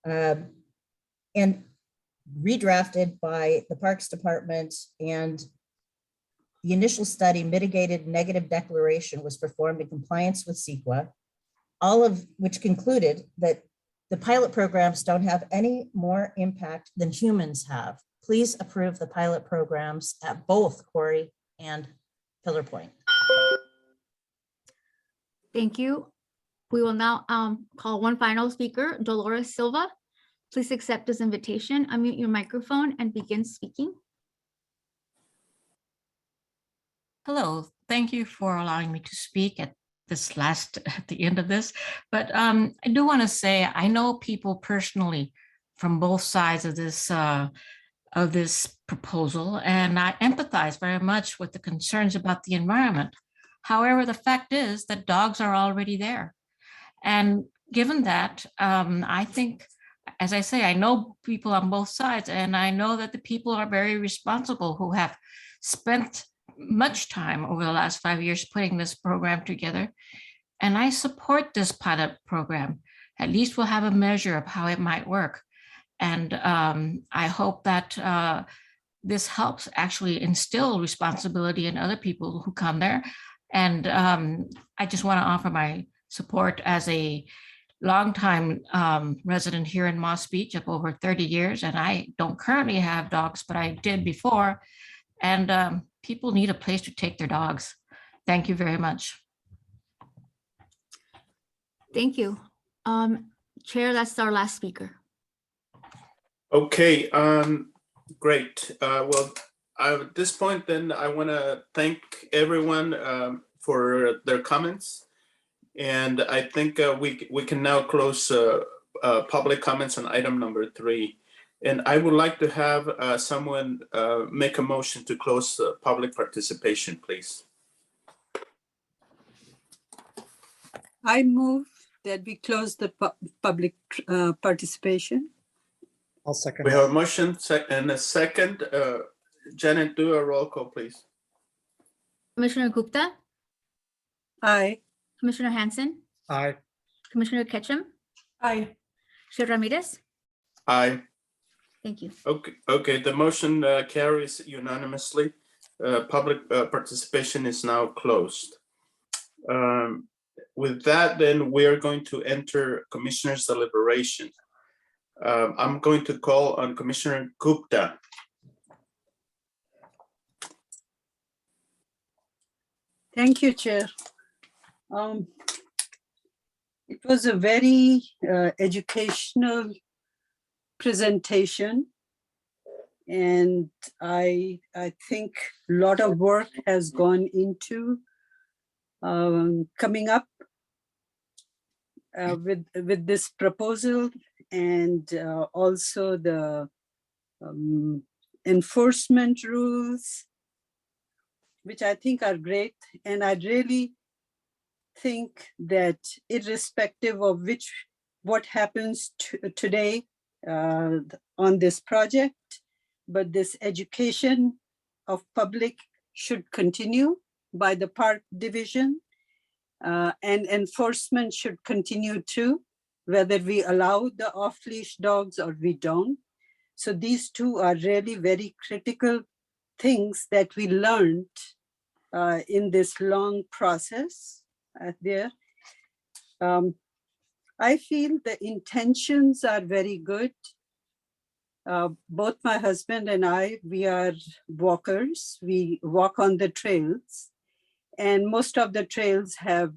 I: and redrafted by the Parks Department, and the initial study mitigated negative declaration was performed in compliance with CEQA, all of which concluded that the pilot programs don't have any more impact than humans have. Please approve the pilot programs at both Quarry and Pillar Point.
B: Thank you. We will now call one final speaker, Dolores Silva. Please accept this invitation, unmute your microphone and begin speaking.
J: Hello, thank you for allowing me to speak at the end of this. But I do want to say, I know people personally from both sides of this proposal, and I empathize very much with the concerns about the environment. However, the fact is that dogs are already there. And given that, I think, as I say, I know people on both sides, and I know that the people are very responsible who have spent much time over the last 5 years putting this program together. And I support this pilot program. At least we'll have a measure of how it might work. And I hope that this helps actually instill responsibility in other people who come there. And I just want to offer my support as a longtime resident here in Moss Beach of over 30 years. And I don't currently have dogs, but I did before. And people need a place to take their dogs. Thank you very much.
B: Thank you. Chair, that's our last speaker.
A: Okay, great. Well, at this point, then I want to thank everyone for their comments. And I think we can now close public comments on item number 3. And I would like to have someone make a motion to close public participation, please.
E: I move that we close the public participation.
W: I'll second.
A: We have a motion and a second. Janet, do a roll call, please.
B: Commissioner Gupta?
E: Aye.
B: Commissioner Hansen?
W: Aye.
B: Commissioner Ketchum?
F: Aye.
B: Chair Ramirez?
A: Aye.
B: Thank you.
A: Okay, the motion carries unanimously. Public participation is now closed. With that, then we are going to enter commissioners' deliberation. I'm going to call on Commissioner Gupta.
E: Thank you, Chair. It was a very educational presentation, and I think a lot of work has gone into coming up with this proposal, and also the enforcement rules, which I think are great. And I really think that irrespective of what happens today on this project, but this education of public should continue by the park division, and enforcement should continue too, whether we allow the off-leash dogs or we don't. So these two are really very critical things that we learned in this long process there. I feel the intentions are very good. Both my husband and I, we are walkers. We walk on the trails, and most of the trails have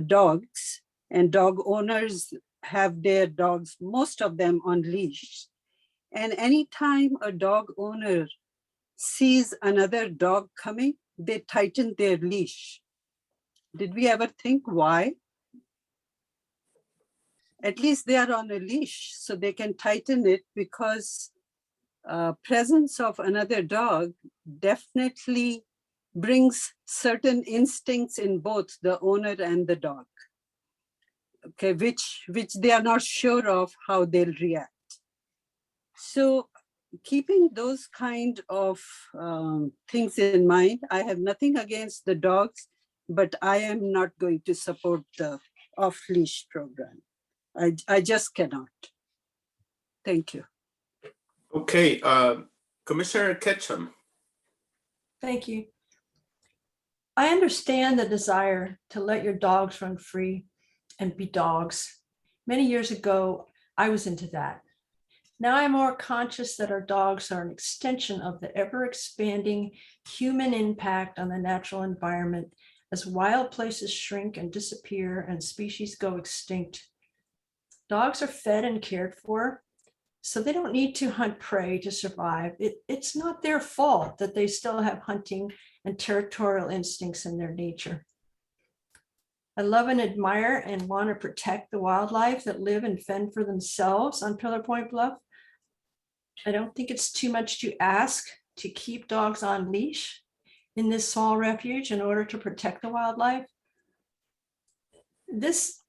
E: dogs, and dog owners have their dogs, most of them on leash. And anytime a dog owner sees another dog coming, they tighten their leash. Did we ever think why? At least they are on a leash, so they can tighten it, because presence of another dog definitely brings certain instincts in both the owner and the dog, okay, which they are not sure of how they'll react. So keeping those kind of things in mind, I have nothing against the dogs, but I am not going to support the off-leash program. I just cannot. Thank you.
A: Okay, Commissioner Ketchum.
K: Thank you. I understand the desire to let your dogs run free and be dogs. Many years ago, I was into that. Now I'm more conscious that our dogs are an extension of the ever-expanding human impact on the natural environment as wild places shrink and disappear and species go extinct. Dogs are fed and cared for, so they don't need to hunt prey to survive. It's not their fault that they still have hunting and territorial instincts in their nature. I love and admire and want to protect the wildlife that live and fend for themselves on Pillar Point Bluff. I don't think it's too much to ask to keep dogs on leash in this small refuge in order to protect the wildlife. This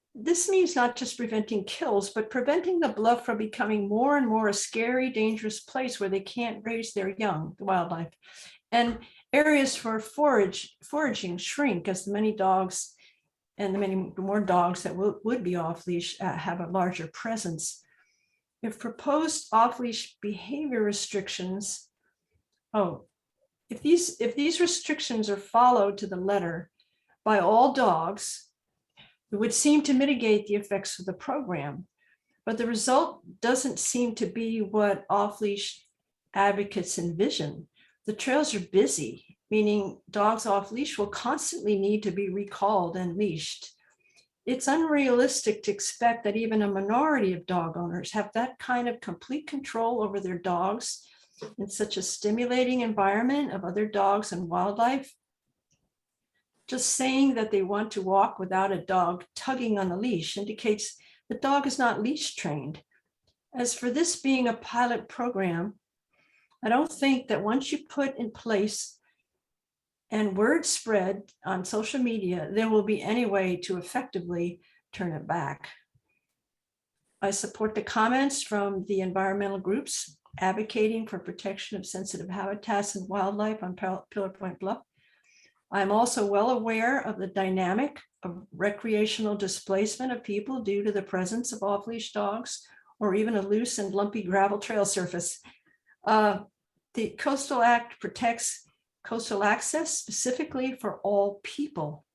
K: means not just preventing kills, but preventing the bluff from becoming more and more a scary, dangerous place where they can't raise their young, the wildlife. And areas for foraging shrink as the many dogs and the many more dogs that would be off leash have a larger presence. If proposed off-leash behavior restrictions, if these restrictions are followed to the letter by all dogs, it would seem to mitigate the effects of the program, but the result doesn't seem to be what off-leash advocates envision. The trails are busy, meaning dogs off leash will constantly need to be recalled and leashed. It's unrealistic to expect that even a minority of dog owners have that kind of complete control over their dogs in such a stimulating environment of other dogs and wildlife. Just saying that they want to walk without a dog tugging on the leash indicates the dog is not leash trained. As for this being a pilot program, I don't think that once you put in place and word spread on social media, there will be any way to effectively turn it back. I support the comments from the environmental groups advocating for protection of sensitive habitats and wildlife on Pillar Point Bluff. I'm also well aware of the dynamic of recreational displacement of people due to the presence of off-leash dogs or even a loose and lumpy gravel trail surface. The Coastal Act protects coastal access specifically for all people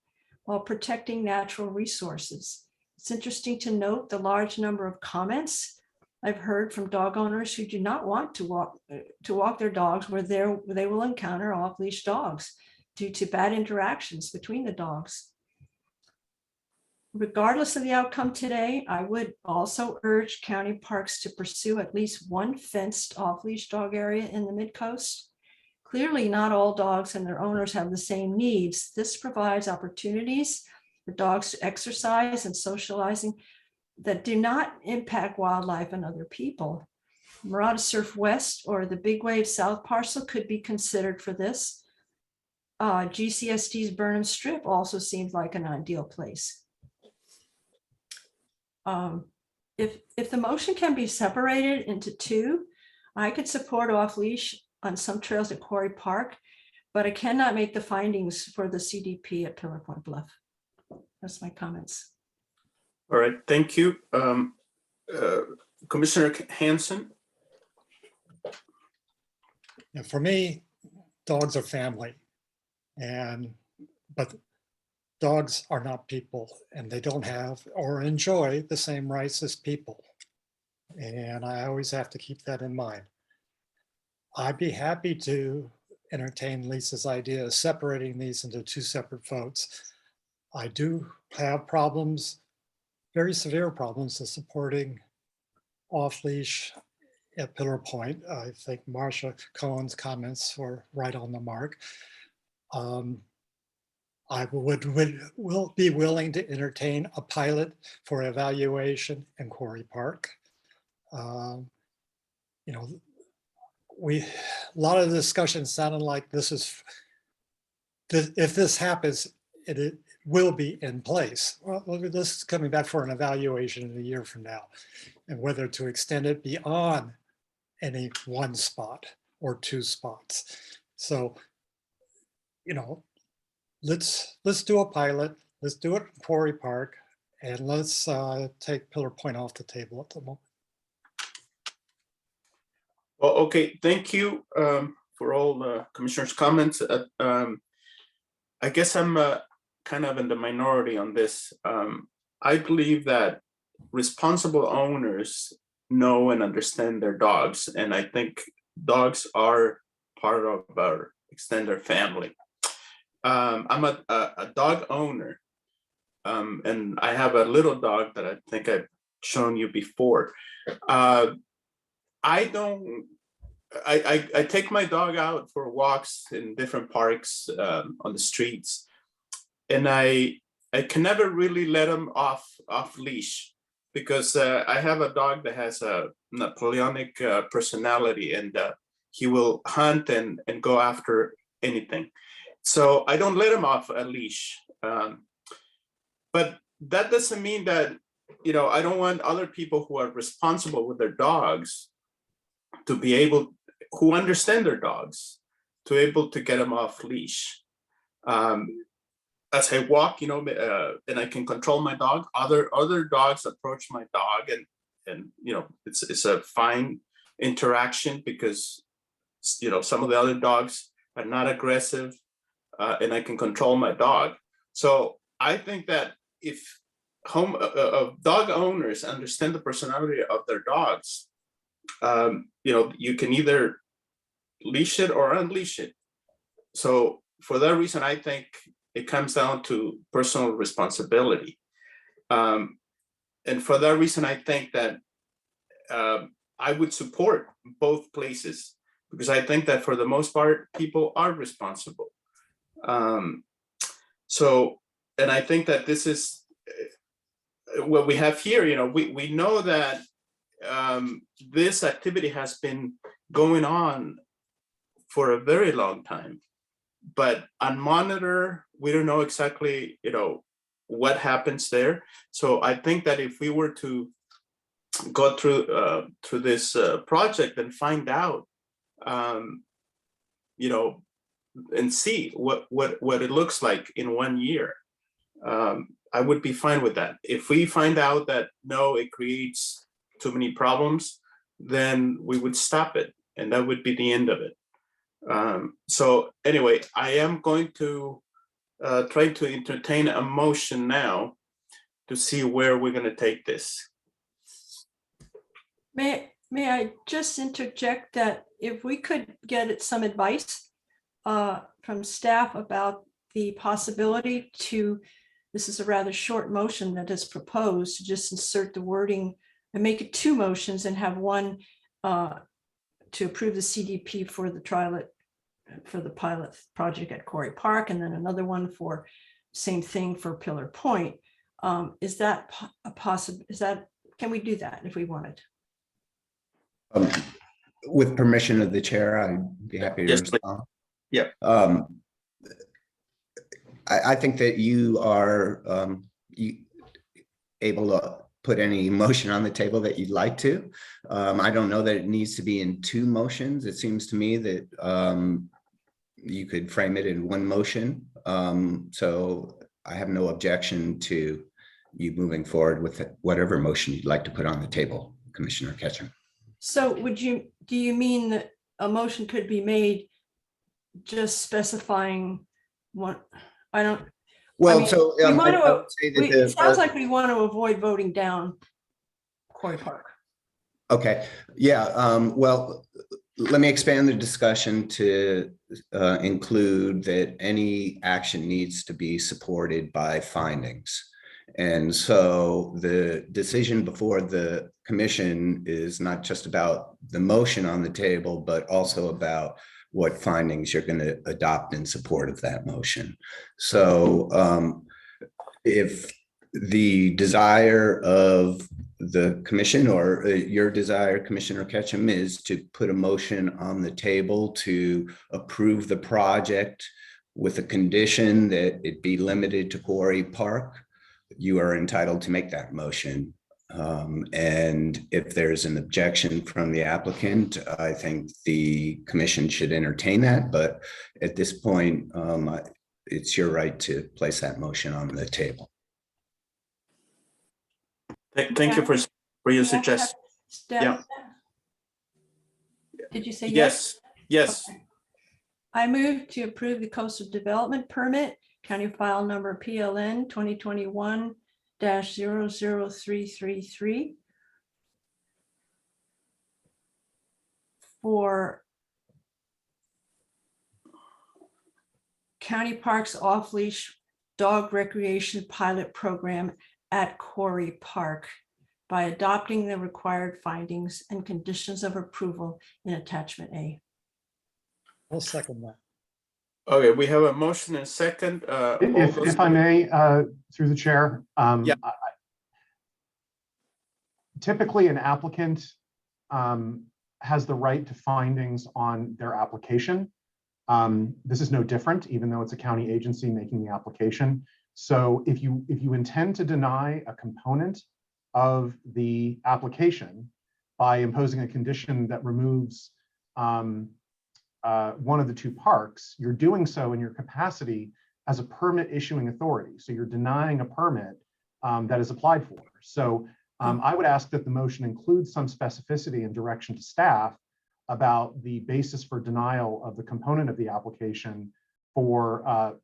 K: while protecting natural resources. It's interesting to note the large number of comments I've heard from dog owners who do not want to walk their dogs where they will encounter off-leash dogs due to bad interactions between the dogs. Regardless of the outcome today, I would also urge county parks to pursue at least one fenced off-leash dog area in the mid-coast. Clearly, not all dogs and their owners have the same needs. This provides opportunities for dogs to exercise and socializing that do not impact wildlife and other people. Marauder Surf West or the Big Wave South parcel could be considered for this. GCSD's Burnham Strip also seems like an ideal place. If the motion can be separated into two, I could support off-leash on some trails at Quarry Park, but I cannot make the findings for the CDP at Pillar Point Bluff. That's my comments.
A: All right, thank you. Commissioner Hanson.
L: And for me, dogs are family, but dogs are not people, and they don't have or enjoy the same rights as people. And I always have to keep that in mind. I'd be happy to entertain Lisa's idea of separating these into two separate votes. I do have problems, very severe problems, of supporting off-leash at Pillar Point. I think Marcia Cohen's comments were right on the mark. I will be willing to entertain a pilot for evaluation in Quarry Park. You know, a lot of the discussion sounded like this is, if this happens, it will be in place. Well, this is coming back for an evaluation in a year from now, and whether to extend it beyond any one spot or two spots. So, you know, let's do a pilot. Let's do it in Quarry Park, and let's take Pillar Point off the table at the moment.
A: Well, okay, thank you for all the commissioners' comments. I guess I'm kind of in the minority on this. I believe that responsible owners know and understand their dogs, and I think dogs are part of our extended family. I'm a dog owner, and I have a little dog that I think I've shown you before. I take my dog out for walks in different parks on the streets, and I can never really let him off leash, because I have a dog that has a Napoleonic personality, and he will hunt and go after anything. So I don't let him off a leash. But that doesn't mean that, you know, I don't want other people who are responsible with their dogs to be able, who understand their dogs, to able to get them off leash. As I walk, you know, and I can control my dog. Other dogs approach my dog, and you know, it's a fine interaction, because, you know, some of the other dogs are not aggressive, and I can control my dog. So I think that if dog owners understand the personality of their dogs, you know, you can either leash it or unleash it. So for that reason, I think it comes down to personal responsibility. And for that reason, I think that I would support both places, because I think that for the most part, people are responsible. And I think that this is what we have here. You know, we know that this activity has been going on for a very long time, but on monitor, we don't know exactly, you know, what happens there. So I think that if we were to go through this project and find out, you know, and see what it looks like in 1 year, I would be fine with that. If we find out that no, it creates too many problems, then we would stop it, and that would be the end of it. So anyway, I am going to try to entertain a motion now to see where we're going to take this.
K: May I just interject that if we could get some advice from staff about the possibility to, this is a rather short motion that is proposed, to just insert the wording and make it 2 motions and have one to approve the CDP for the pilot project at Quarry Park, and then another one for same thing for Pillar Point. Is that a possible? Can we do that if we wanted?
M: With permission of the chair, I'd be happy to respond.
A: Yeah.
M: I think that you are able to put any motion on the table that you'd like to. I don't know that it needs to be in 2 motions. It seems to me that you could frame it in 1 motion. So I have no objection to you moving forward with whatever motion you'd like to put on the table, Commissioner Ketchum.
K: So do you mean that a motion could be made just specifying what? I don't.
M: Well,
K: I mean,
M: so
K: we want
M: I would say that
K: it sounds like we want to avoid voting down Quarry Park.
M: Okay, yeah, well, let me expand the discussion to include that any action needs to be supported by findings. And so the decision before the commission is not just about the motion on the table, but also about what findings you're going to adopt in support of that motion. So if the desire of the commission or your desire, Commissioner Ketchum, is to put a motion on the table to approve the project with a condition that it be limited to Quarry Park, you are entitled to make that motion. And if there's an objection from the applicant, I think the commission should entertain that. But at this point, it's your right to place that motion on the table.
A: Thank you for your suggestion. Yeah.
K: Did you say
A: yes? Yes.
K: Okay. I move to approve the coastal development permit, county file number PLN 2021-00333 for County Parks off-leash dog recreation pilot program at Quarry Park by adopting the required findings and conditions of approval in attachment A.
L: I'll second that.
A: Okay, we have a motion and second.
N: If I may, through the chair,
A: yeah.
N: Typically an applicant has the right to findings on their application. This is no different, even though it's a county agency making the application. So if you intend to deny a component of the application by imposing a condition that removes one of the 2 parks, you're doing so in your capacity as a permit issuing authority. So you're denying a permit that is applied for. So I would ask that the motion includes some specificity and direction to staff about the basis for denial of the component of the application for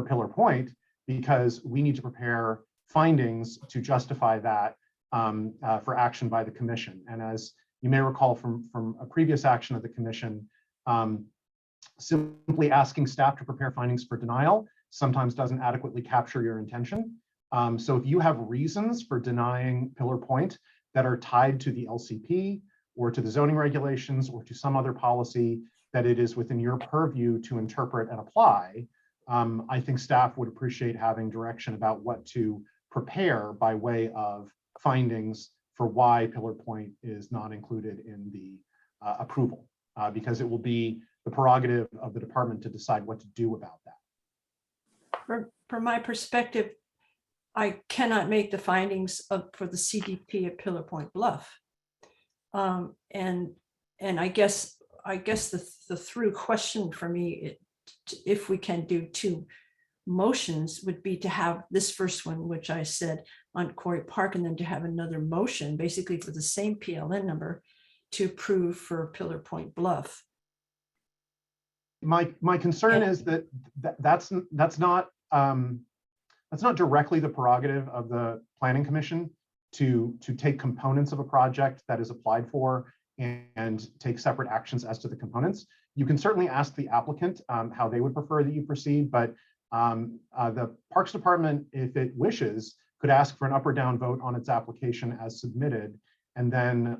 N: Pillar Point, because we need to prepare findings to justify that for action by the commission. And as you may recall from a previous action of the commission, simply asking staff to prepare findings for denial sometimes doesn't adequately capture your intention. So if you have reasons for denying Pillar Point that are tied to the LCP or to the zoning regulations or to some other policy that it is within your purview to interpret and apply, I think staff would appreciate having direction about what to prepare by way of findings for why Pillar Point is not included in the approval, because it will be the prerogative of the department to decide what to do about that.
K: From my perspective, I cannot make the findings for the CDP at Pillar Point Bluff. And I guess the through question for me, if we can do 2 motions, would be to have this first one, which I said on Quarry Park, and then to have another motion basically for the same PLN number to approve for Pillar Point Bluff.
N: my concern is that that's not directly the prerogative of the Planning Commission to take components of a project that is applied for and take separate actions as to the components. You can certainly ask the applicant how they would prefer that you proceed, but the Parks Department, if it wishes, could ask for an up or down vote on its application as submitted. And then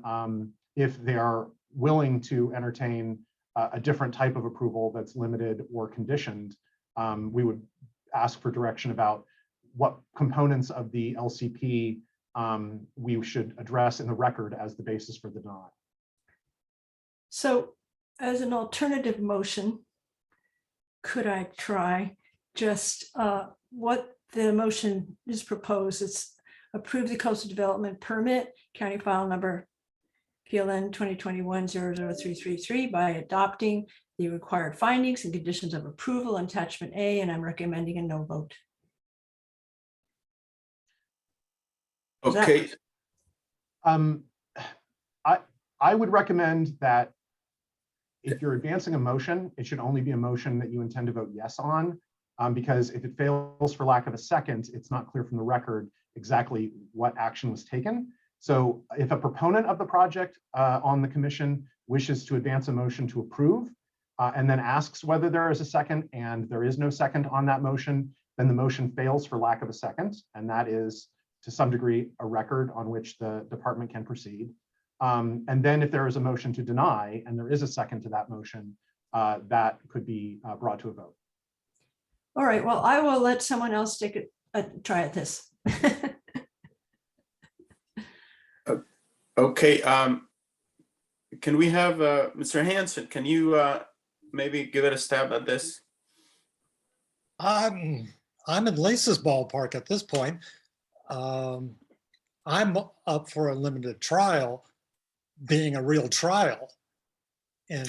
N: if they are willing to entertain a different type of approval that's limited or conditioned, we would ask for direction about what components of the LCP we should address in the record as the basis for the denial.
K: So as an alternative motion, could I try just what the motion is proposed? It's approve the coastal development permit, county file number PLN 2021-00333 by adopting the required findings and conditions of approval, attachment A, and I'm recommending a no vote.
A: Okay.
N: I would recommend that if you're advancing a motion, it should only be a motion that you intend to vote yes on, because if it fails for lack of a second, it's not clear from the record exactly what action was taken. So if a proponent of the project on the commission wishes to advance a motion to approve and then asks whether there is a second and there is no second on that motion, then the motion fails for lack of a second. And that is to some degree a record on which the department can proceed. And then if there is a motion to deny and there is a second to that motion, that could be brought to a vote.
K: All right, well, I will let someone else take a try at this.
A: Okay, can we have Mr. Hanson, can you maybe give it a stab at this?
L: I'm in Lisa's ballpark at this point. I'm up for a limited trial being a real trial in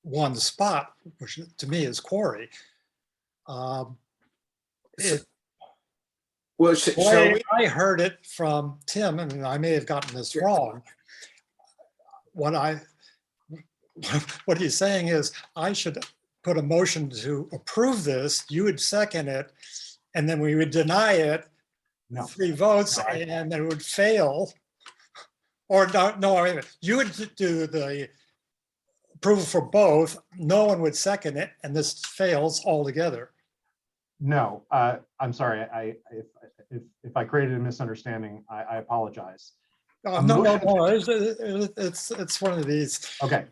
L: one spot, which to me is quarry. Well, I heard it from Tim, and I may have gotten this wrong. What he's saying is I should put a motion to approve this, you would second it, and then we would deny it, 3 votes, and then it would fail. Or no, wait a minute. You would do the approval for both, no one would second it, and this fails altogether.
N: No, I'm sorry. If I created a misunderstanding, I apologize.
L: No, it's one of these.
N: Okay,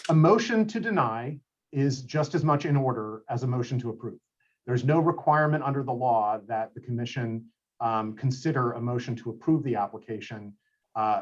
N: a motion to deny is just as much in order as a motion to approve. There's no requirement under the law that the commission consider a motion to approve the application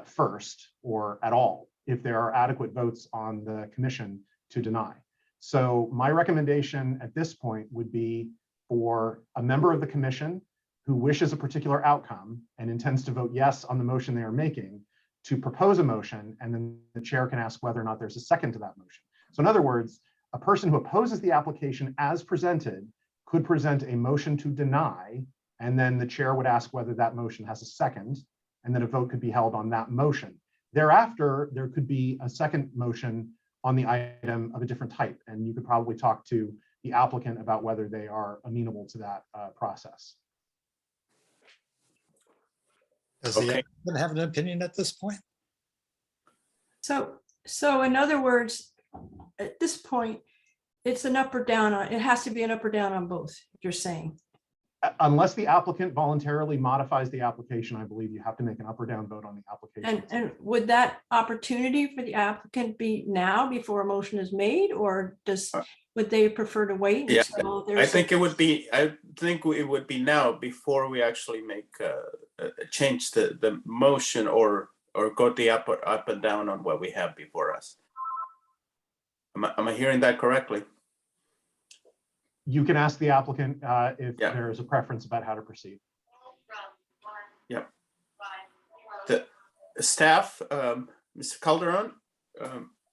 N: first or at all if there are adequate votes on the commission to deny. So my recommendation at this point would be for a member of the commission who wishes a particular outcome and intends to vote yes on the motion they are making to propose a motion, and then the chair can ask whether or not there's a second to that motion. So in other words, a person who opposes the application as presented could present a motion to deny, and then the chair would ask whether that motion has a second, and then a vote could be held on that motion. Thereafter, there could be a second motion on the item of a different type, and you could probably talk to the applicant about whether they are amenable to that process.
L: Does the applicant have an opinion at this point?
K: So in other words, at this point, it's an up or down on, it has to be an up or down on both, you're saying.
N: Unless the applicant voluntarily modifies the application, I believe you have to make an up or down vote on the application.
K: And would that opportunity for the applicant be now before a motion is made, or would they prefer to wait until there's?
A: I think it would be now before we actually make change the motion or go the up and down on what we have before us. Am I hearing that correctly?
N: You can ask the applicant if there is a preference about how to proceed.
A: Yep. The staff, Mr. Calderon,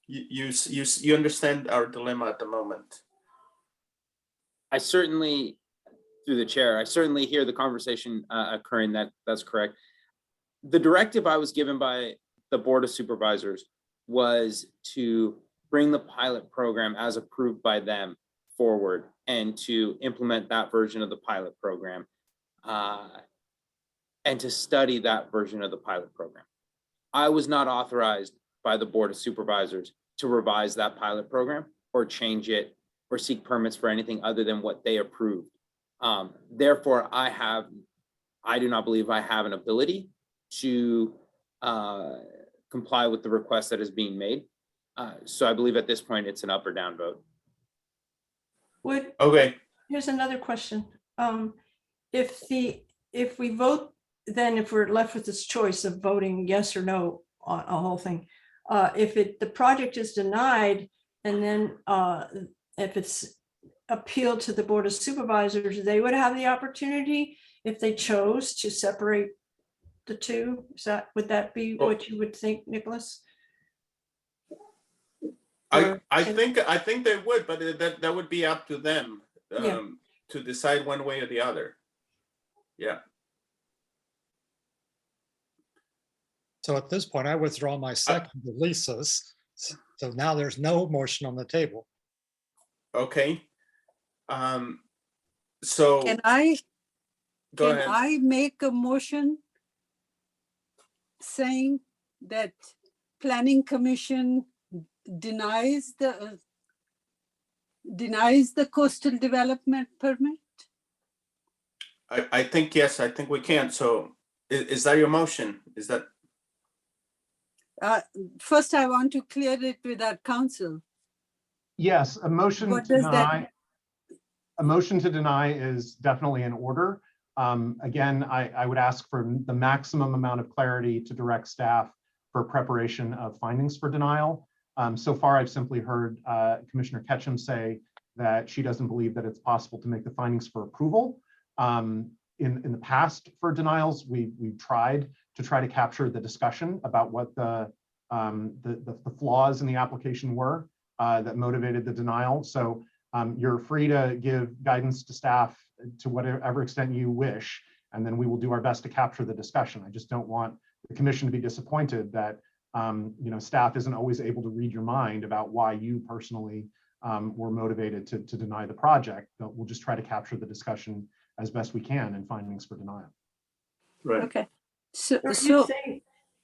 A: you understand our dilemma at the moment.
O: I certainly, through the chair, I certainly hear the conversation occurring. That's correct. The directive I was given by the Board of Supervisors was to bring the pilot program as approved by them forward and to implement that version of the pilot program and to study that version of the pilot program. I was not authorized by the Board of Supervisors to revise that pilot program or change it or seek permits for anything other than what they approved. Therefore, I do not believe I have an ability to comply with the request that is being made. So I believe at this point, it's an up or down vote. Okay.
K: Here's another question. If we vote, then if we're left with this choice of voting yes or no on a whole thing, if the project is denied, and then if it's appealed to the Board of Supervisors, they would have the opportunity, if they chose, to separate the two. Would that be what you would think, Nicholas?
A: I think they would, but that would be up to them to decide one way or the other. Yeah.
L: So at this point, I withdraw my second to Lisa's. So now there's no motion on the table.
A: Okay. So
E: Can I
A: go ahead.
E: make a motion saying that Planning Commission denies the coastal development permit?
A: I think, yes, I think we can. So is that your motion? Is that?
E: First, I want to clear it with our council.
N: Yes, a motion
E: What
N: to
E: does that-
N: deny. A motion to deny is definitely in order. Again, I would ask for the maximum amount of clarity to direct staff for preparation of findings for denial. So far, I've simply heard Commissioner Ketchum say that she doesn't believe that it's possible to make the findings for approval. In the past for denials, we've tried to capture the discussion about what the flaws in the application were that motivated the denial. So you're free to give guidance to staff to whatever extent you wish, and then we will do our best to capture the discussion. I just don't want the commission to be disappointed that staff isn't always able to read your mind about why you personally were motivated to deny the project. But we'll just try to capture the discussion as best we can in findings for denial.
A: Right.
E: Okay. So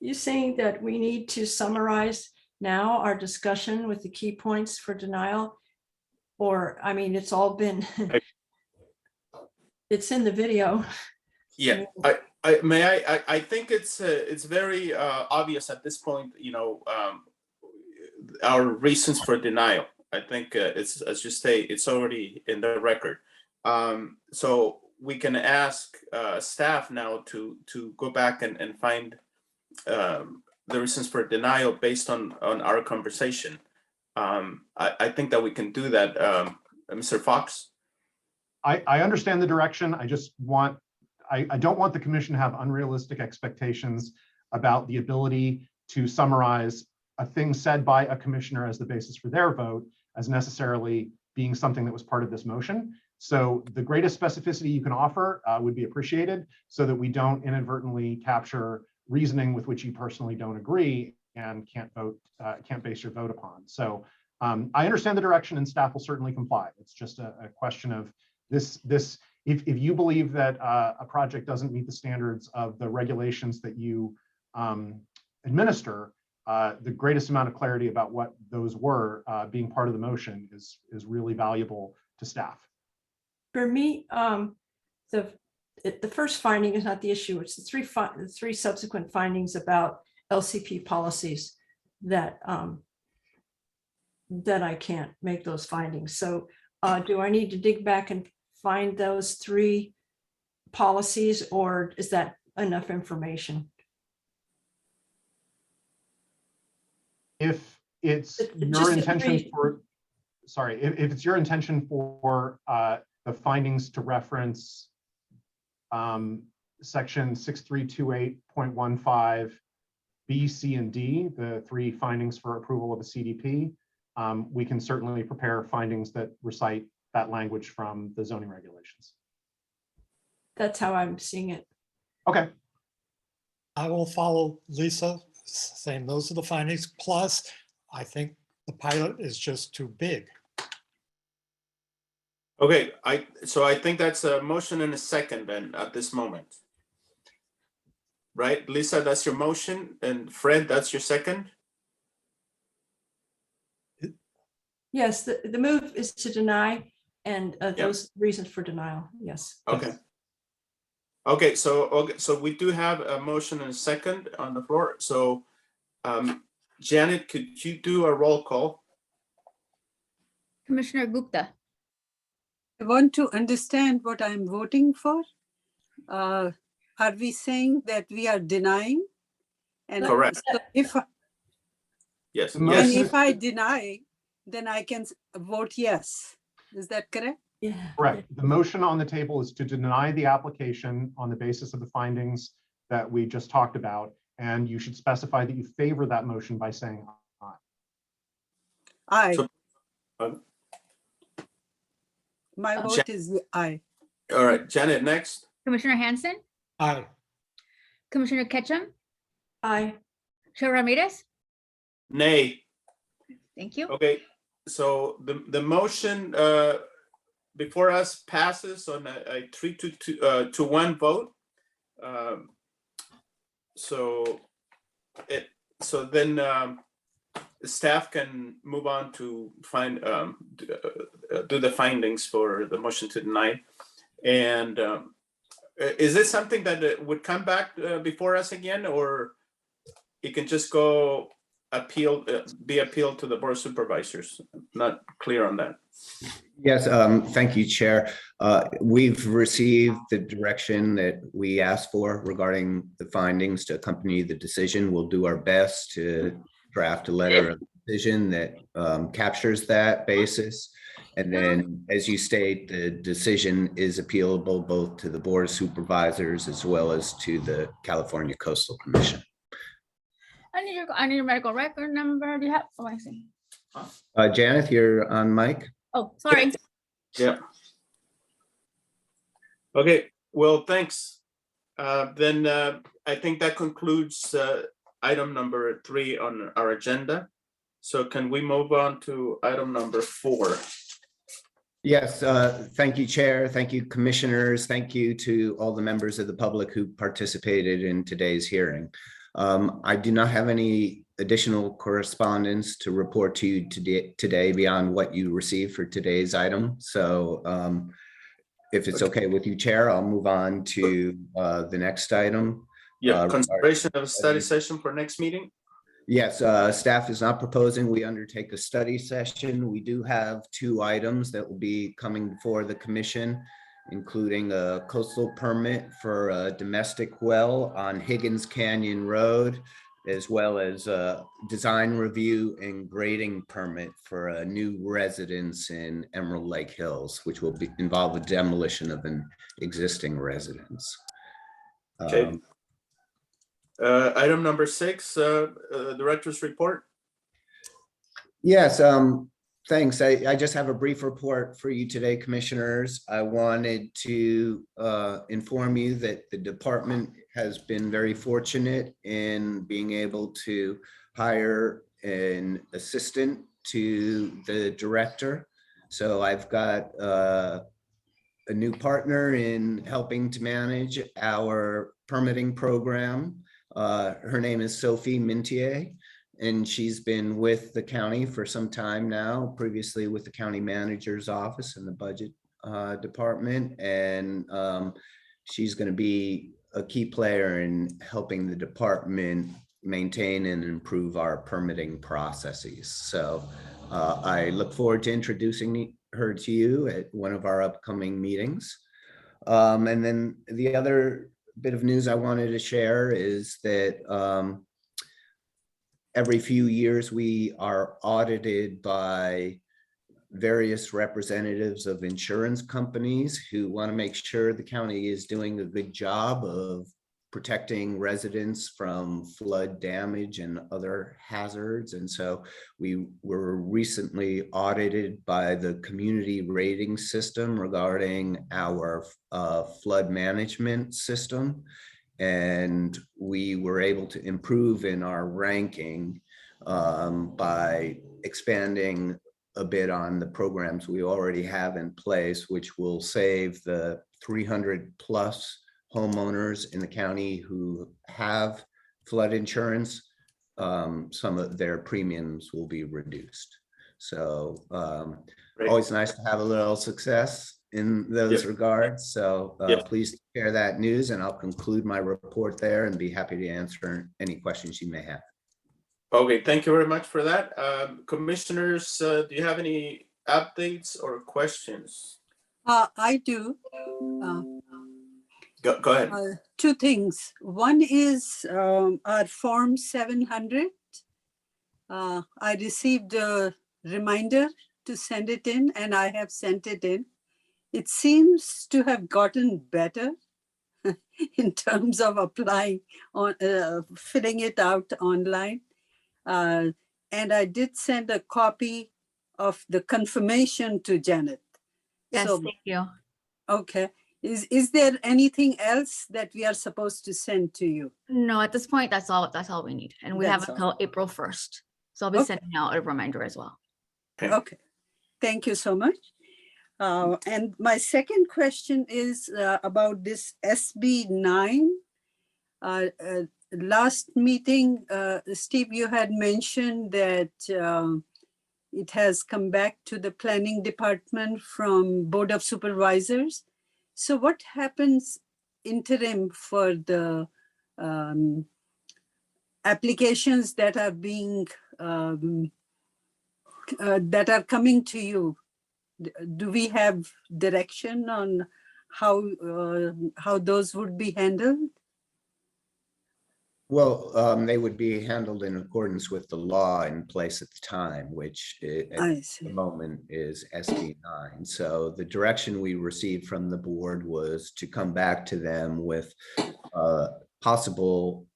K: you're saying that we need to summarize now our discussion with the key points for denial? Or, I mean, it's all been, it's in the video.
A: Yeah, I think it's very obvious at this point, our reasons for denial. I think it's, as you say, it's already in the record. So we can ask staff now to go back and find the reasons for denial based on our conversation. I think that we can do that. Mr. Fox?
N: I understand the direction. I just want, I don't want the commission to have unrealistic expectations about the ability to summarize a thing said by a commissioner as the basis for their vote as necessarily being something that was part of this motion. So the greatest specificity you can offer would be appreciated, so that we don't inadvertently capture reasoning with which you personally don't agree and can't base your vote upon. So I understand the direction, and staff will certainly comply. It's just a question of this. If you believe that a project doesn't meet the standards of the regulations that you administer, the greatest amount of clarity about what those were being part of the motion is really valuable to staff.
K: For me, the first finding is not the issue. It's the three subsequent findings about LCP policies that that I can't make those findings. So do I need to dig back and find those three policies, or is that enough information?
N: If it's your intention for, sorry, if it's your intention for the findings to reference section 6328.15 B, C, and D, the three findings for approval of a CDP, we can certainly prepare findings that recite that language from the zoning regulations.
K: That's how I'm seeing it.
N: Okay.
L: I will follow Lisa, saying those are the findings. Plus, I think the pilot is just too big.
A: Okay, so I think that's a motion and a second then at this moment. Right, Lisa, that's your motion, and Fred, that's your second?
K: Yes, the move is to deny, and those reasons for denial, yes.
A: Okay. Okay, so we do have a motion and a second on the floor. So Janet, could you do a roll call?
B: Commissioner Gupta.
E: I want to understand what I'm voting for. Are we saying that we are denying? And
A: Correct.
E: so if
A: Yes.
E: and
A: Yes.
E: if I deny, then I can vote yes. Is that correct?
K: Yeah.
N: Correct. The motion on the table is to deny the application on the basis of the findings that we just talked about. And you should specify that you favor that motion by saying aye.
E: Aye.
A: So,
E: My vote is aye.
A: all right, Janet, next.
B: Commissioner Hanson,
L: Aye.
B: Commissioner Ketchum,
K: Aye.
B: Chair Ramirez.
A: Nay.
B: Thank you.
A: Okay, so the motion before us passes on a 3-2 1 vote. So then staff can move on to do the findings for the motion to deny. And is this something that would come back before us again, or it can just go be appealed to the Board of Supervisors? Not clear on that.
M: Yes, thank you, Chair. We've received the direction that we asked for regarding the findings to accompany the decision. We'll do our best to draft a letter of decision that captures that basis. And then, as you state, the decision is appealable both to the Board of Supervisors as well as to the California Coastal Commission.
B: I need your medical record number. Do you have? Oh, I see.
M: Janet, you're on mic.
B: Oh, sorry.
A: Yeah. Okay, well, thanks. Then I think that concludes item number 3 on our agenda. So can we move on to item number 4?
M: Yes, thank you, Chair. Thank you, Commissioners. Thank you to all the members of the public who participated in today's hearing. I do not have any additional correspondence to report to you today beyond what you received for today's item. So if it's okay with you, Chair, I'll move on to the next item.
A: Yeah, consideration of a study session for next meeting.
M: Yes, staff is not proposing we undertake a study session. We do have 2 items that will be coming before the commission, including a coastal permit for a domestic well on Higgins Canyon Road, as well as a design review and grading permit for a new residence in Emerald Lake Hills, which will involve a demolition of an existing residence.
A: Okay. Item number 6, director's report.
M: Yes, thanks. I just have a brief report for you today, Commissioners. I wanted to inform you that the department has been very fortunate in being able to hire an assistant to the director. So I've got a new partner in helping to manage our permitting program. Her name is Sophie Mintier, and she's been with the county for some time now, previously with the county manager's office and the budget department. And she's going to be a key player in helping the department maintain and improve our permitting processes. So I look forward to introducing her to you at one of our upcoming meetings. And then the other bit of news I wanted to share is that every few years we are audited by various representatives of insurance companies who want to make sure the county is doing a good job of protecting residents from flood damage and other hazards. And so we were recently audited by the community rating system regarding our flood management system. And we were able to improve in our ranking by expanding a bit on the programs we already have in place, which will save the 300 plus homeowners in the county who have flood insurance. Some of their premiums will be reduced. So always nice to have a little success in those regards. So please share that news, and I'll conclude my report there and be happy to answer any questions you may have.
A: Okay, thank you very much for that. Commissioners, do you have any updates or questions?
E: I do.
A: Go ahead.
E: Two things. One is our Form 700. I received a reminder to send it in, and I have sent it in. It seems to have gotten better in terms of applying on filling it out online. And I did send a copy of the confirmation to Janet.
B: Yes,
E: So,
B: thank you.
E: okay. Is there anything else that we are supposed to send to you?
B: No, at this point, that's all we need. And we have
E: That's
B: until April 1st. So I'll be sending out a reminder as well.
E: Okay, thank you so much. And my second question is about this SB 9. Last meeting, Steve, you had mentioned that it has come back to the planning department from Board of Supervisors. So what happens interim for the applications that are being that are coming to you? Do we have direction on how those would be handled?
M: Well, they would be handled in accordance with the law in place at the time, which at the moment is SB 9. So the direction we received from the board was to come back to them with possible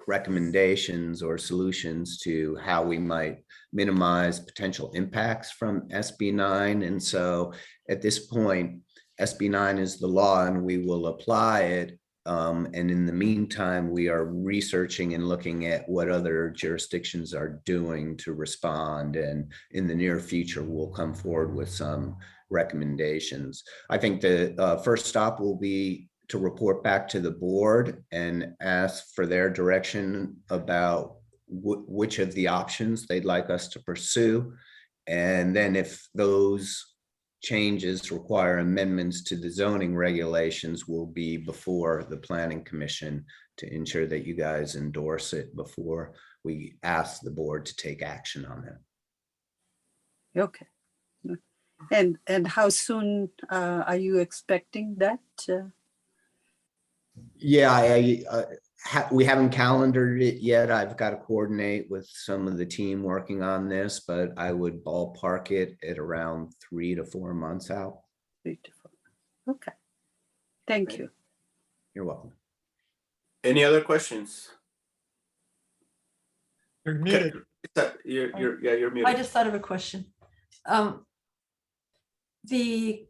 M: recommendations or solutions to how we might minimize potential impacts from SB 9. And so at this point, SB 9 is the law and we will apply it. And in the meantime, we are researching and looking at what other jurisdictions are doing to respond. And in the near future, we'll come forward with some recommendations. I think the first stop will be to report back to the board and ask for their direction about which of the options they'd like us to pursue. And then if those changes require amendments to the zoning regulations, will be before the Planning Commission to ensure that you guys endorse it before we ask the board to take action on them.
E: Okay. And how soon are you expecting that?
M: Yeah, we haven't calendared it yet. I've got to coordinate with some of the team working on this, but I would ballpark it at around 3 to 4 months out.
E: 3 to 4. Okay. Thank you.
M: You're welcome.
A: Any other questions?
L: You're muted.
A: You're muted.
K: I just thought of a question. The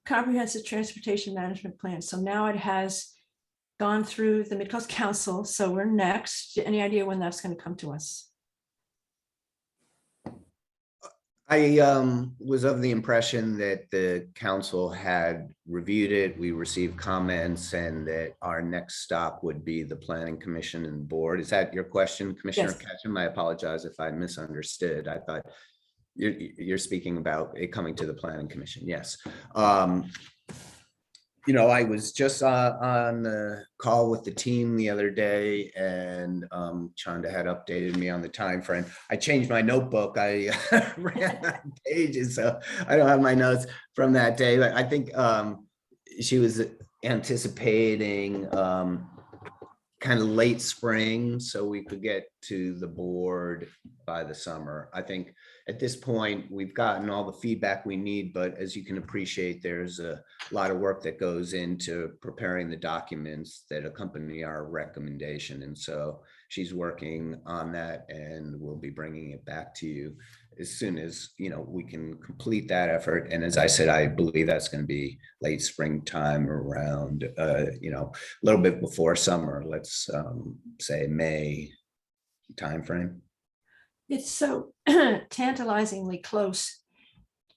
K: comprehensive transportation management plan. So now it has gone through the Mid-Coast Council. So we're next. Any idea when that's going to come to us?
M: I was of the impression that the council had reviewed it. We received comments and that our next stop would be the Planning Commission and board. Is that your question, Commissioner Ketchum? I apologize if I misunderstood. I thought you're speaking about it coming to the Planning Commission. Yes. You know, I was just on the call with the team the other day, and Chanda had updated me on the time frame. I changed my notebook. I ran out of pages, so I don't have my notes from that day. But I think she was anticipating kind of late spring, so we could get to the board by the summer. I think at this point, we've gotten all the feedback we need, but as you can appreciate, there's a lot of work that goes into preparing the documents that accompany our recommendation. And so she's working on that, and we'll be bringing it back to you as soon as, you know, we can complete that effort. And as I said, I believe that's going to be late springtime, around, you know, a little bit before summer, let's say May timeframe.
K: It's so tantalizingly close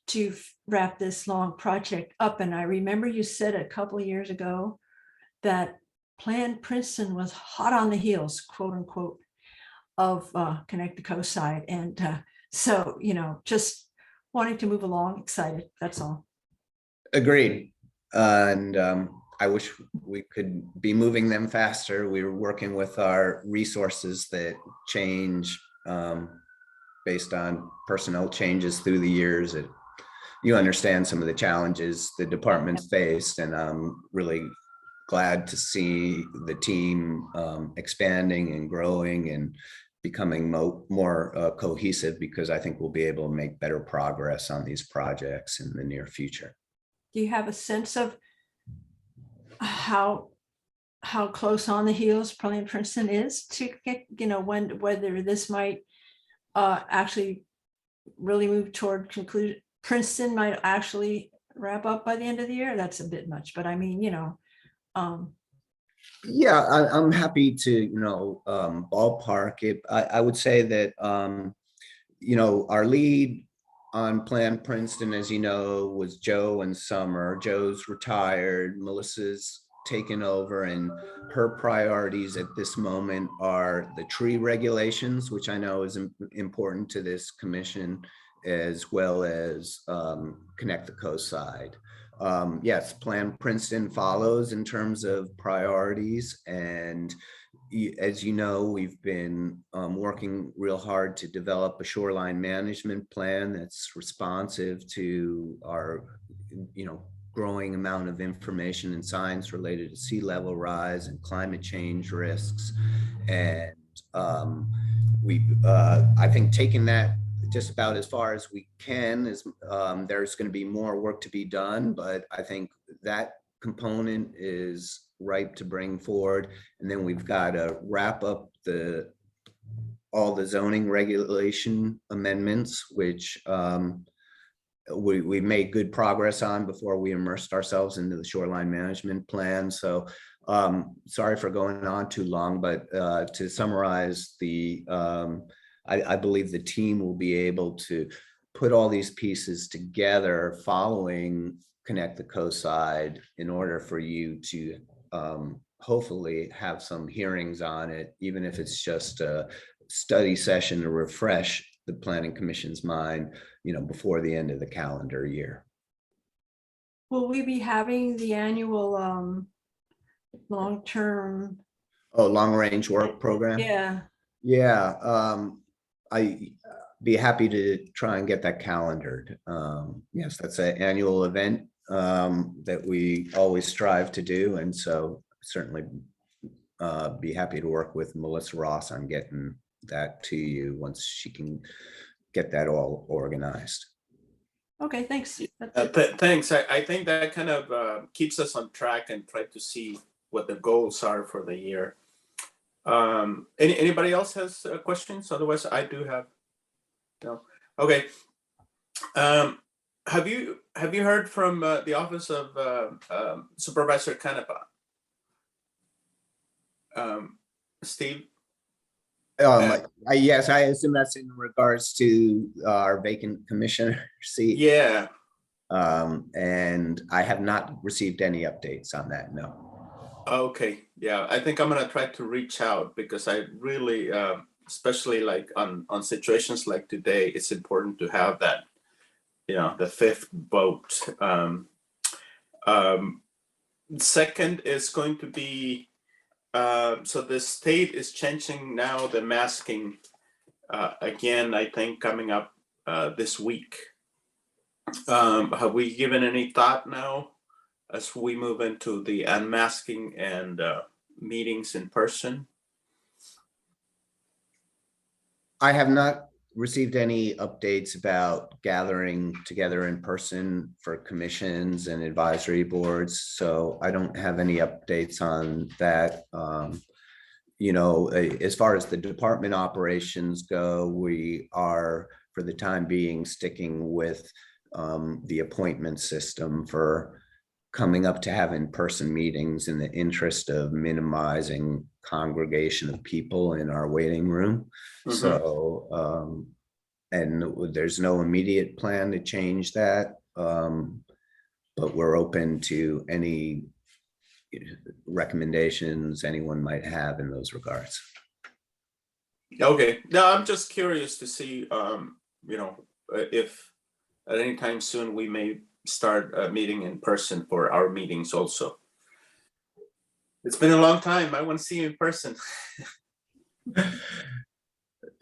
K: to wrap this long project up. And I remember you said a couple of years ago that Plan Princeton was hot on the heels, quote unquote, of Connect the Coast side. And so, just wanting to move along, excited, that's all.
M: Agreed. And I wish we could be moving them faster. We were working with our resources that change based on personnel changes through the years. You understand some of the challenges the department's faced, and I'm really glad to see the team expanding and growing and becoming more cohesive, because I think we'll be able to make better progress on these projects in the near future.
K: Do you have a sense of how close on the heels Plan Princeton is to get, whether this might actually really move toward conclusion? Princeton might actually wrap up by the end of the year. That's a bit much, but I mean,
M: Yeah, I'm happy to, ballpark it. I would say that, our lead on Plan Princeton, as you know, was Joe and Summer. Joe's retired, Melissa's taken over, and her priorities at this moment are the tree regulations, which I know is important to this commission, as well as Connect the Coast side. Yes, Plan Princeton follows in terms of priorities, and as you know, we've been working real hard to develop a shoreline management plan that's responsive to our, growing amount of information and science related to sea level rise and climate change risks. And I think taking that just about as far as we can is there's going to be more work to be done, but I think that component is ripe to bring forward. And then we've got to wrap up all the zoning regulation amendments, which we made good progress on before we immersed ourselves into the shoreline management plan. So sorry for going on too long, but to summarize, I believe the team will be able to put all these pieces together following Connect the Coast side in order for you to hopefully have some hearings on it, even if it's just a study session to refresh the Planning Commission's mind, before the end of the calendar year.
K: will we be having the annual long-term?
M: Oh, long-range work program?
K: Yeah.
M: Yeah, I'd be happy to try and get that calendared. Yes, that's an annual event that we always strive to do. And so certainly be happy to work with Melissa Ross on getting that to you once she can get that all organized.
K: Okay, thanks.
A: Thanks. I think that kind of keeps us on track and try to see what the goals are for the year. Anybody else has questions? Otherwise, I do have. No. Okay. Have you heard from the office of Supervisor Canepa? Steve?
M: Yes, I assume that's in regards to our vacant commissioner seat.
A: Yeah.
M: And I have not received any updates on that, no.
A: Okay, yeah, I think I'm gonna try to reach out, because I really, especially like on situations like today, it's important to have that, the fifth vote. Second is going to be, so the state is changing now the masking again, I think coming up this week. Have we given any thought now as we move into the unmasking and meetings in person?
M: I have not received any updates about gathering together in person for commissions and advisory boards, so I don't have any updates on that. As far as the department operations go, we are, for the time being, sticking with the appointment system for coming up to have in-person meetings in the interest of minimizing congregation of people in our waiting room. So, and there's no immediate plan to change that, but we're open to any recommendations anyone might have in those regards.
A: Okay, no, I'm just curious to see, you know, if at any time soon we may start a meeting in person for our meetings also. It's been a long time. I want to see you in person.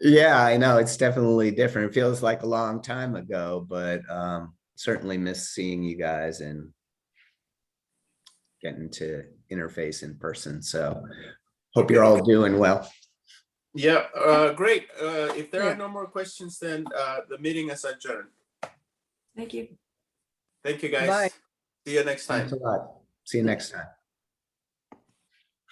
M: Yeah, I know it's definitely different. It feels like a long time ago, but certainly miss seeing you guys and getting to interface in person. So hope you're all doing well.
A: Yeah, great. If there are no more questions, then the meeting is adjourned.
K: Thank you.
A: Thank you, guys.
E: Bye.
A: See you next time.
M: Thanks a lot. See you next time.